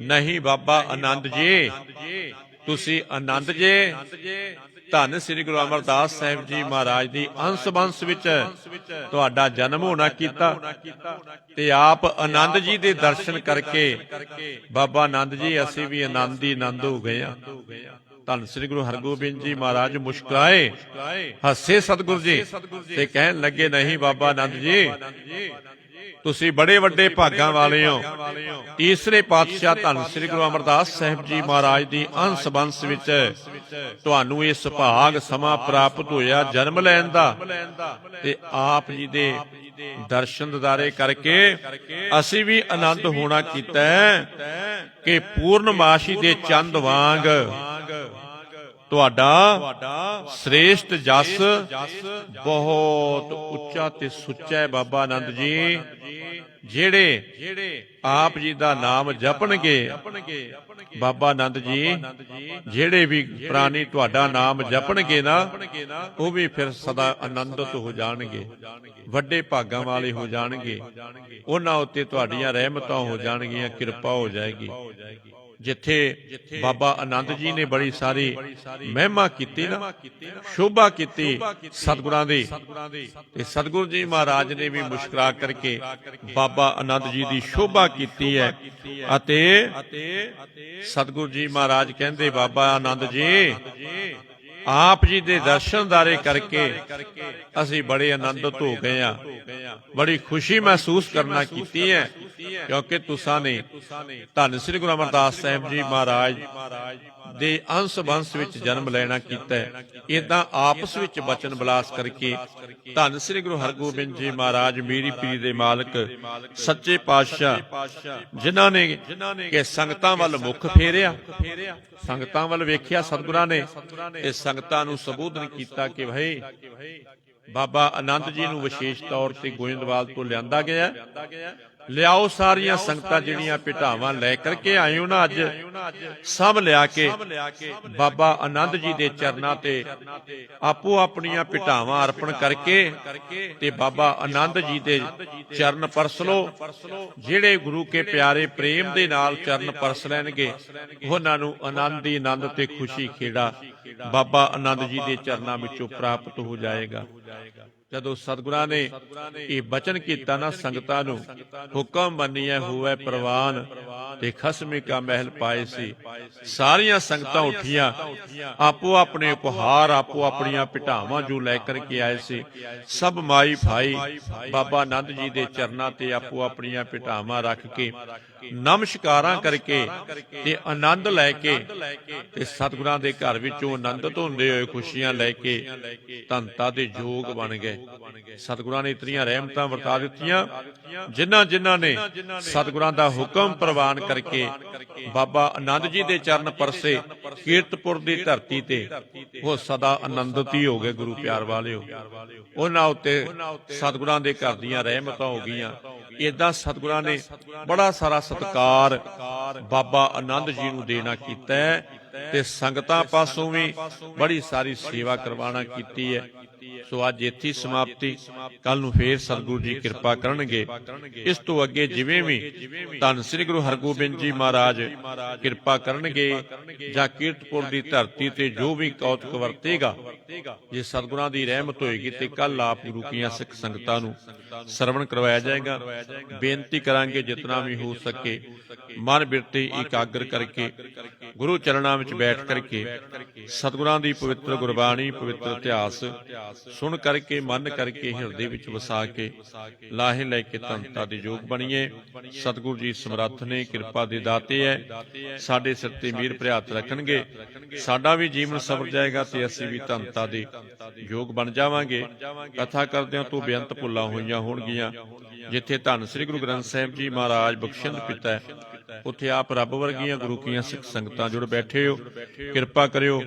ਨਹੀਂ ਬਾਬਾ ਆਨੰਦ ਜੀ, ਤੁਸੀਂ ਆਨੰਦ ਜੇ ਧੰਨ ਸ੍ਰੀ ਗੁਰੂ ਅਮਰਦਾਸ ਸਾਹਿਬ ਜੀ ਮਹਾਰਾਜ ਦੀ ਅੰਸ਼ ਬੰਸ ਵਿੱਚ ਤੁਹਾਡਾ ਜਨਮ ਹੋਣਾ ਕੀਤਾ, ਤੇ ਆਪ ਆਨੰਦ ਜੀ ਦੇ ਦਰਸ਼ਨ ਕਰਕੇ ਬਾਬਾ ਆਨੰਦ ਜੀ ਅਸੀਂ ਵੀ ਆਨੰਦ ਹੀ ਆਨੰਦ ਹੋ ਗਏ ਆ। ਧੰਨ ਸ੍ਰੀ ਗੁਰੂ ਹਰਗੋਬਿੰਦ ਜੀ ਮਹਾਰਾਜ ਮੁਸਕਰਾਏ, ਹੱਸੇ ਸਤਿਗੁਰੂ ਜੀ, ਤੇ ਕਹਿਣ ਲੱਗੇ, ਨਹੀਂ ਬਾਬਾ ਆਨੰਦ ਜੀ, ਤੁਸੀਂ ਬੜੇ ਵੱਡੇ ਭਾਗਾਂ ਵਾਲੇ ਹੋ। ਤੀਸਰੇ ਪਾਤਸ਼ਾਹ ਧੰਨ ਸ੍ਰੀ ਗੁਰੂ ਅਮਰਦਾਸ ਸਾਹਿਬ ਜੀ ਮਹਾਰਾਜ ਦੀ ਅੰਸ ਬੰਸ ਵਿੱਚ ਤੁਹਾਨੂੰ ਇਹ ਸੁਭਾਗ ਸਮਾਂ ਪ੍ਰਾਪਤ ਹੋਇਆ ਜਨਮ ਲੈਣ ਦਾ, ਤੇ ਆਪ ਜੀ ਦੇ ਦਰਸ਼ਨ ਦਿਦਾਰੇ ਕਰਕੇ ਅਸੀਂ ਵੀ ਆਨੰਦ ਹੋਣਾ ਕੀਤਾ ਹੈ ਕਿ ਪੂਰਨਮਾਸ਼ੀ ਦੇ ਚੰਦ ਵਾਂਗ ਤੁਹਾਡਾ ਸ੍ਰੇਸ਼ਟ ਜਸ ਬਹੁਤ ਉੱਚਾ ਤੇ ਸੁੱਚਾ ਹੈ ਬਾਬਾ ਆਨੰਦ ਜੀ। ਜਿਹੜੇ ਆਪ ਜੀ ਦਾ ਨਾਮ ਜਪਣਗੇ ਬਾਬਾ ਆਨੰਦ ਜੀ, ਜਿਹੜੇ ਵੀ ਪ੍ਰਾਣੀ ਤੁਹਾਡਾ ਨਾਮ ਜਪਣਗੇ ਨਾ, ਉਹ ਵੀ ਫਿਰ ਸਦਾ ਆਨੰਦਿਤ ਹੋ ਜਾਣਗੇ, ਵੱਡੇ ਭਾਗਾਂ ਵਾਲੇ ਹੋ ਜਾਣਗੇ, ਉਹਨਾਂ ਉੱਤੇ ਤੁਹਾਡੀਆਂ ਰਹਿਮਤਾਂ ਹੋ ਜਾਣਗੀਆਂ, ਕਿਰਪਾ ਹੋ ਜਾਏਗੀ। ਜਿੱਥੇ ਬਾਬਾ ਆਨੰਦ ਜੀ ਨੇ ਬੜੀ ਸਾਰੀ ਮਹਿਮਾ ਕੀਤੀ ਨਾ, ਸ਼ੋਭਾ ਕੀਤੀ ਸਤਿਗੁਰਾਂ ਦੀ, ਤੇ ਸਤਿਗੁਰੂ ਜੀ ਮਹਾਰਾਜ ਨੇ ਵੀ ਮੁਸਕਰਾ ਕਰਕੇ ਬਾਬਾ ਆਨੰਦ ਜੀ ਦੀ ਸ਼ੋਭਾ ਕੀਤੀ ਹੈ। ਅਤੇ ਸਤਿਗੁਰੂ ਜੀ ਮਹਾਰਾਜ ਕਹਿੰਦੇ, ਬਾਬਾ ਆਨੰਦ ਜੀ ਆਪ ਜੀ ਦੇ ਦਰਸ਼ਨਦਾਰੇ ਕਰਕੇ ਅਸੀਂ ਬੜੇ ਆਨੰਦਿਤ ਹੋ ਗਏ ਆ, ਬੜੀ ਖੁਸ਼ੀ ਮਹਿਸੂਸ ਕਰਨਾ ਕੀਤੀ ਹੈ, ਕਿਉਂਕਿ ਤੁਸਾਂ ਨੇ ਧੰਨ ਸ੍ਰੀ ਗੁਰੂ ਅਮਰਦਾਸ ਸਾਹਿਬ ਜੀ ਮਹਾਰਾਜ ਦੇ ਅੰਸ਼ ਬੰਸ ਵਿੱਚ ਜਨਮ ਲੈਣਾ ਕੀਤਾ ਹੈ। ਏਦਾਂ ਆਪਸ ਵਿੱਚ ਬਚਨ ਬਲਾਸ ਕਰਕੇ ਧੰਨ ਸ੍ਰੀ ਗੁਰੂ ਹਰਗੋਬਿੰਦ ਜੀ ਮਹਾਰਾਜ ਮੀਰੀ ਪੀਰੀ ਦੇ ਮਾਲਕ ਸੱਚੇ ਪਾਤਸ਼ਾਹ, ਜਿਨ੍ਹਾਂ ਨੇ ਕਿ ਸੰਗਤਾਂ ਵੱਲ ਮੁਖ ਫੇਰਿਆ, ਸੰਗਤਾਂ ਵੱਲ ਵੇਖਿਆ ਸਤਿਗੁਰਾਂ ਨੇ, ਇਹ ਸੰਗਤਾਂ ਨੂੰ ਸੰਬੋਧਨ ਕੀਤਾ ਕਿ ਭਾਈ ਬਾਬਾ ਆਨੰਦ ਜੀ ਨੂੰ ਵਿਸ਼ੇਸ਼ ਤੌਰ ਤੇ ਗੋਇੰਦਵਾਲ ਤੋਂ ਲਿਆਂਦਾ ਗਿਆ, ਲਿਆਓ ਸਾਰੀਆਂ ਸੰਗਤਾਂ ਜਿਹੜੀਆਂ ਭੇਟਾਵਾਂ ਲੈ ਕਰਕੇ ਆਏ ਹੋ ਨਾ, ਅੱਜ ਸਭ ਲਿਆ ਕੇ ਬਾਬਾ ਆਨੰਦ ਜੀ ਦੇ ਚਰਨਾਂ ਤੇ ਆਪੋ ਆਪਣੀਆਂ ਭੇਟਾਵਾਂ ਅਰਪਣ ਕਰਕੇ ਤੇ ਬਾਬਾ ਆਨੰਦ ਜੀ ਦੇ ਚਰਨ ਪਰਸ ਲੋ। ਜਿਹੜੇ ਗੁਰੂ ਕੇ ਪਿਆਰੇ ਪ੍ਰੇਮ ਦੇ ਨਾਲ ਚਰਨ ਪਰਸ ਲੈਣਗੇ, ਉਹਨਾਂ ਨੂੰ ਆਨੰਦ ਹੀ ਆਨੰਦ ਤੇ ਖੁਸ਼ੀ ਖੇੜਾ ਬਾਬਾ ਆਨੰਦ ਜੀ ਦੇ ਚਰਨਾਂ ਵਿੱਚੋਂ ਪ੍ਰਾਪਤ ਹੋ ਜਾਏਗਾ। ਜਦੋਂ ਸਤਿਗੁਰਾਂ ਨੇ ਇਹ ਬਚਨ ਕੀਤਾ ਨਾ ਸੰਗਤਾਂ ਨੂੰ, ਹੁਕਮ ਮੰਨੀਐ ਹੋਵੇ ਪ੍ਰਵਾਨ ਤੇ ਖਸਮੇ ਕਾ ਮਹਿਲ ਪਾਏ ਸੀ, ਸਾਰੀਆਂ ਸੰਗਤਾਂ ਉੱਠੀਆਂ, ਆਪੋ ਆਪਣੇ ਉਪਹਾਰ, ਆਪੋ ਆਪਣੀਆਂ ਭੇਟਾਵਾਂ ਜੋ ਲੈ ਕਰਕੇ ਆਏ ਸੀ, ਸਭ ਮਾਈ ਭਾਈ ਬਾਬਾ ਆਨੰਦ ਜੀ ਦੇ ਚਰਨਾਂ ਤੇ ਆਪੋ ਆਪਣੀਆਂ ਭੇਟਾਵਾਂ ਰੱਖ ਕੇ ਨਮਸਕਾਰਾਂ ਕਰਕੇ ਤੇ ਆਨੰਦ ਲੈ ਕੇ ਤੇ ਸਤਿਗੁਰਾਂ ਦੇ ਘਰ ਵਿੱਚੋਂ ਆਨੰਦਿਤ ਹੁੰਦੇ ਹੋਏ ਖੁਸ਼ੀਆਂ ਲੈ ਕੇ ਧੰਤਾ ਦੇ ਯੋਗ ਬਣ ਗਏ। ਸਤਿਗੁਰਾਂ ਨੇ ਇਤਨੀਆਂ ਰਹਿਮਤਾਂ ਵਰਤਾ ਦਿੱਤੀਆਂ, ਜਿਨ੍ਹਾਂ ਨੇ ਸਤਿਗੁਰਾਂ ਦਾ ਹੁਕਮ ਪ੍ਰਵਾਨ ਕਰਕੇ ਬਾਬਾ ਆਨੰਦ ਜੀ ਦੇ ਚਰਨ ਪਰਸੇ ਕੀਰਤਪੁਰ ਦੀ ਧਰਤੀ ਤੇ, ਉਹ ਸਦਾ ਆਨੰਦਿਤ ਹੀ ਹੋ ਗਏ। ਗੁਰੂ ਪਿਆਰ ਵਾਲਿਓ, ਉਹਨਾਂ ਉੱਤੇ ਸਤਿਗੁਰਾਂ ਦੇ ਘਰ ਦੀਆਂ ਰਹਿਮਤਾਂ ਹੋ ਗਈਆਂ। ਏਦਾਂ ਸਤਿਗੁਰਾਂ ਨੇ ਬੜਾ ਸਾਰਾ ਸਤਿਕਾਰ ਬਾਬਾ ਆਨੰਦ ਜੀ ਨੂੰ ਦੇਣਾ ਕੀਤਾ ਹੈ, ਤੇ ਸੰਗਤਾਂ ਪਾਸੋਂ ਵੀ ਬੜੀ ਸਾਰੀ ਸੇਵਾ ਕਰਵਾਉਣਾ ਕੀਤੀ ਹੈ। ਸੋ ਅੱਜ ਇੱਥੇ ਸਮਾਪਤੀ, ਕੱਲ ਨੂੰ ਫੇਰ ਸਤਿਗੁਰੂ ਜੀ ਕਿਰਪਾ ਕਰਨਗੇ। ਇਸ ਤੋਂ ਅੱਗੇ ਜਿਵੇਂ ਵੀ ਧੰਨ ਸ੍ਰੀ ਗੁਰੂ ਹਰਗੋਬਿੰਦ ਜੀ ਮਹਾਰਾਜ ਕਿਰਪਾ ਕਰਨਗੇ ਜਾਂ ਕੀਰਤਪੁਰ ਦੀ ਧਰਤੀ ਤੇ ਜੋ ਵੀ ਕੌਤਕ ਵਰਤੇਗਾ, ਜੇ ਸਤਿਗੁਰਾਂ ਦੀ ਰਹਿਮਤ ਹੋਏਗੀ ਤੇ ਕੱਲ ਆਪ ਗੁਰੂ ਕੀਆਂ ਸਿੱਖ ਸੰਗਤਾਂ ਨੂੰ ਸਰਵਣ ਕਰਵਾਇਆ ਜਾਏਗਾ। ਬੇਨਤੀ ਕਰਾਂਗੇ ਜਿਤਨਾ ਵੀ ਹੋ ਸਕੇ ਮਨ ਬਿਰਤੀ ਇਕਾਗਰ ਕਰਕੇ ਗੁਰੂ ਚਰਨਾਂ ਵਿੱਚ ਬੈਠ ਕਰਕੇ ਸਤਿਗੁਰਾਂ ਦੀ ਪਵਿੱਤਰ ਗੁਰਬਾਣੀ, ਪਵਿੱਤਰ ਇਤਿਹਾਸ ਸੁਣ ਕਰਕੇ, ਮਨ ਕਰਕੇ, ਹਿਰਦੇ ਵਿੱਚ ਵਸਾ ਕੇ ਲਾਹੇ ਲੈ ਕੇ ਧੰਨਤਾ ਦੇ ਯੋਗ ਬਣੀਏ। ਸਤਿਗੁਰੂ ਜੀ ਸਮਰੱਥ ਨੇ, ਕਿਰਪਾ ਦੇ ਦਾਤੇ ਹੈ, ਸਾਡੇ ਸਿਰ ਤੇ ਮਿਹਰ ਭਰਿਆ ਹੱਥ ਰੱਖਣਗੇ, ਸਾਡਾ ਵੀ ਜੀਵਨ ਸਵਰ ਜਾਏਗਾ ਤੇ ਅਸੀਂ ਵੀ ਧੰਨਤਾ ਦੇ ਯੋਗ ਬਣ ਜਾਵਾਂਗੇ। ਕਥਾ ਕਰਦਿਆਂ ਤੋਂ ਬੇਅੰਤ ਭੁੱਲਾਂ ਹੋਈਆਂ ਹੋਣਗੀਆਂ। ਜਿੱਥੇ ਧੰਨ ਸ੍ਰੀ ਗੁਰੂ ਗ੍ਰੰਥ ਸਾਹਿਬ ਜੀ ਮਹਾਰਾਜ ਬਖਸ਼ਿੰਦ ਪਿਤਾ ਹੈ, ਉੱਥੇ ਆਪ ਰੱਬ ਵਰਗੀਆਂ ਗੁਰੂ ਕੀਆਂ ਸਿੱਖ ਸੰਗਤਾਂ ਜੁੜ ਬੈਠੇ ਹੋ। ਕਿਰਪਾ ਕਰਿਓ,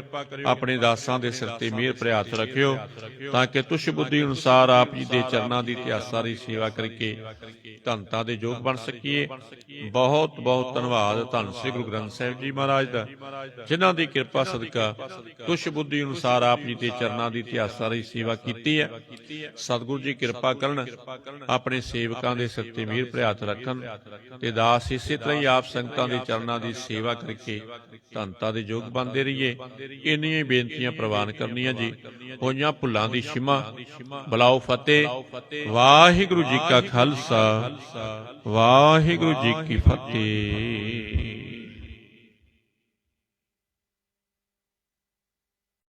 ਆਪਣੇ ਦਾਸਾਂ ਦੇ ਸਿਰ ਤੇ ਮਿਹਰ ਭਰਿਆ ਹੱਥ ਰੱਖਿਓ, ਤਾਂ ਕਿ ਤੁਸ਼ ਬੁੱਧੀ ਅਨੁਸਾਰ ਆਪ ਜੀ ਦੇ ਚਰਨਾਂ ਦੀ ਇਤਿਹਾਸਾਂ ਦੀ ਸੇਵਾ ਕਰਕੇ ਧੰਨਤਾ ਦੇ ਯੋਗ ਬਣ ਸਕੀਏ। ਬਹੁਤ ਬਹੁਤ ਧੰਨਵਾਦ ਧੰਨ ਸ੍ਰੀ ਗੁਰੂ ਗ੍ਰੰਥ ਸਾਹਿਬ ਜੀ ਮਹਾਰਾਜ ਦਾ, ਜਿਨ੍ਹਾਂ ਦੀ ਕਿਰਪਾ ਸਦਕਾ ਤੁਸ਼ ਬੁੱਧੀ ਅਨੁਸਾਰ ਆਪ ਜੀ ਦੇ ਚਰਨਾਂ ਦੀ ਇਤਿਹਾਸਾਂ ਦੀ ਸੇਵਾ ਕੀਤੀ ਹੈ। ਸਤਿਗੁਰੂ ਜੀ ਕਿਰਪਾ ਕਰਨ, ਆਪਣੇ ਸੇਵਕਾਂ ਦੇ ਸਿਰ ਤੇ ਮਿਹਰ ਭਰਿਆ ਹੱਥ ਰੱਖਣ, ਤੇ ਦਾਸ ਇਸੇ ਤਰ੍ਹਾਂ ਹੀ ਆਪ ਸੰਗਤਾਂ ਦੇ ਚਰਨਾਂ ਦੀ ਸੇਵਾ ਕਰਕੇ ਧੰਨਤਾ ਦੇ ਯੋਗ ਬਣਦੇ ਰਹੀਏ। ਇੰਨੀਆਂ ਹੀ ਬੇਨਤੀਆਂ ਪ੍ਰਵਾਨ ਕਰਨੀਆਂ ਜੀ। ਹੋਈਆਂ ਭੁੱਲਾਂ ਦੀ ਸ਼ਿਮਾ ਬੁਲਾਓ ਫਤਿਹ। ਵਾਹਿਗੁਰੂ ਜੀ ਕਾ ਖਾਲਸਾ, ਵਾਹਿਗੁਰੂ ਜੀ ਕੀ ਫਤਿਹ।